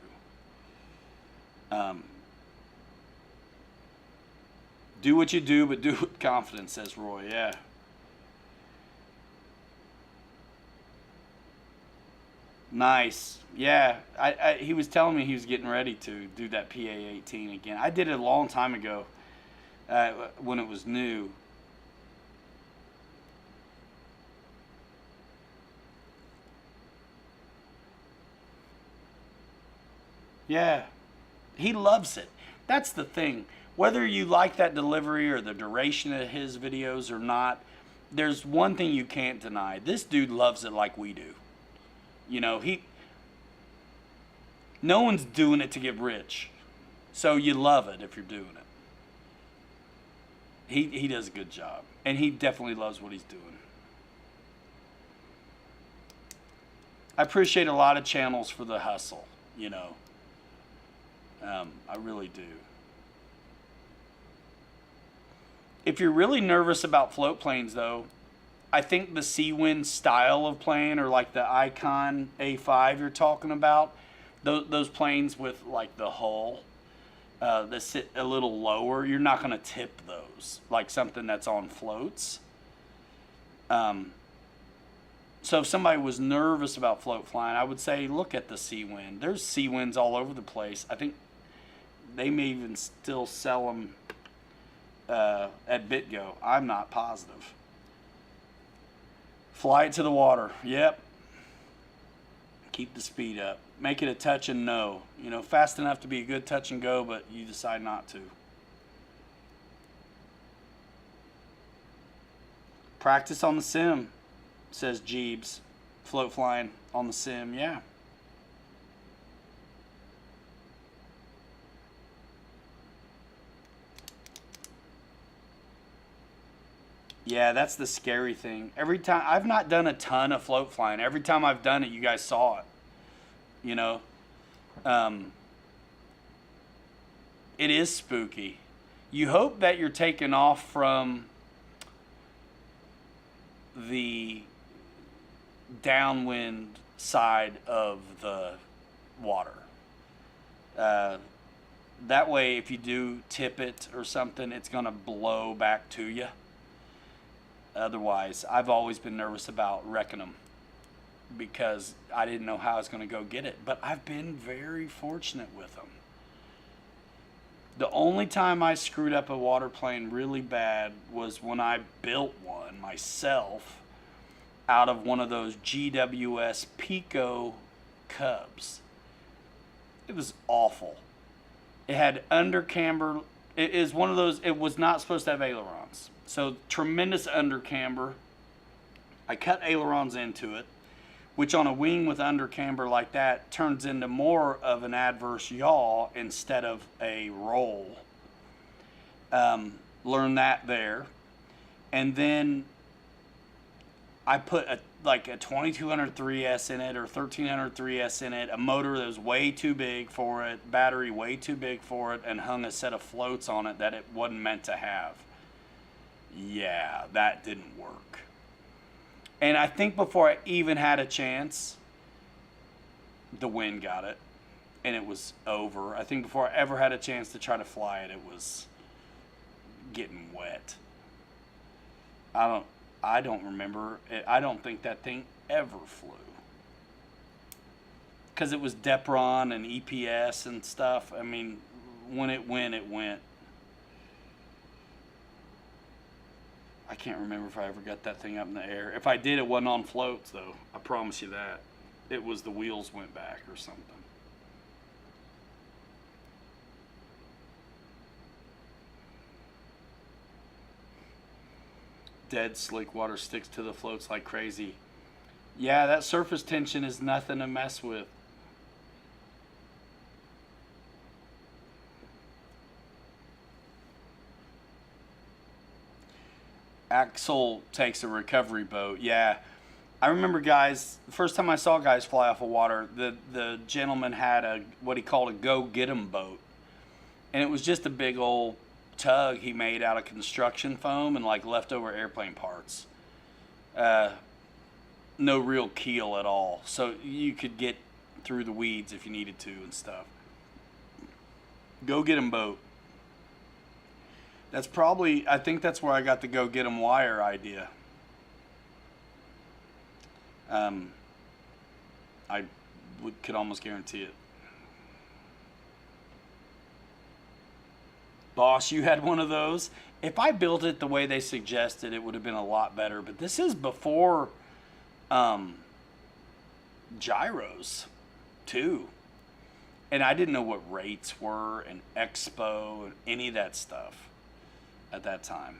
Do what you do, but do it with confidence, says Roy. Yeah. Nice. Yeah. He was telling me he was getting ready to do that PA-18 again. I did it a long time ago when it was new. Yeah. He loves it. That's the thing. Whether you like that delivery or the duration of his videos or not, there's one thing you can't deny. This dude loves it like we do. You know, no one's doing it to get rich. So you love it if you're doing it. He does a good job. And he definitely loves what he's doing. I appreciate a lot of channels for the hustle, you know. I really do. If you're really nervous about float planes, though, I think the Seawind style of plane, or like the Icon A5 you're talking about, those planes with like the hull that sit a little lower, you're not going to tip those like something that's on floats. So if somebody was nervous about float flying, I would say look at the Seawind. There's Seawinds all over the place. I think they may even still sell them at BitGo. I'm not positive. Fly it to the water. Yep. Keep the speed up. Make it a touch and no. You know, fast enough to be a good touch and go, but you decide not to. Practice on the sim, says Jeebs. Float flying on the sim, yeah. Yeah, that's the scary thing. Every time, I've not done a ton of float flying. Every time I've done it, you guys saw it. You know? It is spooky. You hope that you're taking off from the downwind side of the water. That way, if you do tip it or something, it's going to blow back to you. Otherwise, I've always been nervous about wrecking them because I didn't know how I was going to go get it. But I've been very fortunate with them. The only time I screwed up a water plane really bad was when I built one myself out of one of those GWS Pico Cubs. It was awful. It had under camber. It is one of those, it was not supposed to have ailerons. So tremendous under camber. I cut ailerons into it, which on a wing with under camber like that turns into more of an adverse yaw instead of a roll. Learn that there. And then I put a 2200 3S in it or 1300 3S in it, a motor that was way too big for it, battery way too big for it, and hung a set of floats on it that it wasn't meant to have. Yeah, that didn't work. And I think before I even had a chance, the wind got it, and it was over. I think before I ever had a chance to try to fly it, getting wet. I don't remember. I don't think that thing ever flew. Because it was Depron and EPS and stuff. I mean, when it went, it went. I can't remember if I ever got that thing up in the air. If I did, it wasn't on floats, though. I promise you that. It was the wheels went back or something. Dead slick water sticks to the floats like crazy. Yeah, that surface tension is nothing to mess with. Axel takes a recovery boat. Yeah, I remember guys. The first time I saw guys fly off of water, the gentleman had what he called a go get 'em boat, and it was just a big old tug he made out of construction foam and like leftover airplane parts. No real keel at all, so you could get through the weeds if you needed to and stuff. Go get 'em boat. That's probably, I think that's where I got the go get 'em wire idea. I could almost guarantee it. Boss, you had one of those? If I built it the way they suggested, it would have been a lot better. But this is before gyros, too. And I didn't know what rates were and expo and any of that stuff at that time.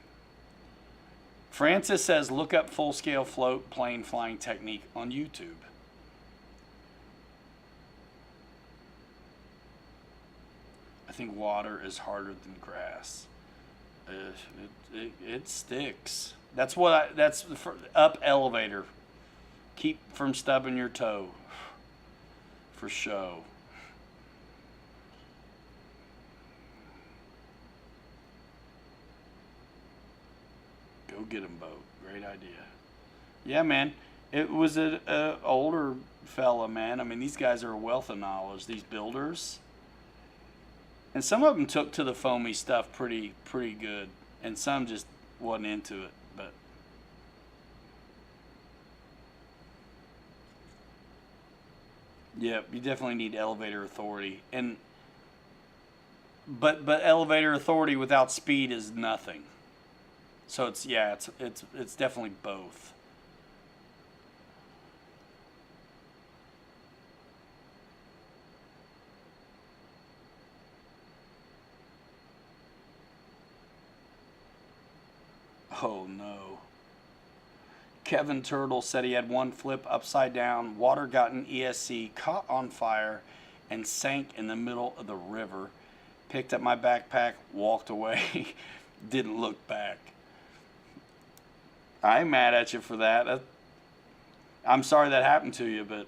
Francis says, look up full-scale float plane flying technique on YouTube. I think water is harder than grass. It sticks. That's up elevator. Keep from stubbing your toe. For show. Go get 'em boat. Great idea. Yeah, man. It was an older fella, man. I mean, these guys are a wealth of knowledge. These builders. And some of them took to the foamy stuff pretty good, and some just wasn't into it. But yeah, you definitely need elevator authority, but elevator authority without speed is nothing. So it's definitely both. Oh no. Kevin Turtle said he had one flip upside down, water got in ESC, caught on fire, and sank in the middle of the river. Picked up my backpack, walked away, didn't look back. I ain't mad at you for that. I'm sorry that happened to you, but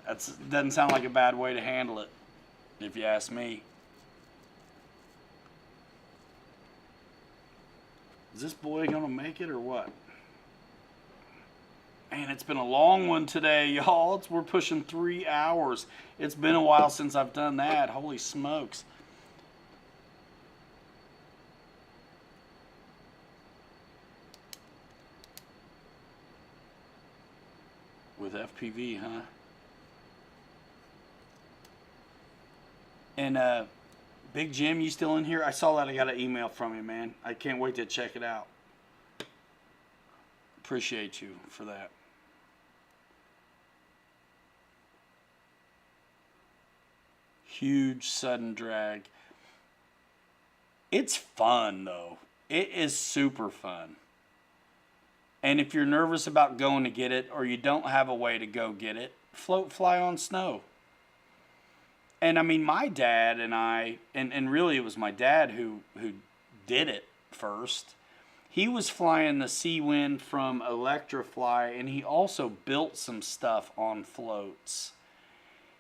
that doesn't sound like a bad way to handle it, if you ask me. Is this boy gonna make it or what? Man, it's been a long one today, y'all. We're pushing 3 hours. It's been a while since I've done that. Holy smokes. With FPV, huh? And Big Jim, you still in here? I saw that. I got an email from you, man. I can't wait to check it out. Appreciate you for that. Huge sudden drag. It's fun, though. It is super fun. And if you're nervous about going to get it, or you don't have a way to go get it, float fly on snow. And I mean, my dad and I, and really it was my dad who did it first. He was flying the Seawind from Electrofly, and he also built some stuff on floats.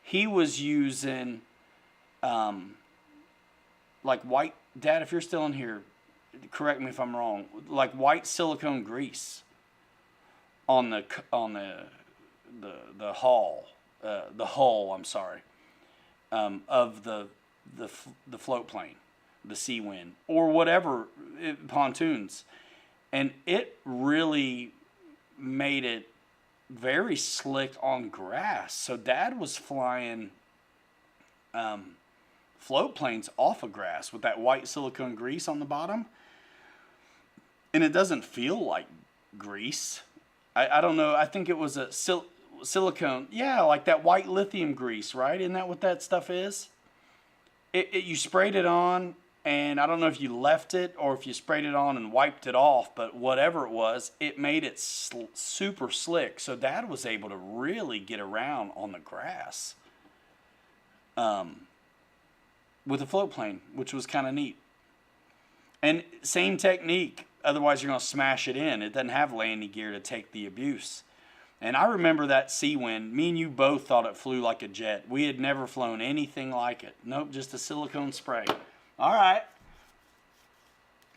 He was using, like white, Dad, if you're still in here, correct me if I'm wrong, like white silicone grease on the hull, I'm sorry. Of the float plane. the Seawind or whatever, pontoons. And it really made it very slick on grass. So Dad was flying float planes off of grass with that white silicone grease on the bottom. And it doesn't feel like grease. I don't know. I think it was a silicone. Yeah, like that white lithium grease, right? Isn't that what that stuff is? You sprayed it on, and I don't know if you left it or if you sprayed it on and wiped it off, but whatever it was, it made it super slick. So Dad was able to really get around on the grass with a float plane, which was kind of neat. And same technique, otherwise you're going to smash it in. It doesn't have landing gear to take the abuse. And I remember that Seawind, me and you both thought it flew like a jet. We had never flown anything like it. Nope, just a silicone spray. All right.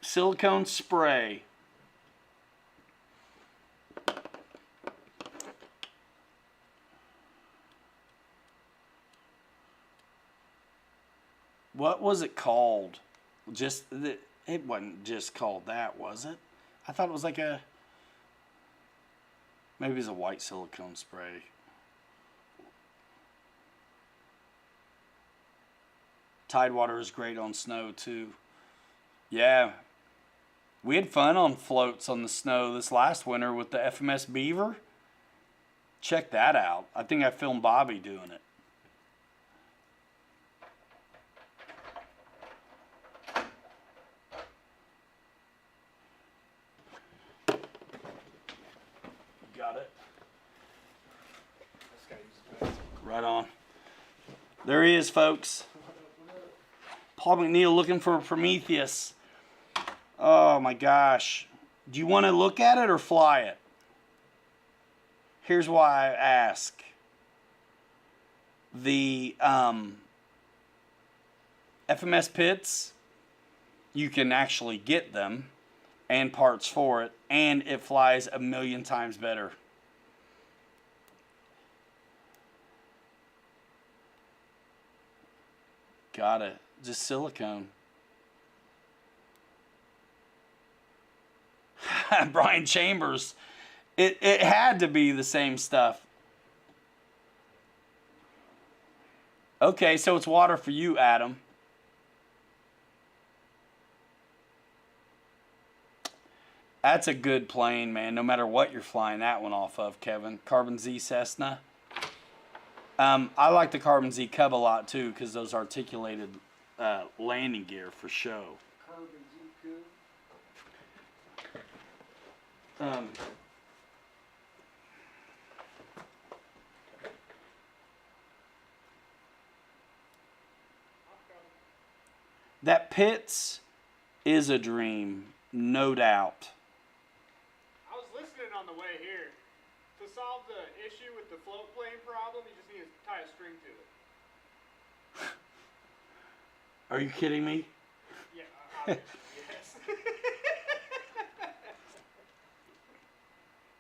Silicone spray. What was it called? It wasn't just called that, was it? I thought it was like a... Maybe it's a white silicone spray. Tidewater is great on snow too. Yeah. We had fun on floats on the snow this last winter with the FMS Beaver. Check that out. I think I filmed Bobby doing it. Got it. Right on. There he is, folks. Paul McNeil looking for a Prometheus. Oh my gosh. Do you want to look at it or fly it? Here's why I ask. The FMS pits, you can actually get them and parts for it, and it flies 1,000,000 times better. Got it. Just silicone. Brian Chambers. It had to be the same stuff. Okay, so it's water for you, Adam. That's a good plane, man. No matter what you're flying that one off of, Kevin. Carbon Z Cessna. I like the Carbon Z Cub a lot too, because those articulated landing gear for show. Carbon Z Cub. That Pitts is a dream, no doubt. I was listening on the way here. To solve the issue with the float plane problem, you just need to tie a string to it. Are you kidding me? Yeah, yes.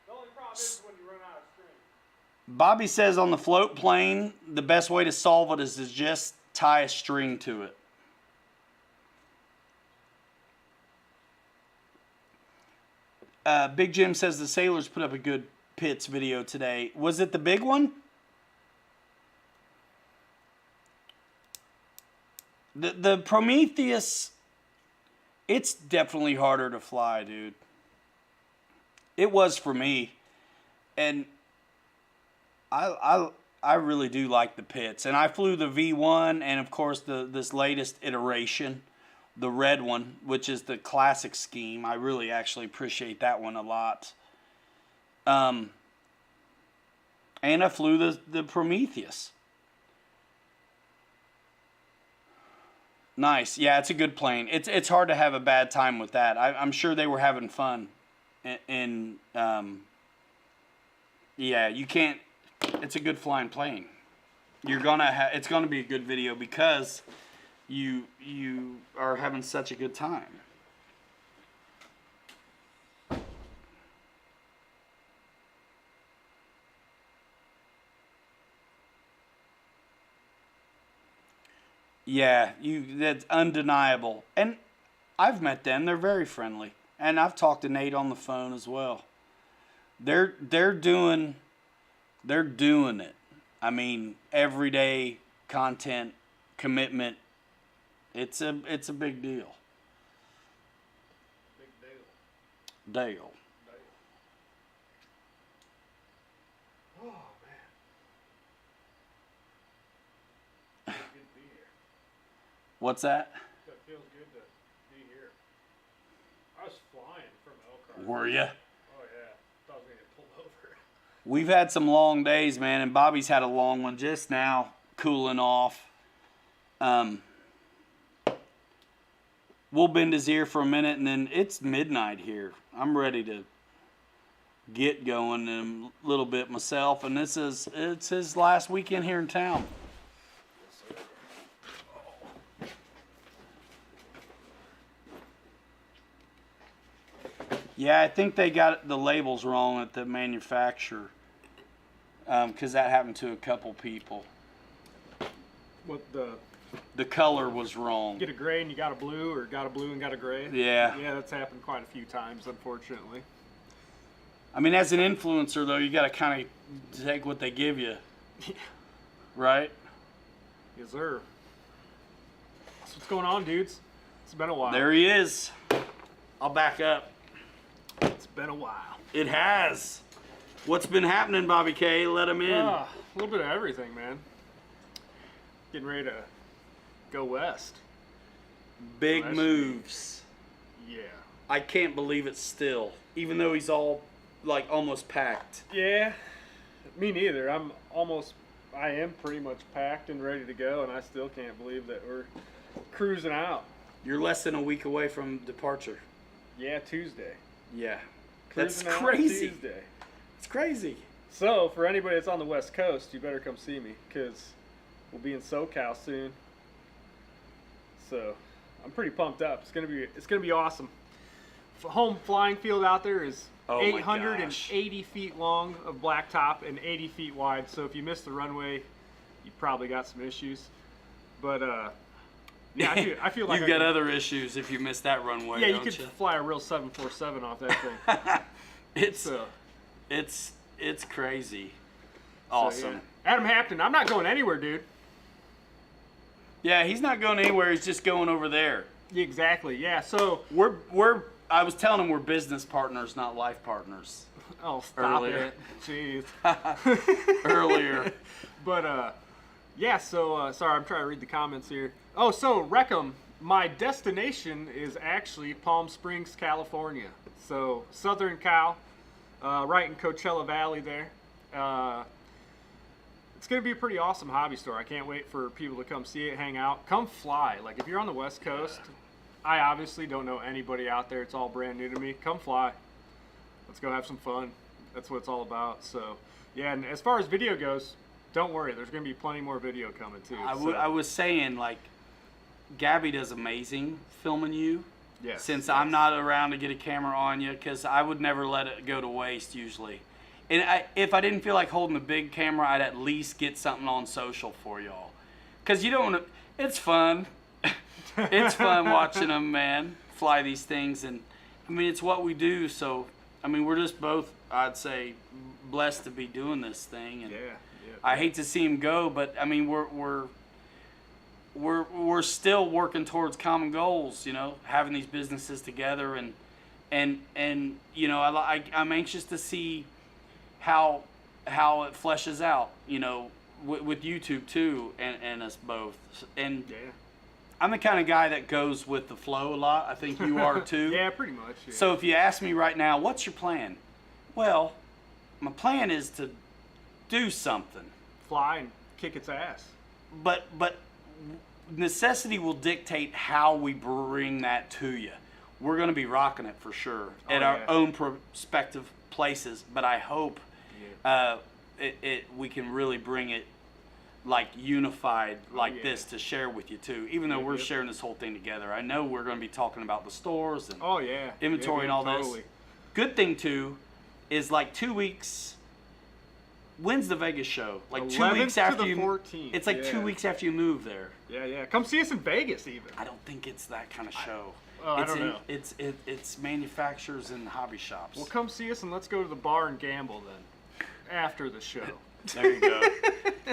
The only problem is when you run out of string. Bobby says on the float plane, the best way to solve it is to just tie a string to it. Big Jim says the sailors put up a good Pitts video today. Was it the big one? The Prometheus, it's definitely harder to fly, dude. It was for me. And I really do like the Pitts. And I flew the V1 and, of course, this latest iteration, the red one, which is the classic scheme. I really actually appreciate that one a lot. And I flew the Prometheus. Nice. Yeah, it's a good plane. It's hard to have a bad time with that. I'm sure they were having fun. And yeah, you can't. It's a good flying plane. It's gonna be a good video because you are having such a good time. Yeah, that's undeniable. And I've met them. They're very friendly. And I've talked to Nate on the phone as well. They're doing it. I mean, everyday content commitment. It's a big deal. Big deal. Dale. Oh, man. Good to be here. What's that? It feels good to be here. I was flying from Elkhart. Were you? Oh, yeah. Thought I was going to get pulled over. We've had some long days, man, and Bobby's had a long one just now, cooling off. We'll bend his ear for a minute, and then it's midnight here. I'm ready to get going in a little bit myself, and it's his last weekend here in town. Yeah, I think they got the labels wrong at the manufacturer, because that happened to a couple people. What The color was wrong. Get a gray and you got a blue, or got a blue and got a gray? Yeah. Yeah, that's happened quite a few times, unfortunately. I mean, as an influencer, though, you got to kind of take what they give you. Right? Yes, sir. So what's going on, dudes? It's been a while. There he is. I'll back up. It's been a while. It has. What's been happening, Bobby K? Let him in. A little bit of everything, man. Getting ready to go west. Big Well, moves. Yeah. I can't believe it still, even though he's all, like, almost packed. Yeah. Me neither. I am pretty much packed and ready to go, and I still can't believe that we're cruising out. You're less than a week away from departure. Yeah, Tuesday. Yeah. Cruising That's out crazy. Tuesday. It's crazy. So, for anybody that's on the West Coast, you better come see me, because we'll be in SoCal soon. So, I'm pretty pumped up. It's gonna be awesome. Home flying field out there is Oh my 880 feet long of blacktop and 80 feet wide. So if you miss the runway, you probably got some issues. But yeah, I feel like you've got other issues if you miss that runway. Yeah, you don't could fly a real 747 off that thing. It's crazy. Awesome. So, yeah. Adam Hampton, I'm not going anywhere, dude. Yeah, he's not going anywhere. He's just going over there. Exactly. Yeah. So I was telling him we're business partners, not life partners. Oh, stop Earlier. it. Jeez. Earlier. But yeah. So sorry, I'm trying to read the comments here. Oh, so Reckham, my destination is actually Palm Springs, California. So Southern Cal, right in Coachella Valley there. It's going to be a pretty awesome hobby store. I can't wait for people to come see it, hang out. Come fly. Like, if you're on the West Coast, I obviously don't know anybody out there. It's all brand new to me. Come fly. Let's go have some fun. That's what it's all about. So, yeah, and as far as video goes, don't worry. There's going to be plenty more video coming, too. I was saying, like, Gabby does amazing filming you. Yes. Since I'm not around to get a camera on you, because I would never let it go to waste, usually. And if I didn't feel like holding a big camera, I'd at least get something on social for y'all. Because you don't want to... It's fun. It's fun watching them, man, fly these things. And, I mean, it's what we do. So, I mean, we're just both, I'd say, blessed to be doing this thing. And yeah. I hate to see him go, but, I mean, we're still working towards common goals, you know, having these businesses together. And you know, I'm anxious to see how it fleshes out, you know, with YouTube too, and us both. And Yeah. I'm the kind of guy that goes with the flow a lot. I think you are too. Yeah, pretty much. Yeah. So if you ask me right now, what's your plan? Well, my plan is to do something. Fly and kick its ass. But necessity will dictate how we bring that to you. We're going to be rocking it for sure at our own prospective places, but I hope we can really bring it like unified like this to share with you too, even though we're sharing this whole thing together. I know we're going to be talking about the stores and inventory and all this. Good thing too is like 2 weeks When's the Vegas show? Like 2 11th weeks to after the you. 14th, It's like 2 yeah. weeks after you move there. Yeah. Come see us in Vegas, even. I don't think it's that kind of show. I don't know. It's manufacturers and hobby shops. Well, come see us and let's go to the bar and gamble then. After the show. There you go.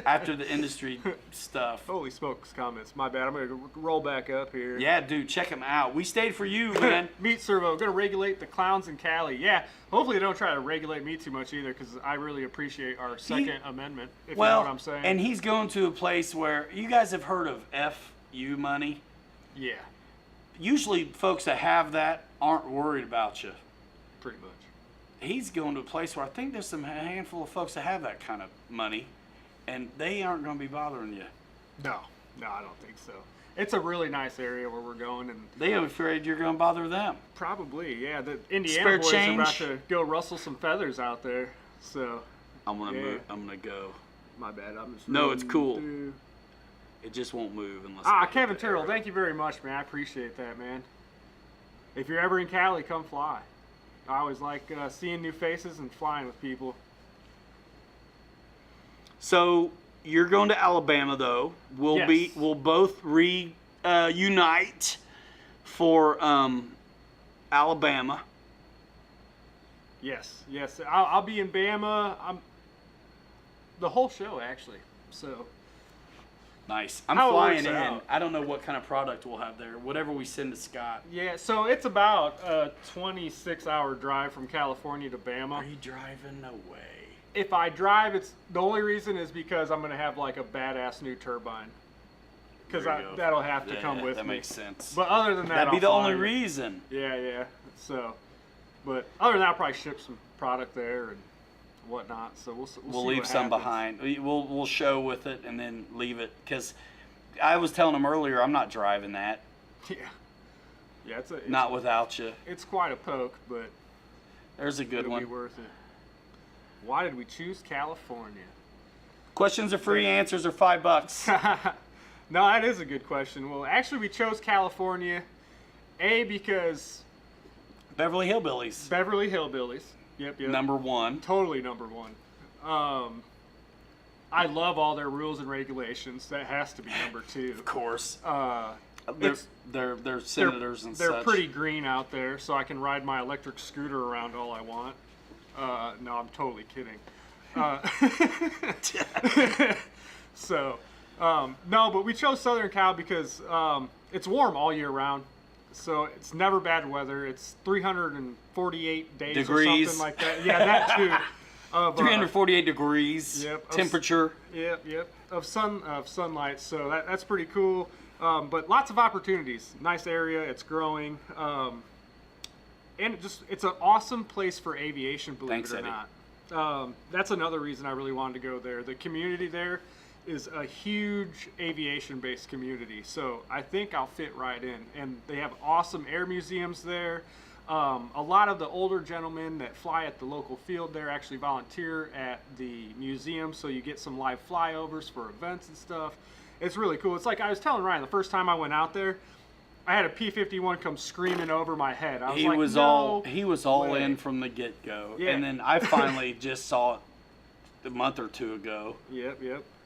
After the industry stuff. Holy smokes, comments. My bad. I'm going to roll back up here. Yeah, dude, check them out. We stayed for you, man. Meat Servo, going to regulate the clowns in Cali. Yeah, hopefully they don't try to regulate me too much either, because I really appreciate our Second Amendment, if you know what I'm saying. And he's going to a place where, you guys have heard of FU money? Yeah, Usually folks that have that aren't worried about you. pretty much. He's going to a place where I think there's a handful of folks that have that kind of money, and they aren't going to be bothering you. No, I don't think so. It's a really nice area where we're going, and They are afraid you're going to bother them. probably, yeah, the Indiana Spare boys change? are about to go rustle some feathers out there. So, I'm going to Yeah. move. I'm going to go. my bad. I'm just No, it's rolling cool. through. It just won't move unless. I hit Kevin the Terrell, arrow. thank you very much, man. I appreciate that, man. If you're ever in Cali, come fly. I always like seeing new faces and flying with people. So you're going to Alabama, though. Yes. We'll both reunite for Alabama. Yes. I'll be in Bama. The whole show, actually. So, Nice. I'm How it flying works in. out. I don't know what kind of product we'll have there. Whatever we send to Scott. yeah, so it's about a 26-hour drive from California to Are Bama. you driving? No way. If I drive, it's the only reason is because I'm going to have like a badass new turbine. Because There you go. that'll have to Yeah, come with that me. makes sense. But other than that, That'd be I'll the only fly. reason. Yeah. So, but other than that, I'll probably ship some product there and whatnot. So we'll see We'll leave what some happens. behind. We'll show with it and then leave it, because I was telling him earlier I'm not driving that. Yeah, it's Not without you. it's quite a poke, but There's a good it'll be one. worth it. Why did we choose California? Questions are free, answers are $5. No, that is a good question. Well, actually, we chose California, because Beverly Hillbillies, Beverly Hillbillies. Yep. number one. Totally number one. I love all their rules and regulations. That has to be number two. Of course. It's- They're senators and they're such. pretty green out there, so I can ride my electric scooter around all I want. No, I'm totally kidding. So, no, but we chose Southern Cal because it's warm all year round. So it's never bad weather. It's 348 days Degrees. or something like that. Yeah, that too. Of, 348 degrees Yep. temperature. Yep. Of sunlight. So that's pretty cool. But lots of opportunities. Nice area. It's growing. And it's an awesome place for aviation, believe Thanks, it or Eddie. not. That's another reason I really wanted to go there. The community there is a huge aviation-based community, so I think I'll fit right in. And they have awesome air museums there. A lot of the older gentlemen that fly at the local field there actually volunteer at the museum, so you get some live flyovers for events and stuff. It's really cool. It's like I was telling Ryan, the first time I went out there, I had a P-51 come screaming over my head. I was He like, was no all way. in from the get-go. Yeah. And then I finally just saw it a month or two ago. Yep.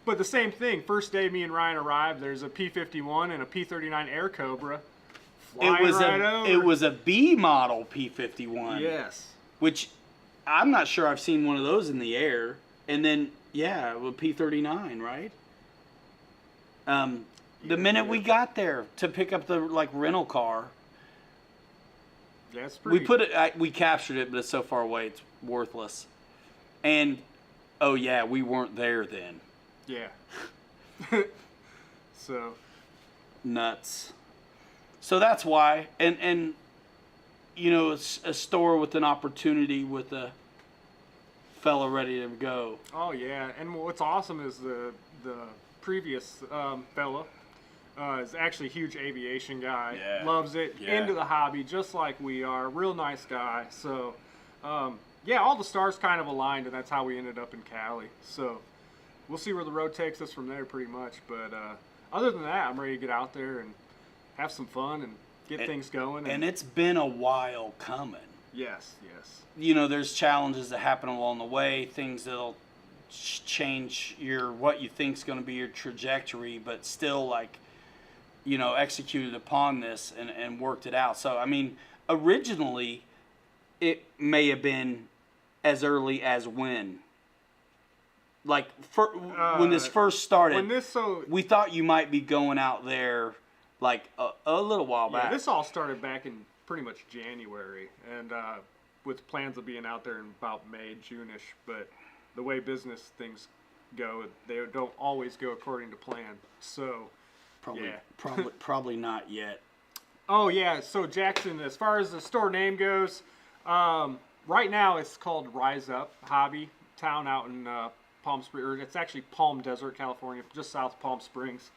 But the same thing. First day me and Ryan arrived, there's a P-51 and a P-39 Air Cobra flying over. It was a B model P-51. Yes. Which I'm not sure I've seen one of those in the air. And then with P-39, right? The minute we got there to pick up the rental car, That's pretty. we captured it, but it's so far away it's worthless. And we weren't there then. Yeah. So. Nuts. So that's why, and a store with an opportunity with a fella ready to go. Oh yeah, and what's awesome is the previous fella is actually a huge aviation guy. Yeah. Loves it. Yeah. Into the hobby, just like we are. Real nice guy. So, all the stars kind of aligned, and that's how we ended up in Cali. So, we'll see where the road takes us from there, pretty much. But other than that, I'm ready to get out there and have some fun and get things going. And it's been a while coming. Yes. There's challenges that happen along the way, things that'll change what you think is going to be your trajectory, but still like, executed upon this and worked it out. So I mean, originally, it may have been as early as when. Like when this first started, we thought you might be going out there like a little while back. Yeah, this all started back in pretty much January, and with plans of being out there in about May, June-ish. But the way business things go, they don't always go according to plan. So probably not yet. Oh yeah, so Jackson, as far as the store name goes, right now it's called Rise Up Hobby Town out in Palm Springs, or it's actually Palm Desert, California, just south of Palm Springs.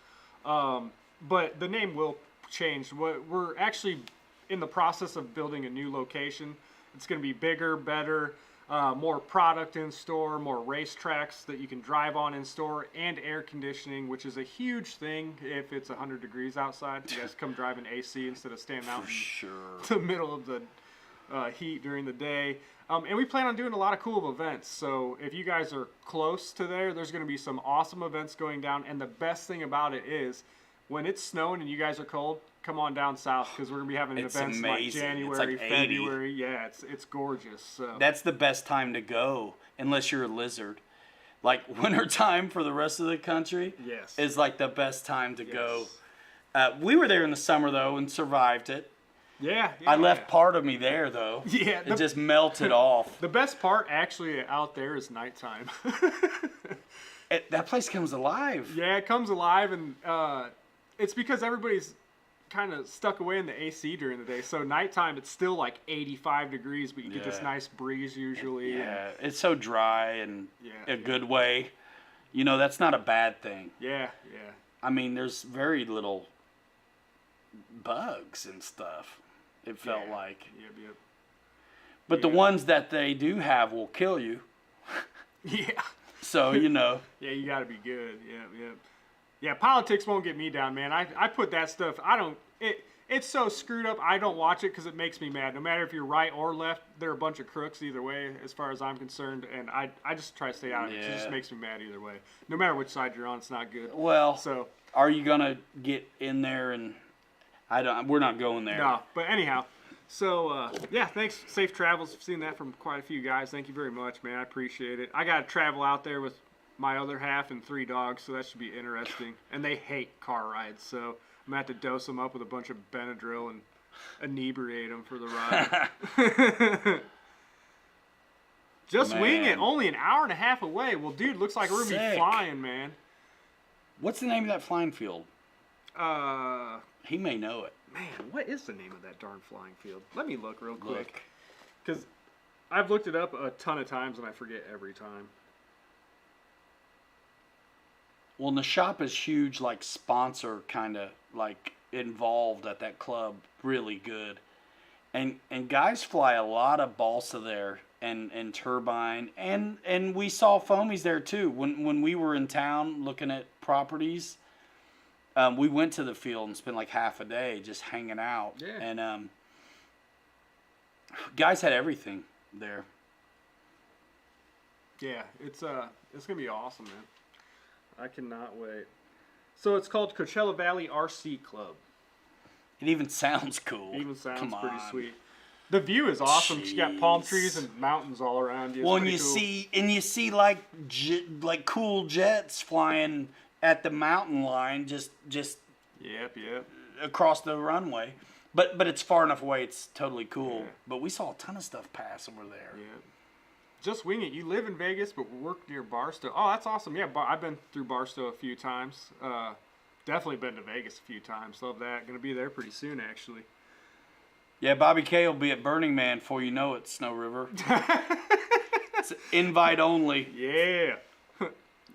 But the name will change. We're actually in the process of building a new location. It's going to be bigger, better, more product in store, more racetracks that you can drive on in store, and air conditioning, which is a huge thing if it's 100 degrees outside. You guys come drive in AC instead of standing out in the middle of the heat during the day. And we plan on doing a lot of cool events. So if you guys are close to there's going to be some awesome events going down. And the best thing about it is when it's snowing and you guys are cold, come on down south, because we're going to be having events like January, February. Yeah, it's gorgeous. So that's the best time to go, unless you're a lizard. Like wintertime for the rest of the country is like the best time to go. We were there in the summer, though, and survived it. Yeah, I left part of me there, though. Yeah. It just melted off. The best part, actually, out there is nighttime. That place comes alive. Yeah, it comes alive, and it's because everybody's kind of stuck away in the AC during the day. So nighttime, it's still like 85 degrees, but you get this nice breeze usually. Yeah, it's so dry and a good way. That's not a bad thing. Yeah. I mean, there's very little bugs and stuff. It felt like. Yep. But the ones that they do have will kill you. Yeah. So, Yeah, you got to be good. Yep. Yeah, politics won't get me down, man. I put that stuff, it's so screwed up, I don't watch it because it makes me mad. No matter if you're right or left, they're a bunch of crooks either way, as far as I'm concerned, and I just try to stay out of it. It just makes me mad either way. No matter which side you're on, it's not good. Well, are you going to get in there and... we're not going there. No, but anyhow, so thanks. Safe travels. I've seen that from quite a few guys. Thank you very much, man. I appreciate it. I got to travel out there with my other half and 3 dogs, so that should be interesting. And they hate car rides, so I'm going to have to dose them up with a bunch of Benadryl and inebriate them for the ride. Just wing it. Only an hour and a half away. Well, dude, looks like we're going to be flying, man. What's the name of that flying field? He may know it. Man, what is the name of that darn flying field? Let me look real quick. Because I've looked it up a ton of times and I forget every time. Well, the shop is huge, like sponsor kind of like involved at that club. Really good. And guys fly a lot of balsa there and turbine. And we saw foamies there too. When we were in town looking at properties, we went to the field and spent like half a day just hanging out. Yeah. And guys had everything there. Yeah, it's gonna be awesome, man. I cannot wait. So it's called Coachella Valley RC Club. It even sounds cool. It even sounds pretty sweet. The view is awesome. You got palm trees and mountains all around you. It's well, and you see like cool jets flying at the mountain line, just yep across the runway. But it's far enough away. It's totally cool. Yeah. But we saw a ton of stuff pass over there. Yeah. Just wing it. You live in Vegas, but work near Barstow. Oh, that's awesome. Yeah, I've been through Barstow a few times. Definitely been to Vegas a few times. Love that. Going to be there pretty soon, actually. Yeah, Bobby K will be at Burning Man before you know it, Snow River. It's invite only. Yeah.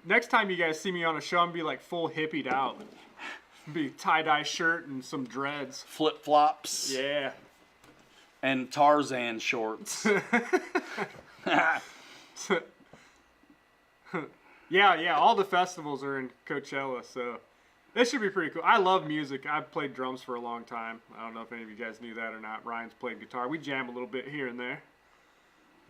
Next time you guys see me on a show, I'm going to be like full hippied out. Be tie-dye shirt and some dreads. Flip-flops. Yeah. And Tarzan shorts. Yeah, all the festivals are in Coachella, so this should be pretty cool. I love music. I've played drums for a long time. I don't know if any of you guys knew that or not. Ryan's played guitar. We jam a little bit here and there.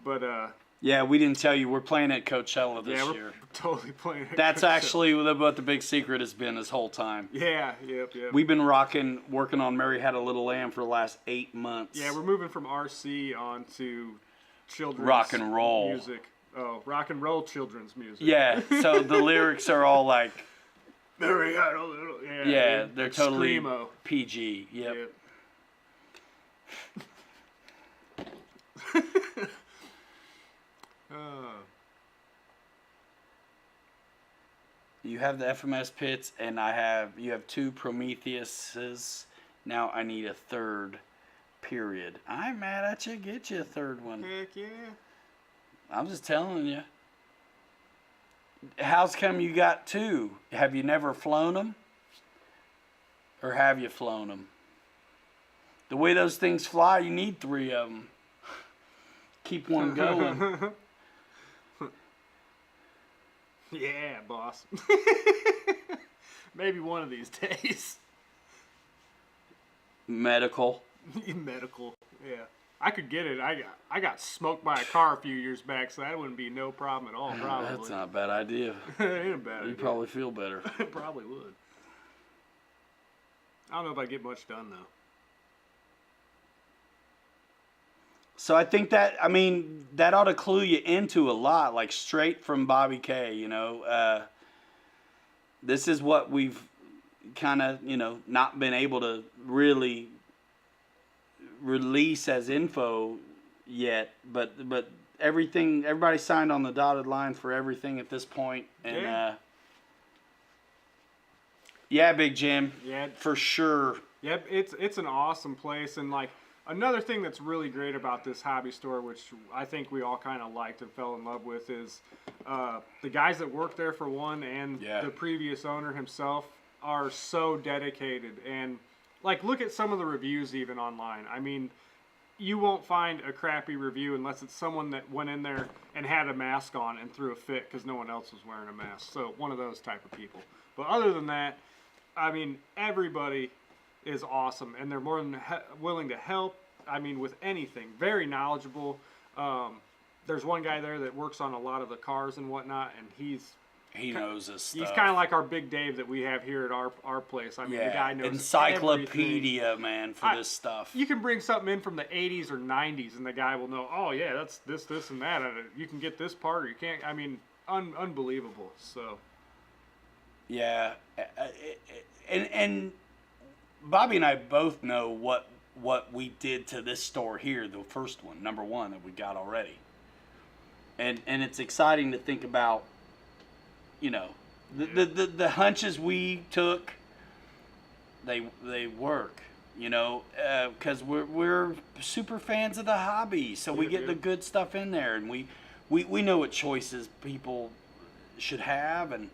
But, Yeah, we didn't tell you we're playing at Coachella this we're year. totally playing it. That's actually what the big secret has been this whole time. Yeah, yep. We've been working on Mary Had a Little Lamb for the last 8 months. Yeah, we're moving from RC on to children's rock and roll music. Oh, rock and roll children's music. Yeah, so the lyrics are all like, Mary Had a Little. Yeah, they're like totally Screamo. PG. Yep. You have the FMS pits, and you have 2 Prometheuses. Now I need a 3rd. Period. I'm mad at you. Get you a 3rd one. Heck yeah. I'm just telling you. How's come you got 2? Have you never flown them? Or have you flown them? The way those things fly, you need 3 of them. Keep one going. Yeah, boss. Maybe one of these days. Medical. Medical. Yeah. I could get it. I got smoked by a car a few years back, so that wouldn't be no problem at all, probably. That's not a bad idea. It ain't a bad idea. You'd probably feel better. Probably would. I don't know if I get much done, though. So I think that ought to clue you into a lot, like straight from Bobby K, you know. This is what we've kind of, not been able to really release as info yet, but everybody signed on the dotted line for everything at this point, and Big Jim, for sure. Yep, it's an awesome place, and like another thing that's really great about this hobby store, which I think we all kind of liked and fell in love with, is the guys that work there, for one, and the previous owner himself are so dedicated. And like, look at some of the reviews even online. I mean, you won't find a crappy review unless it's someone that went in there and had a mask on and threw a fit because no one else was wearing a mask. So one of those type of people. But other than that, I mean, everybody is awesome, and they're more than willing to help. I mean, with anything. Very knowledgeable. There's one guy there that works on a lot of the cars and whatnot, and he knows his stuff. He's kind of like our Big Dave that we have here at our place. I mean, the guy knows encyclopedia, everything. Man, for this stuff. You can bring something in from the 80s or 90s, and the guy will know, oh, yeah, that's this, and that. You can get this part, or you can't. I mean, unbelievable. So. Yeah. And Bobby and I both know what we did to this store here, the first one, number 1 that we got already. And it's exciting to think about, the hunches we took, they work, because we're super fans of the hobby, so we get the good stuff in there, and we know what choices people should have, and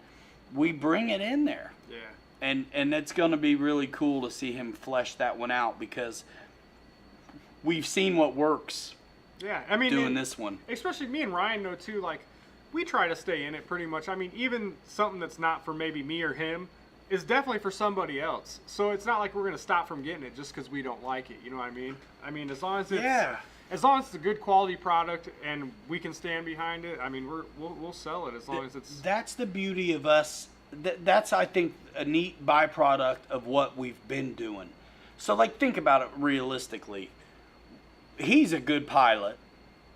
we bring it in there. Yeah. And it's going to be really cool to see him flesh that one out, because we've seen what works. Yeah, I mean, doing this one. Especially me and Ryan know too, like, we try to stay in it pretty much. I mean, even something that's not for maybe me or him is definitely for somebody else. So it's not like we're going to stop from getting it just because we don't like it. You know what I mean? I mean, as long as it's a good quality product and we can stand behind it, I mean, we'll sell it as long as it's... That's the beauty of us. That's, I think, a neat byproduct of what we've been doing. So, like, think about it realistically. He's a good pilot.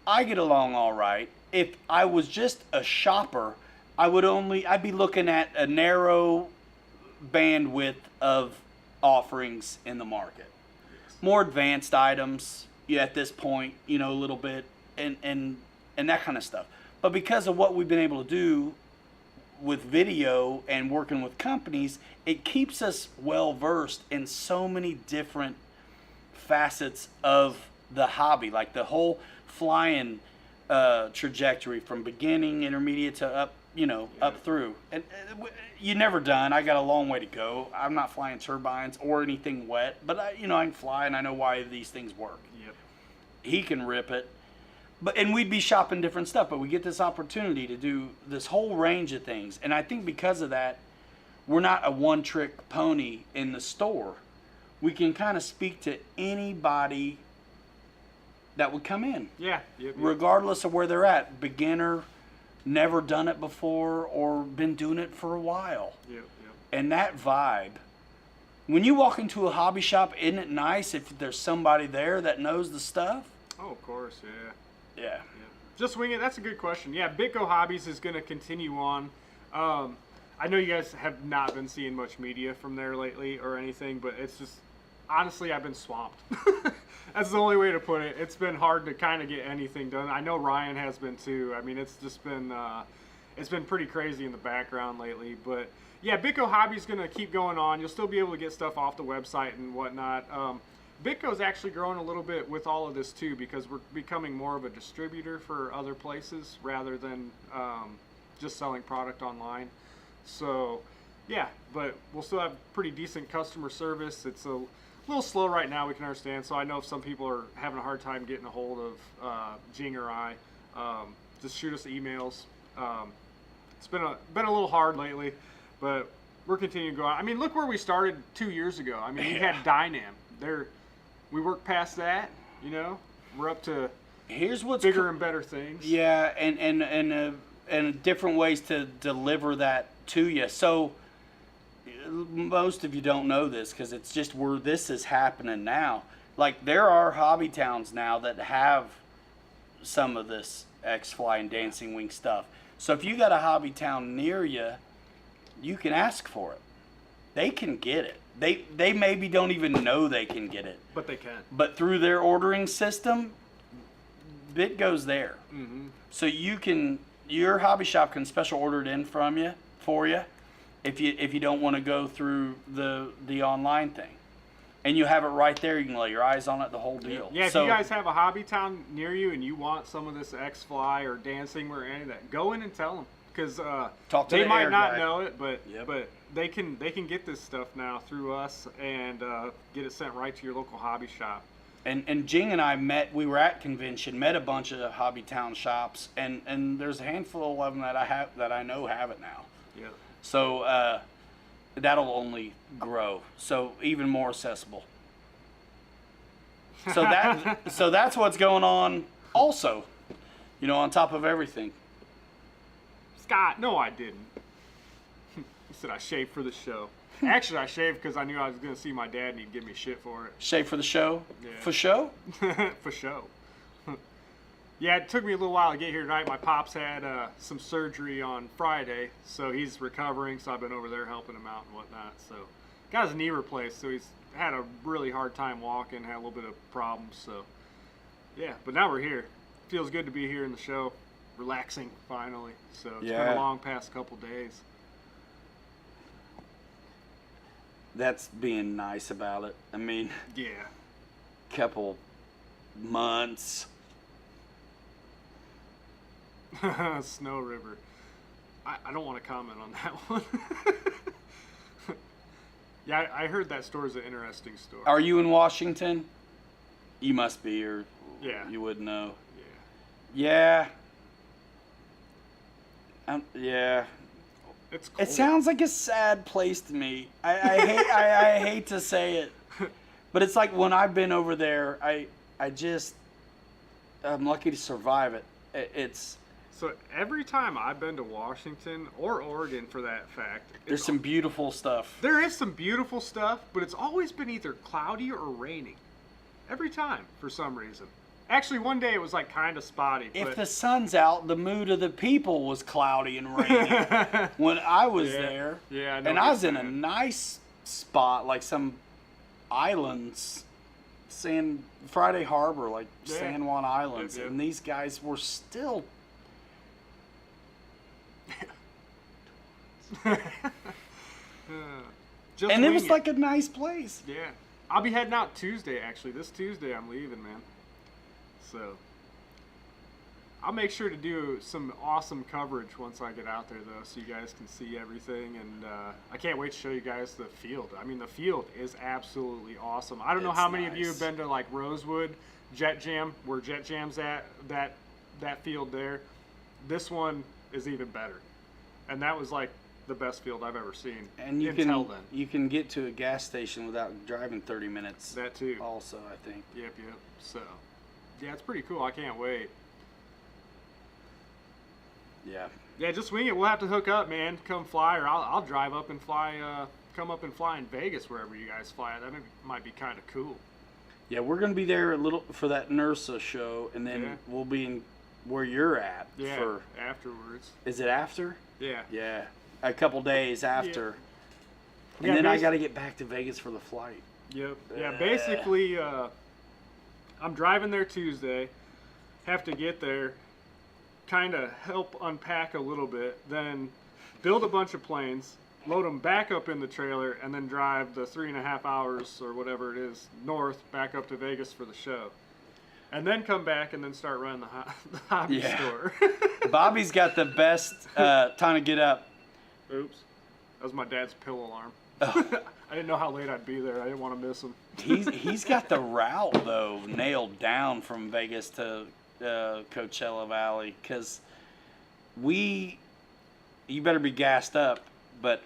I get along all right. If I was just a shopper, I'd be looking at a narrow bandwidth of offerings in the market. More advanced items, at this point, a little bit, and that kind of stuff. But because of what we've been able to do with video and working with companies, it keeps us well versed in so many different facets of the hobby, like the whole flying trajectory from beginning, intermediate to up, up through. And you're never done. I got a long way to go. I'm not flying turbines or anything wet, but I can fly, and I know why these things work. Yep. He can rip it. And we'd be shopping different stuff, but we get this opportunity to do this whole range of things. And I think because of that, we're not a one-trick pony in the store. We can kind of speak to anybody that would come in, Yeah. Yep. regardless of where they're at. Beginner, never done it before, or been doing it for a while. Yep. And that vibe, when you walk into a hobby shop, isn't it nice if there's somebody there that knows the stuff? Oh, of course. Yeah. Yeah. Just wing it. That's a good question. Yeah, Bitco Hobbies is going to continue on. I know you guys have not been seeing much media from there lately or anything, but it's just, honestly, I've been swamped. That's the only way to put it. It's been hard to kind of get anything done. I know Ryan has been too. I mean, it's just been, it's been pretty crazy in the background lately. But yeah, Bitco Hobby is going to keep going on. You'll still be able to get stuff off the website and whatnot. Bitco's actually growing a little bit with all of this too, because we're becoming more of a distributor for other places rather than just selling product online. So yeah, but we'll still have pretty decent customer service. It's a little slow right now, we can understand. So I know if some people are having a hard time getting a hold of Jing or I, just shoot us emails. It's been a little hard lately, but we're continuing to go on. I mean, look where we started 2 years ago. I mean, we had Dynam. We worked past that, you know. We're up to Here's what's bigger and better things. Yeah, and different ways to deliver that to you. So most of you don't know this because it's just where this is happening now. Like, there are hobby towns now that have some of this X-Fly and Dancing Wing stuff. So if you got a hobby town near you, you can ask for it. They can get it. They maybe don't even know they can get it. But they can. But through their ordering system, Bit goes there. Mm-hmm. So your hobby shop can special order it in for you, if you don't want to go through the online thing, and you have it right there. You can lay your eyes on it, the whole deal. Yeah, if you guys have a hobby town near you and you want some of this X-Fly or Dancing or any of that, go in and tell them, because they might not know it, but they can get this stuff now through us and get it sent right to your local hobby shop. And Jing and I we were at convention, met a bunch of hobby town shops, and there's a handful of them that I know have it now. Yeah. So that'll only grow. So even more accessible. So that's what's going on also, you know, on top of everything. Scott, no, I didn't. He said I shaved for the show. Actually, I shaved because I knew I was going to see my dad and he'd give me shit for it. Shave for the show? Yeah. For show? For show. Yeah, it took me a little while to get here tonight. My pops had some surgery on Friday, so he's recovering, so I've been over there helping him out and whatnot. So, got his knee replaced, so he's had a really hard time walking, had a little bit of problems, so yeah. But now we're here. Feels good to be here in the show, relaxing finally. So, it's been a long past couple days. That's being nice about it. I mean, yeah, couple months. Snow River. I don't want to comment on that one. Yeah, I heard that store is an interesting store. Are you in Washington? You must be, or yeah, you would know. Yeah. Yeah. Yeah. It's cold. It sounds like a sad place to me. I hate to say it, but it's like when I've been over there, I'm lucky to survive it. It's so every time I've been to Washington or Oregon, for that fact, there's some beautiful stuff. There is some beautiful stuff, but it's always been either cloudy or raining. Every time, for some reason. Actually, one day it was like kind of spotty. If the sun's out, the mood of the people was cloudy and rainy when I was there. Yeah, I know. And I was in a nice spot, like some islands, Friday Harbor, like San Juan Islands, and these guys were still. And it was like a nice place. Yeah, I'll be heading out Tuesday. Actually, this Tuesday I'm leaving, man. So I'll make sure to do some awesome coverage once I get out there, though, so you guys can see everything. And I can't wait to show you guys the field. I mean, the field is absolutely awesome. I don't know how many of you have been to like Rosewood, Jet Jam, where Jet Jam's at, that field there. This one is even better, and that was like the best field I've ever seen. And you can get to a gas station without driving 30 minutes. That too. Also, I think. Yep. So Yeah, it's pretty cool. I can't wait. Yeah. Yeah, just swing it. We'll have to hook up, man. Come fly, or I'll drive up and fly. Come up and fly in Vegas, wherever you guys fly. That might be kind of cool. Yeah, we're gonna be there a little for that NERSA show, and then Yeah. we'll be in where you're at. Yeah. For Afterwards. is it after? Yeah. Yeah, a couple days after, and Yeah, then I got to get back to Vegas for the flight. Yep. Yeah. Basically, I'm driving there Tuesday. Have to get there, kind of help unpack a little bit, then build a bunch of planes, load them back up in the trailer, and then drive the 3.5 hours or whatever it is north back up to Vegas for the show. And then come back and then start running the hobby store. Bobby's got the best time to get up. Oops. That was my dad's pill alarm. Oh. I didn't know how late I'd be there. I didn't want to miss him. He's got the route though nailed down from Vegas to Coachella Valley, because you better be gassed up, but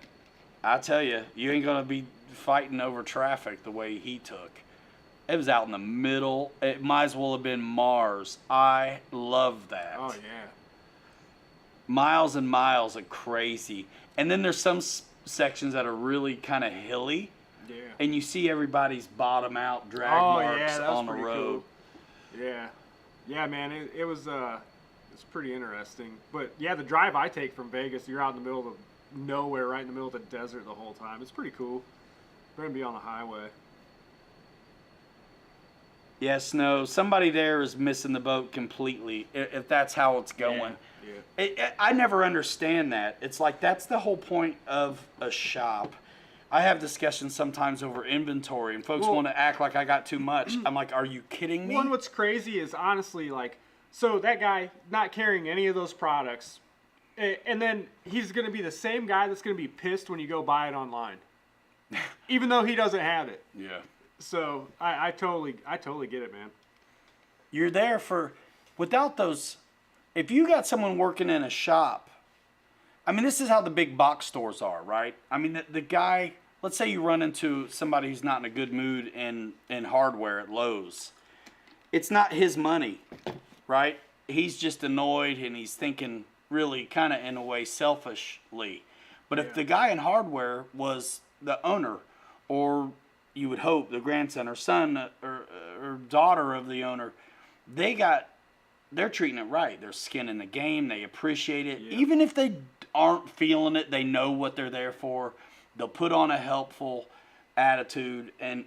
I tell you, you ain't gonna be fighting over traffic the way he took. It was out in the middle. It might as well have been Mars. I love that. Oh yeah. Miles and miles of crazy, and then there's some sections that are really kind of hilly. Yeah. And you see everybody's bottom out drag marks that was on the pretty road. Cool. Yeah. Yeah, man, it was it's pretty interesting. But yeah, the drive I take from Vegas, you're out in the middle of nowhere, right in the middle of the desert the whole time. It's pretty cool. We're gonna be on the highway. Yes, no, somebody there is missing the boat completely, if that's how it's going. Yeah. I never understand that. It's like that's the whole point of a shop. I have discussions sometimes over inventory, and folks want to act like I got too much. I'm like, are you kidding me? What's crazy is honestly, like, so that guy not carrying any of those products, and then he's going to be the same guy that's going to be pissed when you go buy it online, even though he doesn't have it. Yeah. So I totally get it, man. You're there without those. If you got someone working in a shop, I mean, this is how the big box stores are, right? I mean, the guy, let's say you run into somebody who's not in a good mood in hardware at Lowe's. It's not his money, right? He's just annoyed and he's thinking really kind of in a way selfishly. But if the guy in hardware was the owner, or you would hope the grandson or son or daughter of the owner, they're treating it right. They're skin in the game. They appreciate it. Yeah. Even if they aren't feeling it, they know what they're there for. They'll put on a helpful attitude, and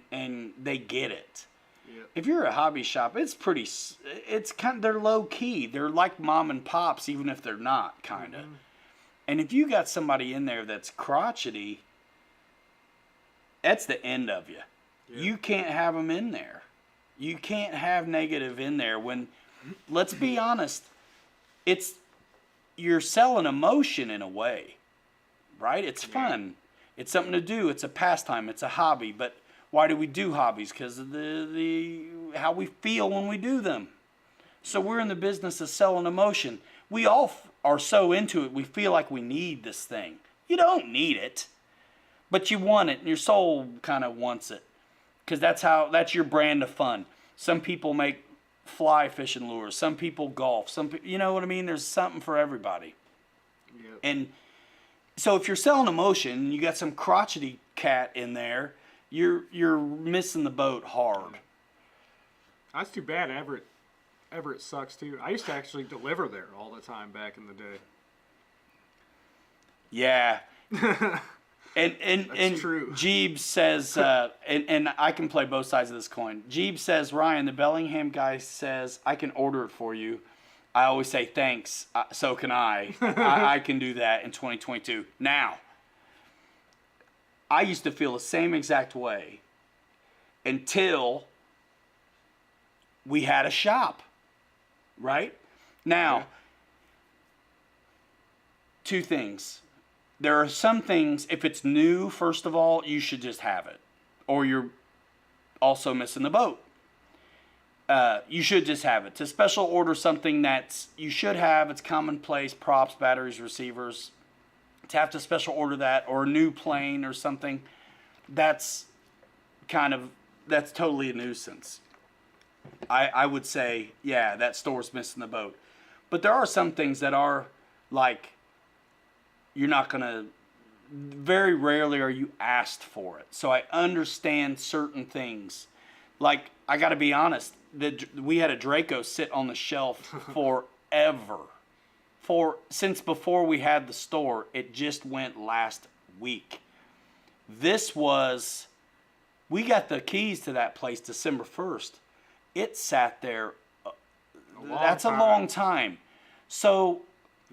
they get it. Yeah. If you're a hobby shop, it's they're low key. They're like mom and pops, even if they're not, kind of. Mm-hmm. And if you got somebody in there that's crotchety, that's the end of you. Yeah. You can't have them in there. You can't have negative in there when, let's be honest, you're selling emotion in a way, right? It's fun. It's something to do. It's a pastime. It's a hobby. But why do we do hobbies? Because of the how we feel when we do them. So we're in the business of selling emotion. We all are so into it, we feel like we need this thing. You don't need it, but you want it, and your soul kind of wants it, because that's your brand of fun. Some people make fly fishing lures. Some people golf. You know what I mean? There's something for everybody. Yep. And so if you're selling emotion and you got some crotchety cat in there, you're missing the boat hard. That's too bad. Everett sucks too. I used to actually deliver there all the time back in the day. Yeah. And true. Jeebs says, and I can play both sides of this coin. Jeebs says, Ryan, the Bellingham guy says, I can order it for you. I always say, thanks, so can I. I can do that in 2022. Now, I used to feel the same exact way until we had a shop, right? Now, two things. There are some things, if it's new, first of all, you should just have it, or you're also missing the boat. You should just have it. To special order something you should have, it's commonplace, props, batteries, receivers. To have to special order that, or a new plane or something, that's totally a nuisance. I would say, yeah, that store's missing the boat. But there are some things that are like, you're not going to, very rarely are you asked for it. So I understand certain things. Like, I got to be honest, we had a Draco sit on the shelf forever. Since before we had the store, it just went last week. We got the keys to that place December 1st. It sat there. That's a long time. So.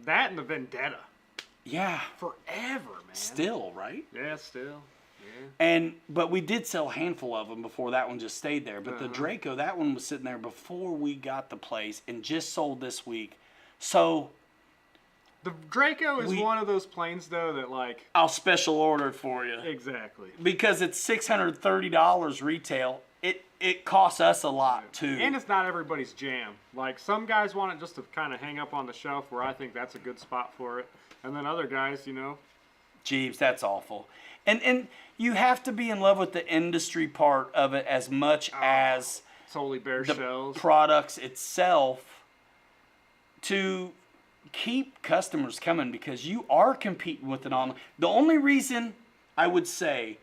That and the Vendetta. Yeah. Forever, man. Still, right? Yeah, still. Yeah. But we did sell a handful of them before that one just stayed there. But the Draco, that one was sitting there before we got the place and just sold this week. So. The Draco is one of those planes, though, that like... I'll special order it for you. Exactly. Because it's $630 retail. It costs us a lot, too. And it's not everybody's jam. Like, some guys want it just to kind of hang up on the shelf, where I think that's a good spot for it. And then other guys, you know... Jeeves, that's awful. And you have to be in love with the industry part of it as much as... Solely bare shells. Products itself to keep customers coming, because you are competing with it on... The only reason I would say...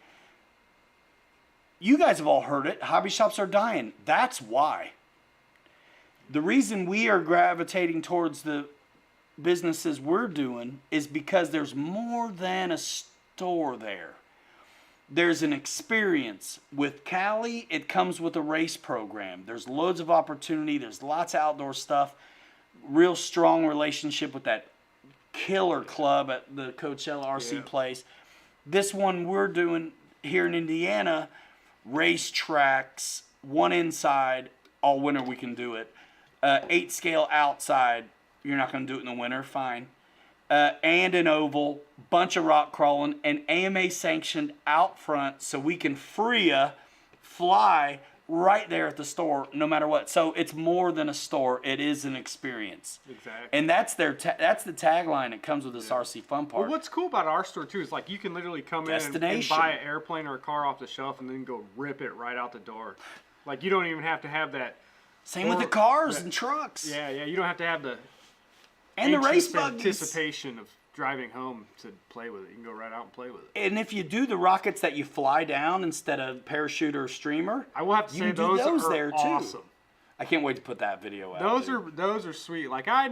You guys have all heard it. Hobby shops are dying. That's why. The reason we are gravitating towards the businesses we're doing is because there's more than a store there. There's an experience. With Cali, it comes with a race program. There's loads of opportunity. There's lots of outdoor stuff. Real strong relationship with that killer club at the Coachella RC place. This one we're doing here in Indiana... Race tracks, one inside, all winter we can do it. 8 scale outside, you're not going to do it in the winter, fine. And an oval, bunch of rock crawling, and AMA sanctioned out front so we can fly right there at the store no matter what. So it's more than a store, it is an experience. Exactly. And that's that's the tagline that comes with this RC Fun Park. Well, what's cool about our store too is like you can literally come in and buy an airplane or a car off the shelf and then go rip it right out the door. Like you don't even have to have that. Same with the cars and trucks. Yeah, you don't have to have the the race buggies. Anticipation of driving home to play with it. You can go right out and play with it. And if you do the rockets that you fly down instead of parachute or streamer, I will have to say those are there awesome. Too. I can't wait to put that video out. Those are sweet. Like I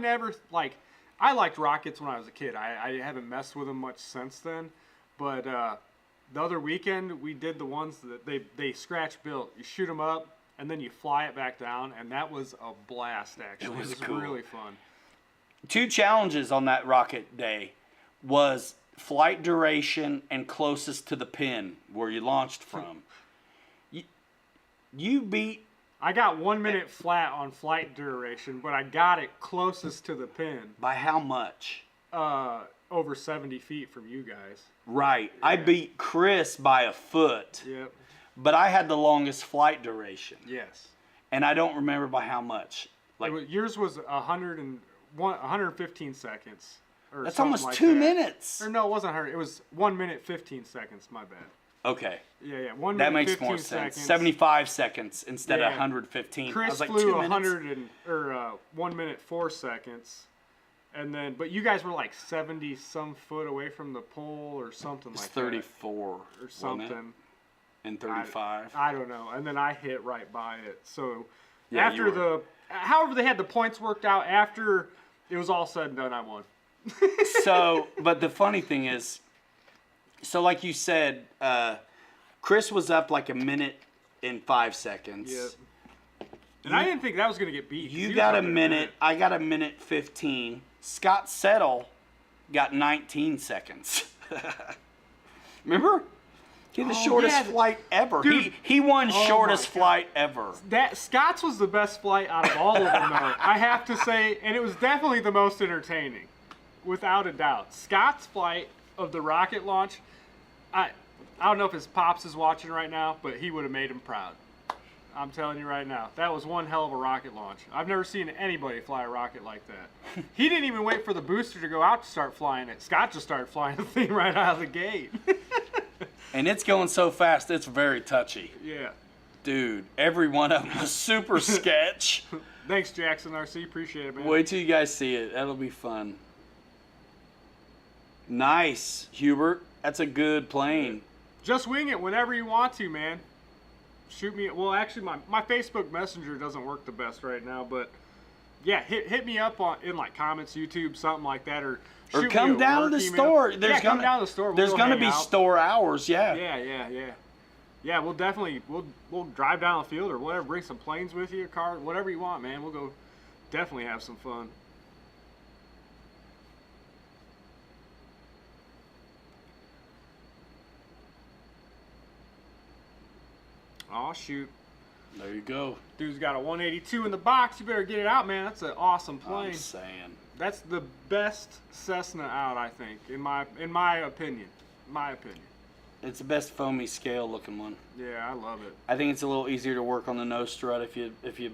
liked rockets when I was a kid. I haven't messed with them much since then. But the other weekend we did the ones that they scratch built. You shoot them up and then you fly it back down, and that was a blast. Actually, it was cool. Really fun. 2 challenges on that rocket day was flight duration and closest to the pin where you launched from. You beat... I got 1 minute flat on flight duration, but I got it closest to the pin. By how much? Over 70 feet from you guys. Right. Yeah. I beat Chris by a foot. Yep. But I had the longest flight duration. Yes. And I don't remember by how much. Yours was 115 seconds. That's almost like 2 minutes. Or no, it wasn't 100. It was 1 minute 15 seconds. My bad. Okay. Yeah. 1 minute. That makes 15 more sense. Seconds. 75 seconds instead of 115. Chris I was like, flew 1 minute 4 seconds, and then but you guys were like 70 some foot away from the pole or something like 34 that. Or something. And 35. I don't know. And then I hit right by it. So after however they had the points worked out, after it was all said and done, I won. So, but the funny thing is, so like you said, Chris was up like 1 minute and 5 seconds. Yep. And I didn't think that was going to get beat. You got a minute. I got 1 minute 15. Scott Settle got 19 seconds. Remember? He had the shortest flight ever. Dude. He won shortest flight ever. That Scott's was the best flight out of all of them, though. I have to say, and it was definitely the most entertaining, without a doubt. Scott's flight of the rocket launch, I don't know if his pops is watching right now, but he would have made him proud. I'm telling you right now, that was one hell of a rocket launch. I've never seen anybody fly a rocket like that. He didn't even wait for the booster to go out to start flying it. Scott just started flying the thing right out of the gate. And it's going so fast, it's very touchy. Yeah. Dude, every one of them was super sketch. Thanks, Jackson RC. Appreciate it, man. Wait till you guys see it. That'll be fun. Nice, Hubert. That's a good plane. Just wing it whenever you want to, man. Shoot me. Well, actually, my Facebook Messenger doesn't work the best right now, but yeah, hit me up in like comments, YouTube, something like that, or come down to the store. Come down to the store. There's gonna be store hours. Yeah. Yeah, we'll definitely we'll drive down the field or whatever. Bring some planes with you, a car, whatever you want, man. We'll go definitely have some fun. Oh, shoot. There you go. Dude's got a 182 in the box. You better get it out, man. That's an awesome plane. I'm saying. That's the best Cessna out, I think, in my opinion. It's the best foamy scale looking one. Yeah, I love it. I think it's a little easier to work on the nose strut if you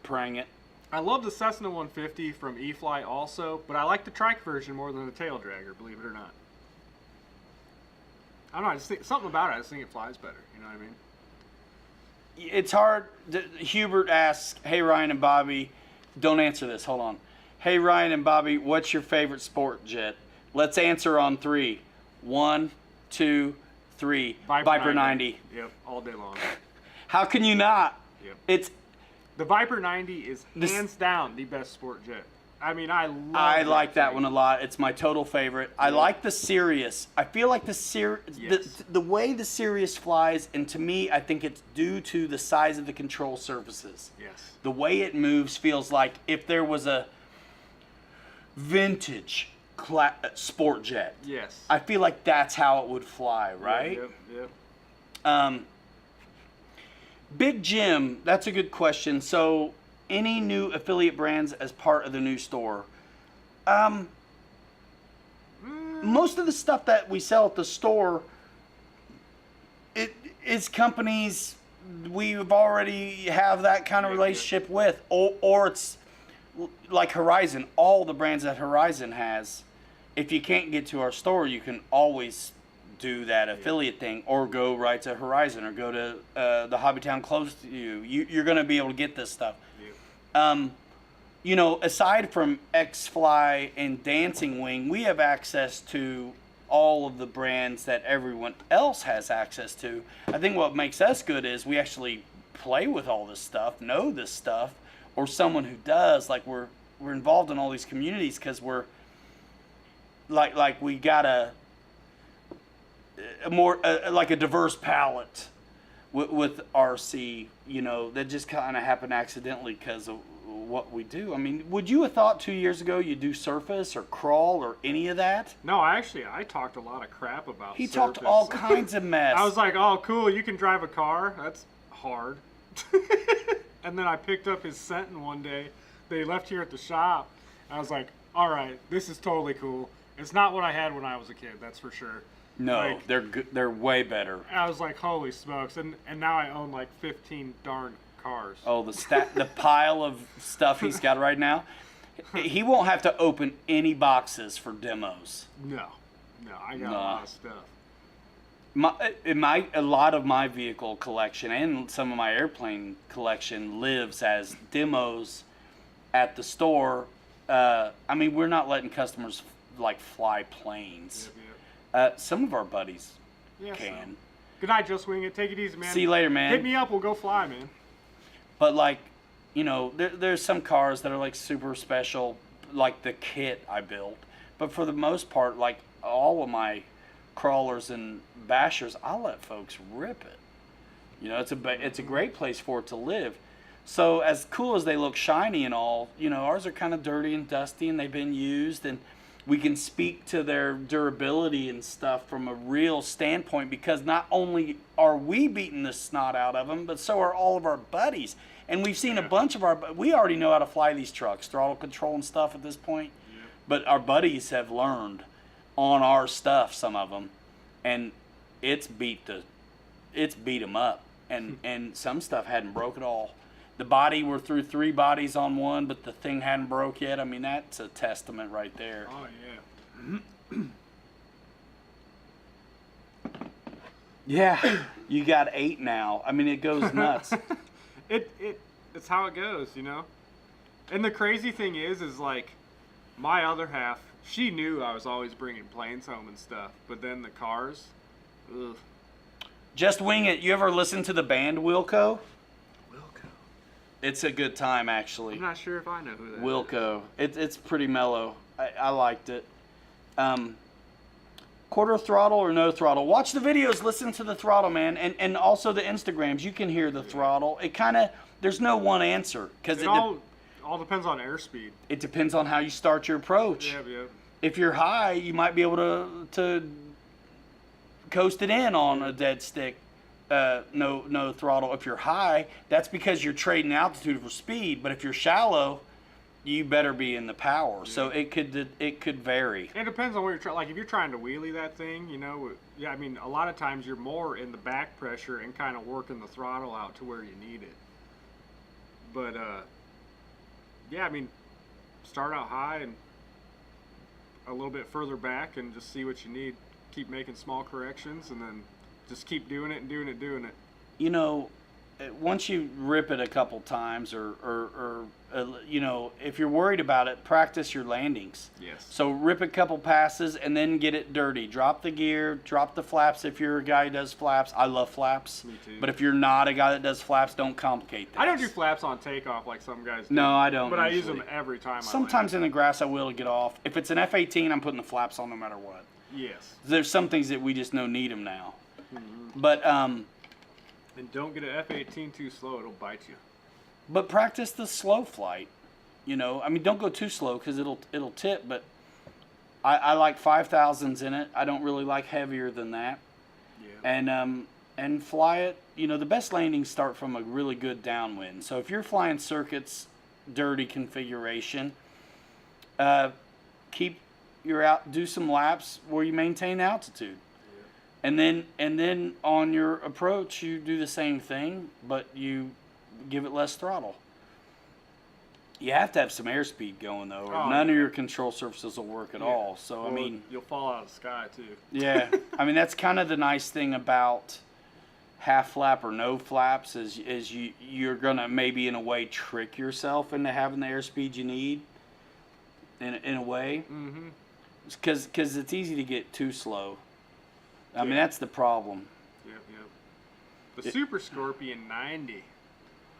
prang it. I love the Cessna 150 from E-Flight also, but I like the trike version more than the tail dragger, believe it or not. I don't know, I just think something about it, I just think it flies better, you know what I mean? It's hard. Hubert asks, hey, Ryan and Bobby, don't answer this. Hold on. Hey, Ryan and Bobby, what's your favorite sport jet? Let's answer on 3. 1, 2, 3. Viper 90. Yep, all day long. How can you not? Yep. The Viper 90 is hands down the best sport jet. I mean, I like that one a lot. It's my total favorite. I like the Sirius. I feel like the way the Sirius flies, and to me, I think it's due to the size of the control surfaces. Yes. The way it moves feels like if there was a vintage sport jet. Yes. I feel like that's how it would fly, right? Yep. Big Jim, that's a good question. So, any new affiliate brands as part of the new store? Most of the stuff that we sell at the store, it is companies we've already have that kind of relationship with, or it's like Horizon. All the brands that Horizon has, if you can't get to our store, you can always do that affiliate thing, or go right to Horizon, or go to the hobby town close to you. You're going to be able to get this stuff. You know, aside from X-Fly and Dancing Wing, we have access to all of the brands that everyone else has access to. I think what makes us good is we actually play with all this stuff, know this stuff, or someone who does. Like we're involved in all these communities because we're like we got a more like a diverse palette with RC, you know, that just kind of happened accidentally because of what we do. I mean, would you have thought 2 years ago you'd do surface or crawl or any of that? No, I talked a lot of crap about He surface. talked all kinds of mess. I was like, oh, cool, you can drive a car. That's hard. And then I picked up his Sentin one day. They left here at the shop. I was like, all right, this is totally cool. It's not what I had when I was a kid, that's for sure. No, like, they're good. They're way better. I was like, holy smokes. And now I own like 15 darn cars. Oh, the pile of stuff he's got right now. He won't have to open any boxes for demos. No, I got a lot of stuff. A lot of my vehicle collection and some of my airplane collection lives as demos at the store. I mean, we're not letting customers like fly planes. Yep. Some of our buddies can. So. Good night, Just Wing It. Take it easy, man. See you later, man. Hit me up. We'll go fly, man. But like, you know, there's some cars that are like super special, like the kit I built. But for the most part, like all of my crawlers and bashers, I'll let folks rip it. You know, it's a great place for it to live. So as cool as they look shiny and all, you know, ours are kind of dirty and dusty and they've been used, and we can speak to their durability and stuff from a real standpoint, because not only are we beating the snot out of them, but so are all of our buddies. And we've seen a bunch of we already know how to fly these trucks, throttle control and stuff at this point. Yeah. But our buddies have learned on our stuff, some of them, and it's beat them up. And some stuff hadn't broke at all. The body, we're through 3 bodies on one, but the thing hadn't broke yet. I mean, that's a testament right there. Oh, yeah. Yeah, you got 8 now. I mean, it goes nuts. It's how it goes, you know. And the crazy thing is like, my other half, she knew I was always bringing planes home and stuff, but then the cars, ugh. Just Wing It. You ever listen to the band Wilco? Wilco. It's a good time, actually. I'm not sure if I know who that is. Wilco. It's pretty mellow. I liked it. Quarter throttle or no throttle? Watch the videos, listen to the throttle, man, and also the Instagrams. You can hear the throttle. It kind of, there's no one answer because it all depends on airspeed. It depends on how you start your approach. Yeah. If you're high, you might be able to coast it in on a dead stick. No throttle. If you're high, that's because you're trading altitude for speed. But if you're shallow, you better be in the power. Yeah. So it could vary. It depends on where you're trying. Like if you're trying to wheelie that thing, you know, yeah. I mean, a lot of times you're more in the back pressure and kind of working the throttle out to where you need it. But yeah, I mean, start out high and a little bit further back and just see what you need. Keep making small corrections and then just keep doing it and doing it. You know, once you rip it a couple times or you know, if you're worried about it, practice your landings. Yes. So rip a couple passes and then get it dirty. Drop the gear, drop the flaps if you're a guy who does flaps. I love flaps. Me too. But if you're not a guy that does flaps, don't complicate things. I don't do flaps on takeoff like some guys do. No, I don't. But usually. I use them every time Sometimes I land. in the grass I will to get off. If it's an F-18, I'm putting the flaps on no matter what. Yes. There's some things that we just know need them now. Mm-hmm. But and don't get an F-18 too slow; it'll bite you. But practice the slow flight. You know, I mean, don't go too slow because it'll tip. But I like 5,000s in it. I don't really like heavier than that. Yeah. And fly it. You know, the best landings start from a really good downwind. So if you're flying circuits, dirty configuration, do some laps where you maintain altitude. And then on your approach, you do the same thing, but you give it less throttle. You have to have some airspeed going, though, or none of your control surfaces will work at all. So, I mean... You'll fall out of the sky, too. Yeah. I mean, that's kind of the nice thing about half flap or no flaps is you're going to maybe, in a way, trick yourself into having the airspeed you need, in a way. Mm-hmm. Because it's easy to get too slow. I mean, that's the problem. Yep. The Super Scorpion 90.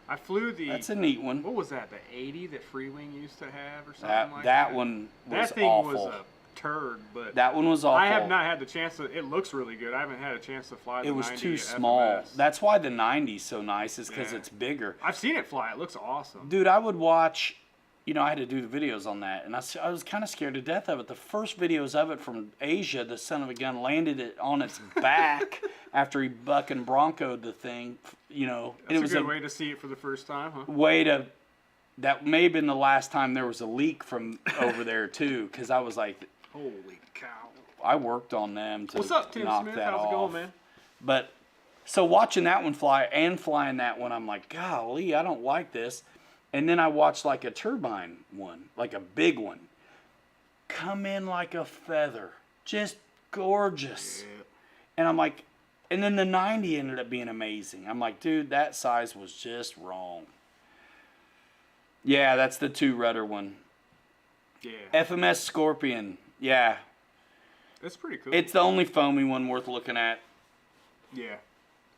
I flew the... That's a neat one. What was that, the 80 that Freewing used to have or something like that? That one was that thing awful. Was a turd, but... That one was awful. I have not had the chance to... It looks really good. I haven't had a chance to fly the 90 It was too at small. FMS. That's why the 90's so nice, is because it's bigger. I've seen it fly. It looks awesome. Dude, I would watch... You know, I had to do the videos on that, and I was kind of scared to death of it. The first videos of it from Asia, the son of a gun landed it on its back after he buck and broncoed the thing, you know. That's a good way to see it for the first time, huh? That may have been the last time there was a leak from over there, too, because I was like... Holy cow. I worked on them to What's up, Tim knock Smith? that How's off. it going, man? But, so watching that one fly and flying that one, I'm like, golly, I don't like this. And then I watched like a turbine one, like a big one, come in like a feather. Just gorgeous. Yeah. And I'm like, and then the 90 ended up being amazing. I'm like, dude, that size was just wrong. Yeah, that's the 2-rudder one. Yeah. FMS Scorpion. Yeah. It's pretty cool. It's the only foamy one worth looking at. Yeah.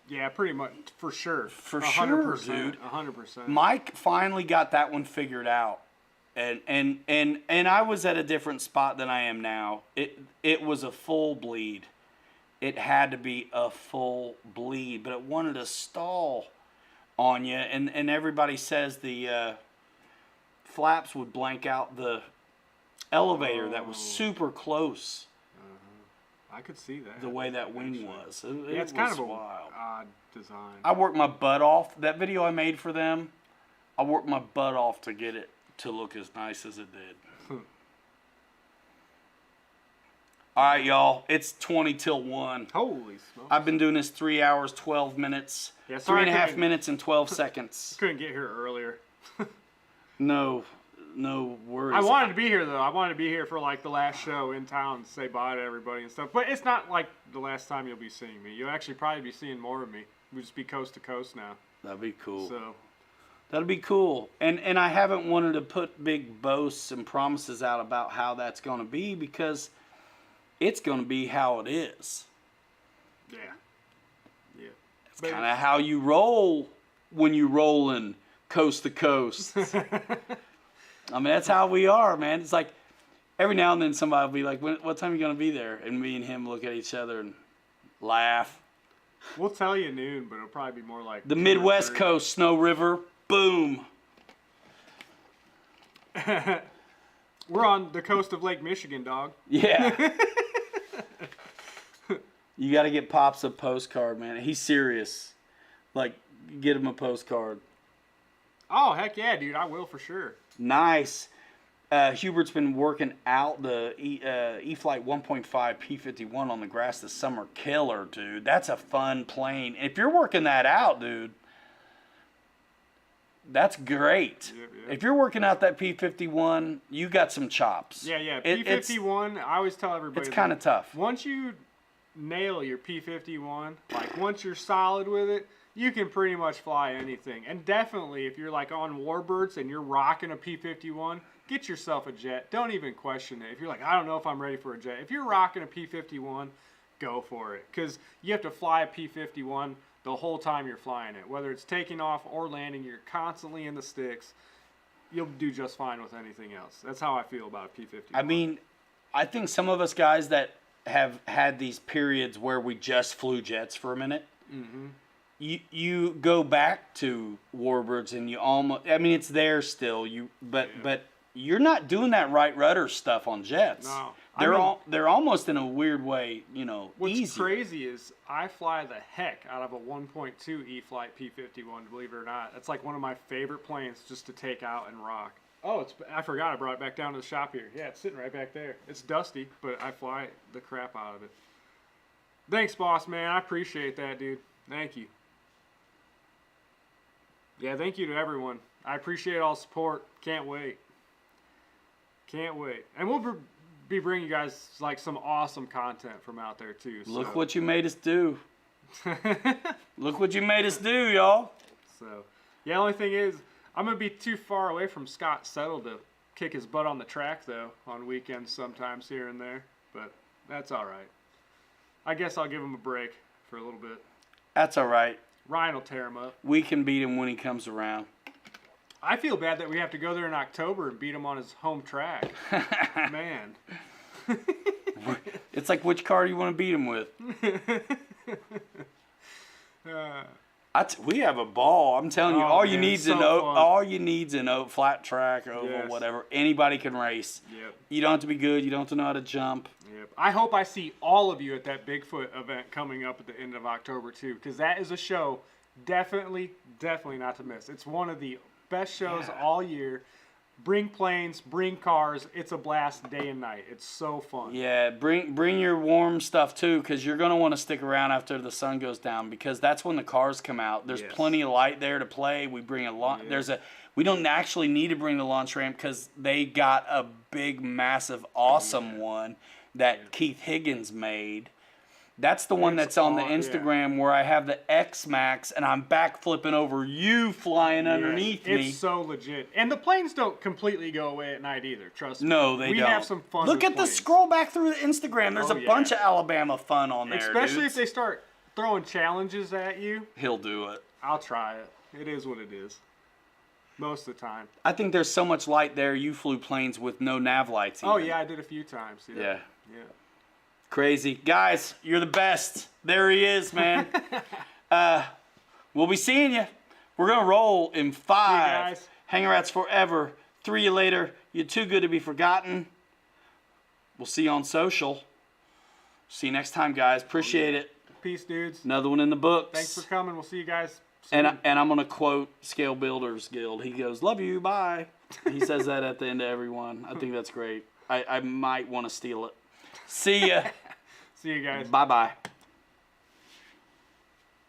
Yeah, pretty much, for sure. For 100%, sure, dude. 100%. Mike finally got that one figured out, and I was at a different spot than I am now. It was a full bleed. It had to be a full bleed, but it wanted to stall on you, and everybody says the flaps would blank out the elevator that was super close. I could see that. The way that wing was. It's kind of a odd design. I worked my butt off. That video I made for them, I worked my butt off to get it to look as nice as it did. All right, y'all. It's 20 till 1. Holy smokes. I've been doing this 3 hours, 12 minutes. Yeah, 3.5 minutes and 12 seconds. Couldn't get here earlier. No. no worries. I wanted to be here though. I wanted to be here for like the last show in town to say bye to everybody and stuff. But it's not like the last time you'll be seeing me. You'll actually probably be seeing more of me. We'll just be coast to coast now. That'd be cool. So That'd be cool. And I haven't wanted to put big boasts and promises out about how that's going to be because it's going to be how it is. yeah. It's kind of how you roll when you rolling coast to coast. I mean, that's how we are, man. It's like every now and then somebody will be like, what time are you going to be there? And me and him look at each other and laugh. We'll tell you noon, but it'll probably be more like The Midwest Coast, Snow River, boom. We're on the coast of Lake Michigan, dog. Yeah. You got to get Pops a postcard, man. He's serious. Like, get him a postcard. Oh, heck yeah, dude. I will for sure. Nice. Hubert's been working out the E-Flight 1.5 P-51 on the grass this summer. Killer, dude. That's a fun plane. If you're working that out, dude, that's great. Yep. If you're working out that P-51, you got some chops. Yeah. P-51, I always tell everybody. It's kind of tough. Once you nail your P-51, like once you're solid with it, you can pretty much fly anything. And definitely, if you're like on Warbirds and you're rocking a P-51, get yourself a jet. Don't even question it. If you're like, I don't know if I'm ready for a jet. If you're rocking a P-51, go for it. Because you have to fly a P-51 the whole time you're flying it. Whether it's taking off or landing, you're constantly in the sticks. You'll do just fine with anything else. That's how I feel about a P-51. I mean, I think some of us guys that have had these periods where we just flew jets for a minute, you go back to Warbirds and you almost, I mean, it's there still, but you're not doing that right rudder stuff on jets. No. They're almost in a weird way, What's easy. crazy is I fly the heck out of a 1.2 E-Flight P-51, believe it or not. That's like one of my favorite planes just to take out and rock. Oh, I forgot I brought it back down to the shop here. Yeah, it's sitting right back there. It's dusty, but I fly the crap out of it. Thanks, boss, man. I appreciate that, dude. Thank you. Yeah, thank you to everyone. I appreciate all the support. Can't wait. Can't wait. And we'll be bringing you guys like some awesome content from out there too. Look what you made us do. Look what you made us do, y'all. So, yeah, the only thing is, I'm going to be too far away from Scott Settle to kick his butt on the track, though, on weekends sometimes here and there. But that's all right. I guess I'll give him a break for a little bit. That's all right. Ryan will tear him up. We can beat him when he comes around. I feel bad that we have to go there in October and beat him on his home track. Man. It's like, which car do you want to beat him with? We have a ball. I'm telling you, all you need is an flat track, oval, whatever. Anybody can race. Yep. You don't have to be good. You don't have to know how to jump. Yep. I hope I see all of you at that Bigfoot event coming up at the end of October too, because that is a show definitely not to miss. It's one of the best shows all year. Bring planes, bring cars. It's a blast day and night. It's so fun. Yeah, bring your warm stuff too, because you're gonna want to stick around after the sun goes down, because that's when the cars come out. There's plenty of light there to play. We bring we don't actually need to bring the launch ramp because they got a big, massive, awesome one that Keith Higgins made. That's the one that's on the Instagram where I have the X-Max and I'm back flipping over you flying underneath me. It's so legit. And the planes don't completely go away at night either, trust me. No, they don't. We have some fun Look at the scroll back through the Instagram. There's a bunch of Alabama fun on there, especially if they start throwing challenges at you. He'll do it. I'll try it. It is what it is. Most of the time. I think there's so much light there, you flew planes with no nav lights even. Oh, yeah, I did a few times. Yeah. Crazy. Guys, you're the best. There he is, man. We'll be seeing you. We're going to roll in 5. Hanger Rats forever. 3 you later. You're too good to be forgotten. We'll see you on social. See you next time, guys. Appreciate it. Peace, dudes. Another one in the books. Thanks for coming. We'll see you guys soon. And I'm going to quote Scale Builders Guild. He goes, love you, bye. He says that at the end of everyone. I think that's great. I might want to steal it. See ya. See you guys. Bye-bye.